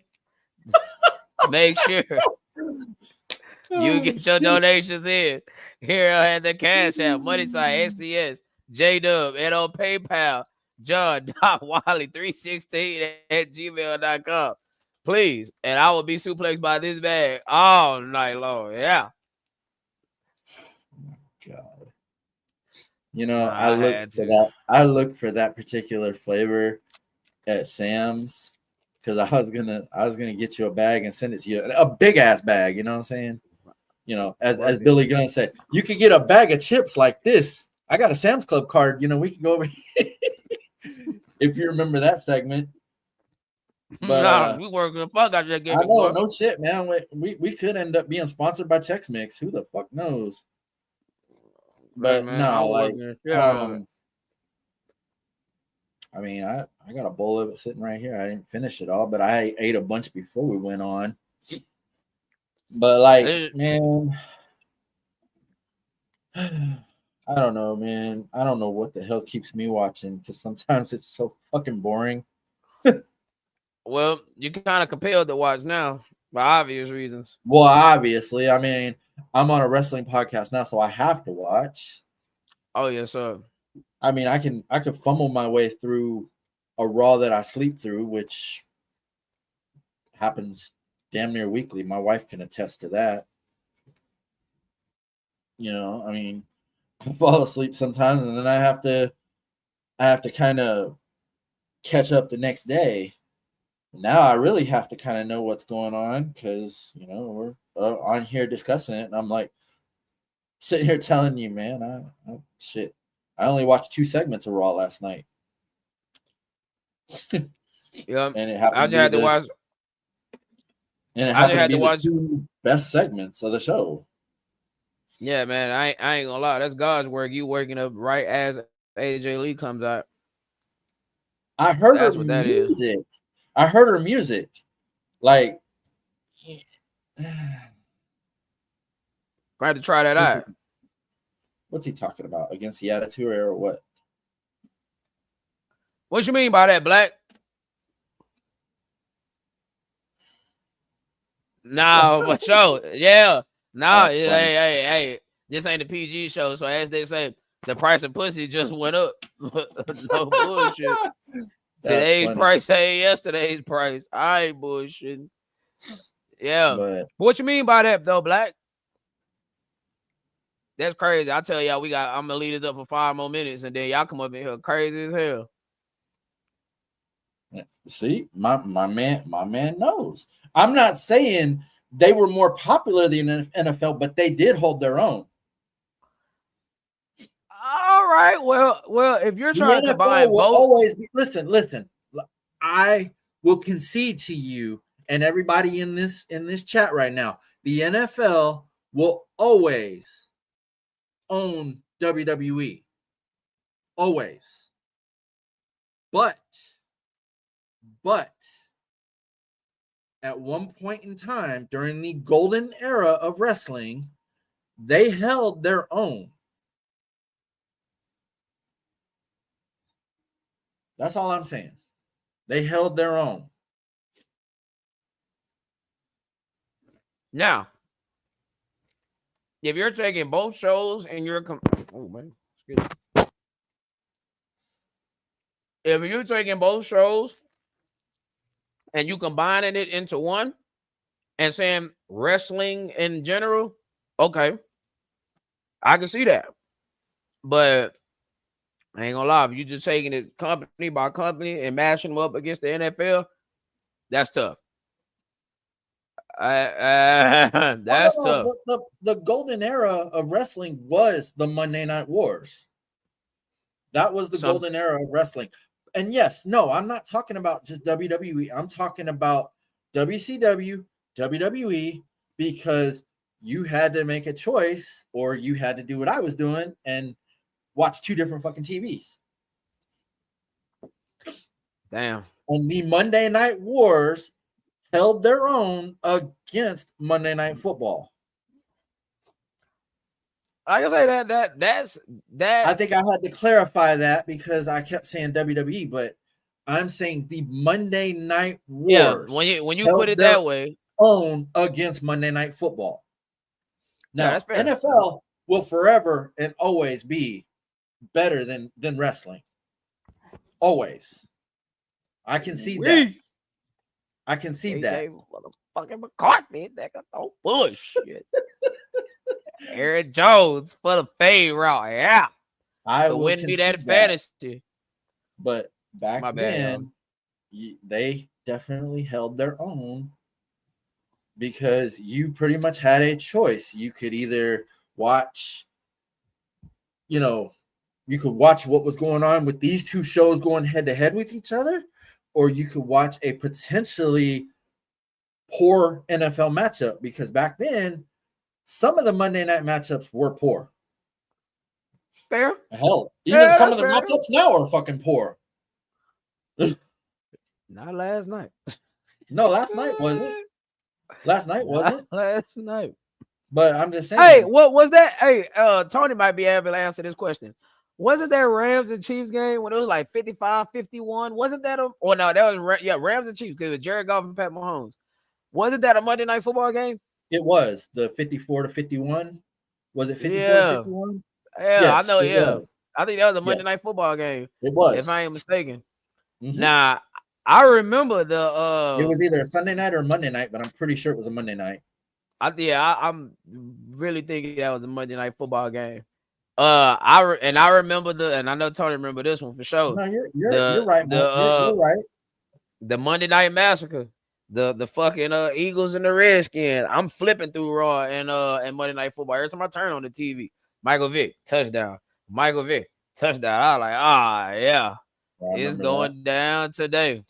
make sure you get your donations in. Here at the Cash App, Money Side, SDS, JDub, and on PayPal, John.Wiley316 at gmail.com. Please. And I will be suplexed by this bag all night long. Yeah. God. You know, I looked for that particular flavor at Sam's because I was gonna get you a bag and send it to you, a big ass bag. You know what I'm saying? You know, as Billy Gunn said, you could get a bag of chips like this. I got a Sam's Club card. You know, we can go over here if you remember that segment. But we working the fuck out of that I gimmick, know, boy. no shit, man. We could end up being sponsored by Chex Mix. Who the fuck knows? But man, no, I'm like, working the shit out of it. I mean, I got a bowl of it sitting right here. I didn't finish it all, but I ate a bunch before we went on. But like, man, I don't know, man. I don't know what the hell keeps me watching because sometimes it's so fucking boring. Well, you kind of compelled to watch now for obvious reasons. Well, obviously, I mean, I'm on a wrestling podcast now, so I have to watch. Oh yes, sir. I mean, I can fumble my way through a Raw that I sleep through, which happens damn near weekly. My wife can attest to that. You know, I mean, I fall asleep sometimes, and then I have to kind of catch up the next day. Now I really have to kind of know what's going on because you know we're on here discussing it, and I'm like sitting here telling you, man, shit. I only watched 2 segments of Raw last night. Yeah, and it happened I just had to watch. And it happened to be the 2 best segments of the show. Yeah, man, I ain't gonna lie. That's God's work. You working up right as AJ Lee comes out. I heard her music. I heard her music. Like, I had to try that out. What's he talking about? Against the Attitude Era or what? What you mean by that, Black? Nah, for sure. Yeah. Nah, hey. This ain't a PG show. So as they say, the price of pussy just went up. No bullshit. Today's price ain't yesterday's price. I ain't bullshitting. Yeah. But what you mean by that though, Black? That's crazy. I tell y'all, I'm gonna lead it up for 5 more minutes, and then y'all come up in here crazy as hell. See, my man knows. I'm not saying they were more popular than the NFL, but they did hold their own. All right. Well, if you're trying to combine both, always be, listen. I will concede to you and everybody in this chat right now. The NFL will always own WWE. Always. But at one point in time during the golden era of wrestling, they held their own. That's all I'm saying. They held their own. Now, if you're taking both shows and you're if you're taking both shows and you combining it into one and saying wrestling in general, okay, I can see that. But I ain't gonna lie, if you just taking it company by company and mashing them up against the NFL, that's tough. That's tough. The golden era of wrestling was the Monday Night Wars. That was the golden era of wrestling. And yes, no, I'm not talking about just WWE. I'm talking about WCW, WWE, because you had to make a choice or you had to do what I was doing and watch 2 different fucking TVs. Damn. And the Monday Night Wars held their own against Monday Night Football. Like I say, that's that. I think I had to clarify that because I kept saying WWE, but I'm saying the Monday Night Wars. Yeah, when you put it that way, own against Monday Night Football. Now, NFL will forever and always be better than wrestling. Always. I can see that. I can see that. Motherfucking McCartney, that got no bullshit. Aaron Jones for the fade route, yeah. I so win me that fantasy. But back then, they definitely held their own because you pretty much had a choice. You could either watch, you could watch what was going on with these 2 shows going head to head with each other, or you could watch a potentially poor NFL matchup because back then, some of the Monday night matchups were poor. Fair. Hell, even some of the matchups now are fucking poor. Not last night. No, last night wasn't. Last night wasn't. Last night. But I'm just saying. Hey, what was that? Hey, Tony might be able to answer this question. Wasn't that Rams and Chiefs game when it was like 55-51? Wasn't that no, that was Rams and Chiefs because it was Jared Goff and Pat Mahomes. Wasn't that a Monday Night Football game? It was the 54-51. Was it 54-51? Yeah, yes, I know. Yeah, was. I think that was a Monday Night Football game. It was, if I ain't mistaken. Mm-hmm. Now I remember the. It was either a Sunday night or a Monday night, but I'm pretty sure it was a Monday night. I'm really thinking that was a Monday Night Football game. I remember and I know Tony remember this one for sure. No, you're right. You're right. The Monday Night Massacre, the fucking Eagles and the Redskins. I'm flipping through Raw and Monday Night Football every time I turn on the TV. Michael Vick touchdown. Michael Vick touchdown. I was like, yeah, it's going down today,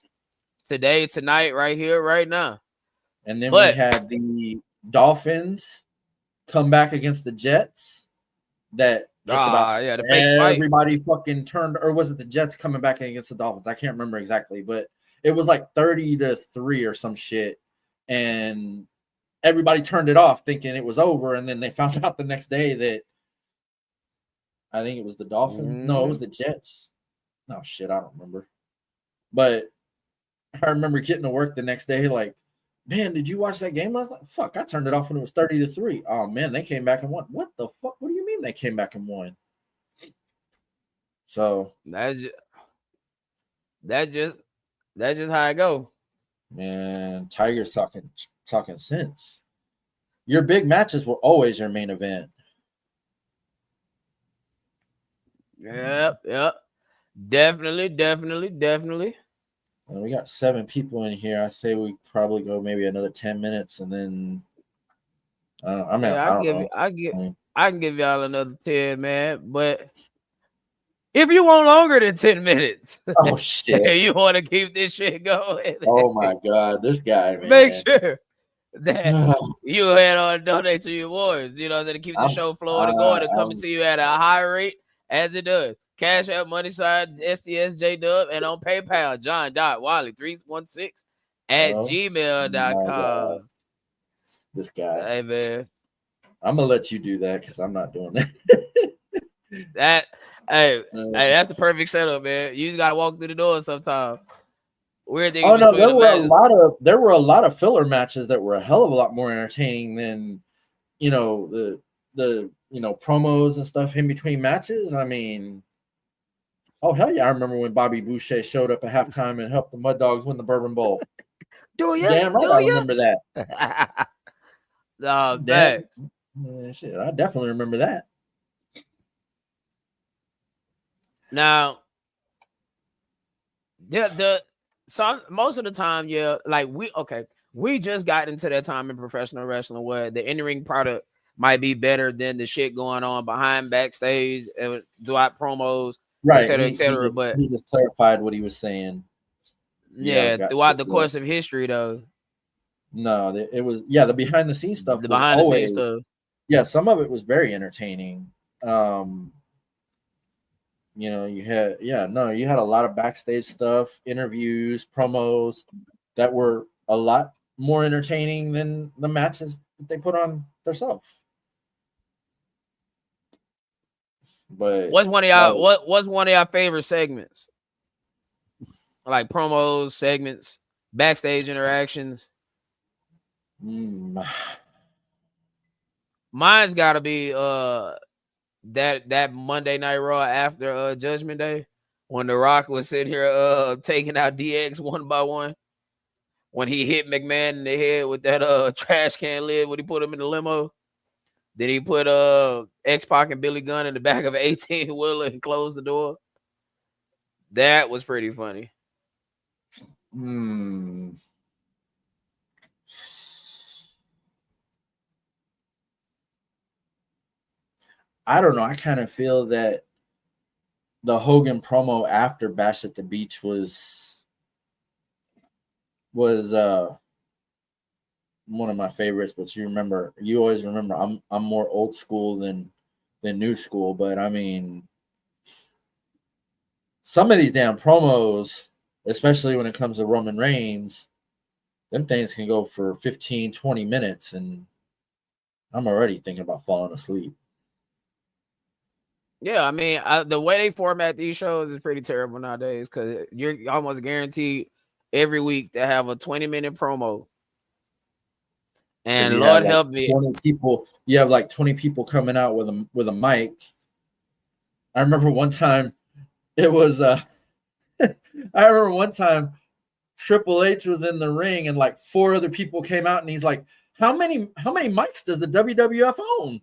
tonight, right here, right now. And then we had the Dolphins come back against the Jets. That just about the fake everybody fucking turned, or was it the Jets coming back against the Dolphins? I can't remember exactly, but it was like 30-3 or some shit. And everybody turned it off thinking it was over, and then they found out the next day that I think it was the Dolphins. No, it was the Jets. No shit, I don't remember. But I remember getting to work the next day like, man, did you watch that game last night? Fuck, I turned it off when it was 30-3. Oh man, they came back and won. What the fuck? What do you mean they came back and won? So that's just how it go. Man, Tigers talking sense. Your big matches were always your main event. Yep. Definitely. Well, we got 7 people in here. I say we probably go maybe another 10 minutes, and then I don't know. I can give y'all another 10, man. But if you want longer than 10 minutes, oh shit, you want to keep this shit going. Oh my god, this guy, man. Make sure that you head on and donate to your wars. You know what I'm saying? To keep the show flowing and going and coming to you at a high rate as it does. Cash App, Money Side, STS, Dub, and on PayPal, John.Wiley316 at gmail.com. This guy. Hey, man. I'm going to let you do that because I'm not doing that. Hey, that's the perfect setup, man. You just got to walk through the door sometime. Weird thing. Oh, no, there were a lot of filler matches that were a hell of a lot more entertaining than, the promos and stuff in between matches. I mean, oh, hell yeah. I remember when Bobby Boucher showed up at halftime and helped the Mud Dogs win the Bourbon Bowl. Do you? Damn right, I remember that. Shit, I definitely remember that. Now, so most of the time, like we just got into that time in professional wrestling where the in-ring product might be better than the shit going on behind backstage and throughout promos, right, et cetera. But he just clarified what he was saying. Throughout the course of history, though. No, it was the behind the scenes stuff. The scenes stuff. Yeah, some of it was very entertaining. You had a lot of backstage stuff, interviews, promos that were a lot more entertaining than the matches that they put on themselves. But what's one of y'all favorite segments? Like promos, segments, backstage interactions. Mine's got to be that Monday Night Raw after Judgment Day when The Rock was sitting here taking out DX one by one. When he hit McMahon in the head with that trash can lid when he put him in the limo. Then he put X-Pac and Billy Gunn in the back of an 18-wheeler and closed the door. That was pretty funny. I don't know. I kind of feel that the Hogan promo after Bash at the Beach was one of my favorites. But you always remember I'm more old school than new school. But I mean, some of these damn promos, especially when it comes to Roman Reigns, them things can go for 15, 20 minutes, and I'm already thinking about falling asleep. Yeah, I mean, the way they format these shows is pretty terrible nowadays because you're almost guaranteed every week to have a 20-minute promo. And Lord help me, 20 people. You have like 20 people coming out with a mic. I remember one time it was I remember one time Triple H was in the ring and like 4 other people came out and he's like, how many mics does the WWF own?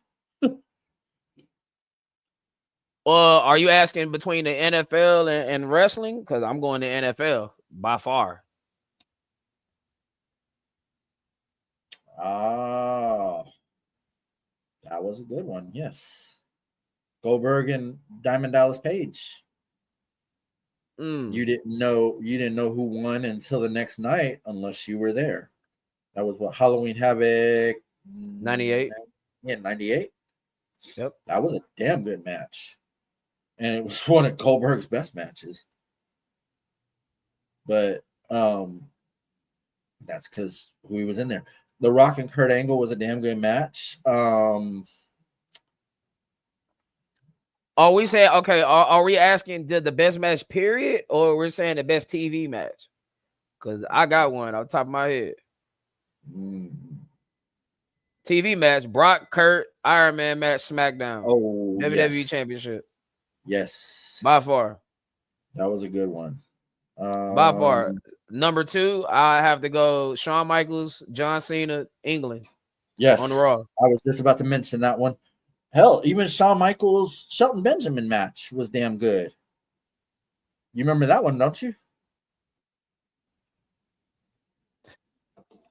Well, are you asking between the NFL and wrestling? Because I'm going to NFL by far. That was a good one. Yes. Goldberg and Diamond Dallas Page. You didn't know who won until the next night unless you were there. That was what Halloween Havoc 98. Yeah, 98. Yep. That was a damn good match. And it was one of Goldberg's best matches. But that's because who he was in there. The Rock and Kurt Angle was a damn good match. Are we saying okay? Are we asking the best match period, or we're saying the best TV match? Because I got one off the top of my head. TV match: Brock, Kurt, Iron Man match, SmackDown. Oh, WWE yes. Championship. Yes. By far. That was a good one. By far. Number 2, I have to go Shawn Michaels, John Cena, England. Yes. On the Raw. I was just about to mention that one. Hell, even Shawn Michaels, Shelton Benjamin match was damn good. You remember that one, don't you?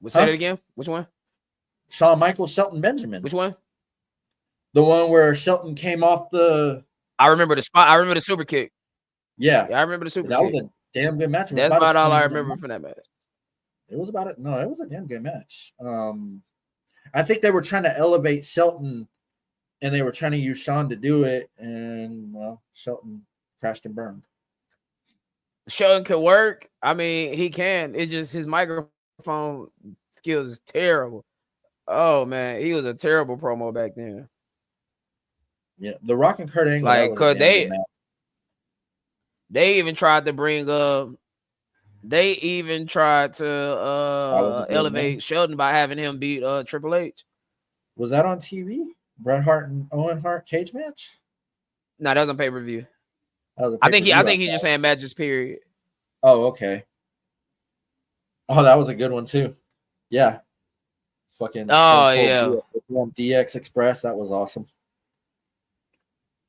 We'll say that again. Which one? Shawn Michaels, Shelton Benjamin. Which one? The one where Shelton came off the. I remember the spot. I remember the super kick. Yeah, I remember the super kick. That was a damn good match. That's about all I remember from that match. It was about it. No, it was a damn good match. I think they were trying to elevate Shelton, and they were trying to use Shawn to do it, and well, Shelton crashed and burned. Shelton can work. I mean, he can. It's just his microphone skills is terrible. Oh man, he was a terrible promo back then. Yeah, the Rock and Kurt Angle. Like, cause they even tried to bring up. They even tried to elevate Shelton by having him beat Triple H. Was that on TV? Bret Hart and Owen Hart cage match? No, that was on pay-per-view. I think he's just saying matches period. Oh, okay. Oh, that was a good one too. Yeah. Fucking DX Express. That was awesome.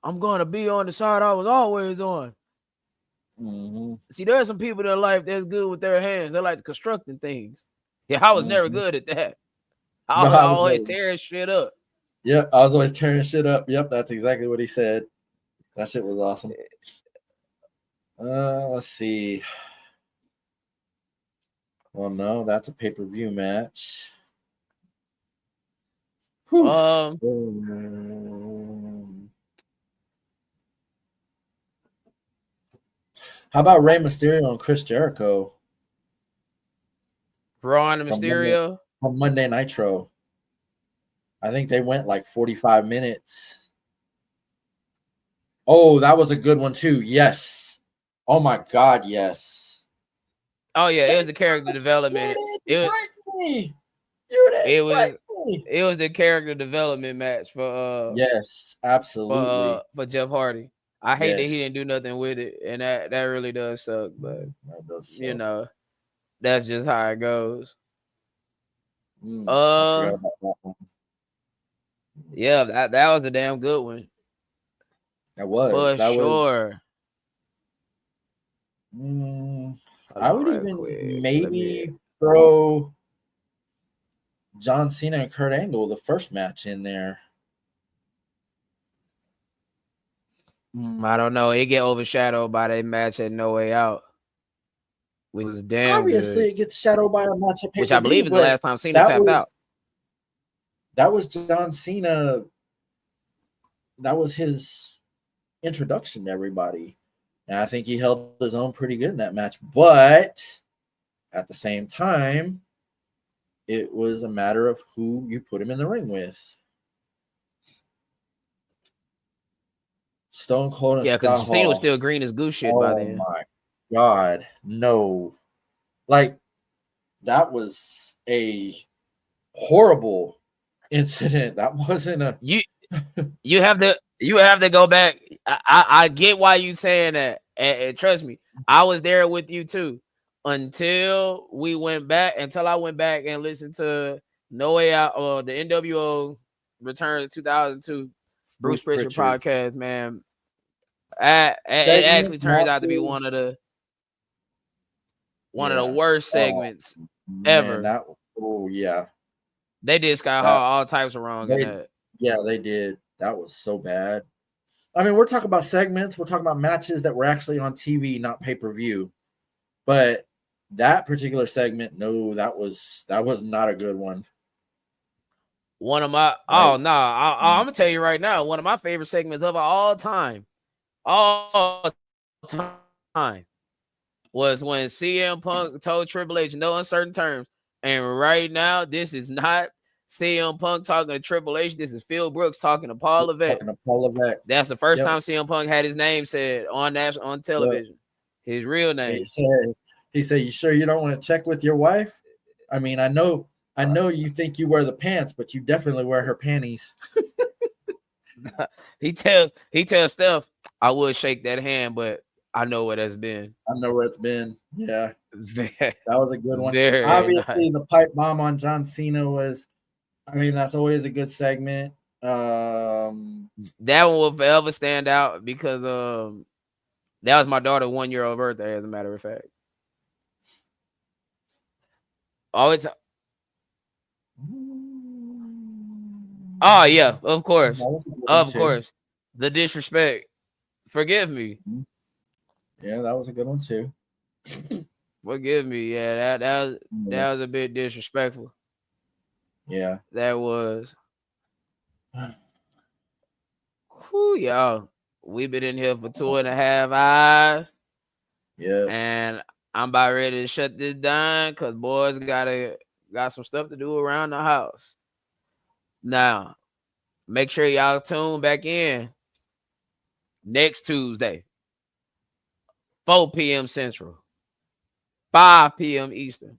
I'm gonna be on the side I was always on. Mm-hmm. See, there are some people in life that's good with their hands. They like constructing things. Yeah, I was never good at that. I was always tearing shit up. Yep, I was always tearing shit up. Yep, that's exactly what he said. That shit was awesome. Let's see. Well, no, that's a pay-per-view match. How about Rey Mysterio and Chris Jericho? Braun and Mysterio? On Monday Nitro. I think they went like 45 minutes. Oh, that was a good one too. Yes. Oh my God, yes. Oh yeah, it was the character development. It was the character development match for yes, absolutely. For Jeff Hardy. I hate that he didn't do nothing with it, and that really does suck. But you know, that's just how it goes. I forgot about that one. Yeah, that was a damn good one. That was for sure. I would even maybe throw John Cena and Kurt Angle, the first match, in there. I don't know. It get overshadowed by that match at No Way Out, which was damn Obviously, good. It gets shadowed by a match at pay-per-view, which I believe is the last time Cena tapped out. That was John Cena. That was his introduction to everybody. And I think he held his own pretty good in that match. But at the same time, it was a matter of who you put him in the ring with. Stone Cold and Scott Hall. Because Cena was still green as goose shit by then. Oh my God, no! Like that was a horrible incident. That wasn't a You have to go back. I get why you saying that, and trust me, I was there with you too. Until I went back and listened to No Way Out or the NWO Return to 2002 Bruce Pritchard podcast, man. It actually turns out to be one of the worst segments ever. They did Scott Hall all types of wrong in that. Yeah, they did. That was so bad. I mean, we're talking about segments. We're talking about matches that were actually on TV, not pay-per-view. But that particular segment, no, that was not a good one. One of my I'm gonna tell you right now, one of my favorite segments of all time was when CM Punk told Triple H, no uncertain terms, And right now, this is not CM Punk talking to Triple H. This is Phil Brooks talking to Paul Levesque. Talking to Paul Levesque. That's the first time CM Punk had his name said on television. His real name. He said, "You sure you don't want to check with your wife? I mean, I know you think you wear the pants, but you definitely wear her panties." he tells Steph, "I would shake that hand, but I know what that's been." I know where it's been. Yeah, that was a good one. Very Obviously, nice. the pipe bomb on John Cena was. I mean, that's always a good segment. That one will forever stand out because that was my daughter's 1-year-old birthday, as a matter of fact. Always. Oh yeah, of course, course. The disrespect. Forgive me. Yeah, that was a good one too. Forgive me. Yeah, that was a bit disrespectful. Yeah, that was. Whew, y'all. We've been in here for 2.5 hours. Yeah. And I'm about ready to shut this down because boys got some stuff to do around the house. Now, make sure y'all tune back in next Tuesday, 4 p.m. Central, 5 p.m. Eastern.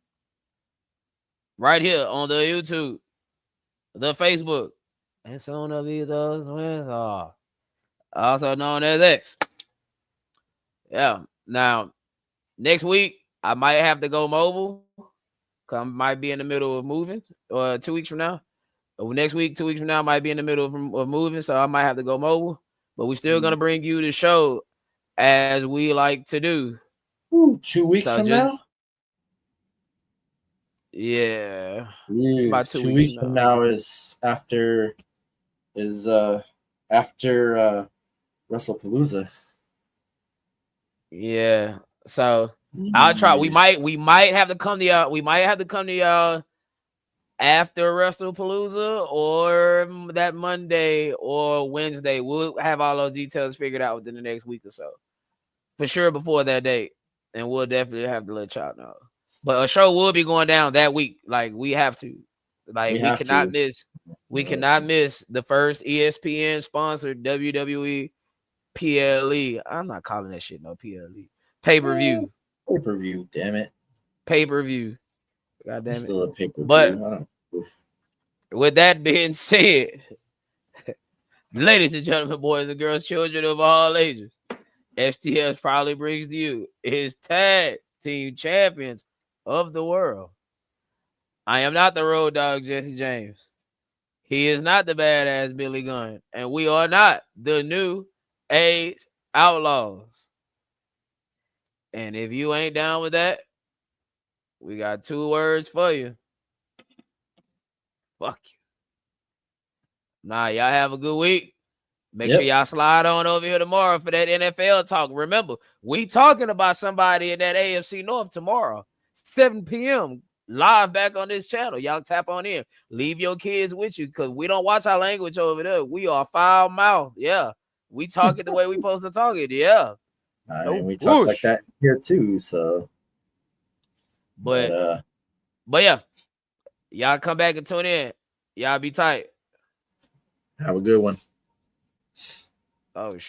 Right here on the YouTube, the Facebook, and soon to be those with also known as X. Yeah. Now, next week, I might have to go mobile. Cause I might be in the middle of moving, or 2 weeks from now. Next week, 2 weeks from now, I might be in the middle of moving, so I might have to go mobile. But we're still gonna bring you the show as we like to do. Ooh, 2 weeks from now? Yeah. About 2 weeks from now is after WrestlePalooza. Yeah. So I'll try. We might have to come to y'all. We might have to come to y'all after WrestlePalooza or that Monday or Wednesday. We'll have all those details figured out within the next week or so. For sure before that date. And we'll definitely have to let y'all know. But a show will be going down that week. Like, we have to. Like, we cannot miss. We cannot miss the first ESPN sponsored WWE PLE. I'm not calling that shit no PLE. Pay-per-view. Pay-per-view, damn it. Pay-per-view. God damn it. Still a pay-per-view. But with that being said, ladies and gentlemen, boys and girls, children of all ages, STS probably brings to you his tag team champions of the world. I am not the road dog, Jesse James. He is not the badass Billy Gunn. And we are not the new age outlaws. And if you ain't down with that, we got 2 words for you. Fuck you. Nah, y'all have a good week. Make sure y'all slide on over here tomorrow for that NFL talk. Remember, we talking about somebody in that AFC North tomorrow, 7 p.m. live back on this channel. Y'all tap on in. Leave your kids with you because we don't watch our language over there. We are foul mouth. Yeah. We talk it the way we supposed to talk it. Yeah. I mean, we talk like that here too, so. But yeah. Y'all come back and tune in. Y'all be tight. Have a good one. Oh, shit.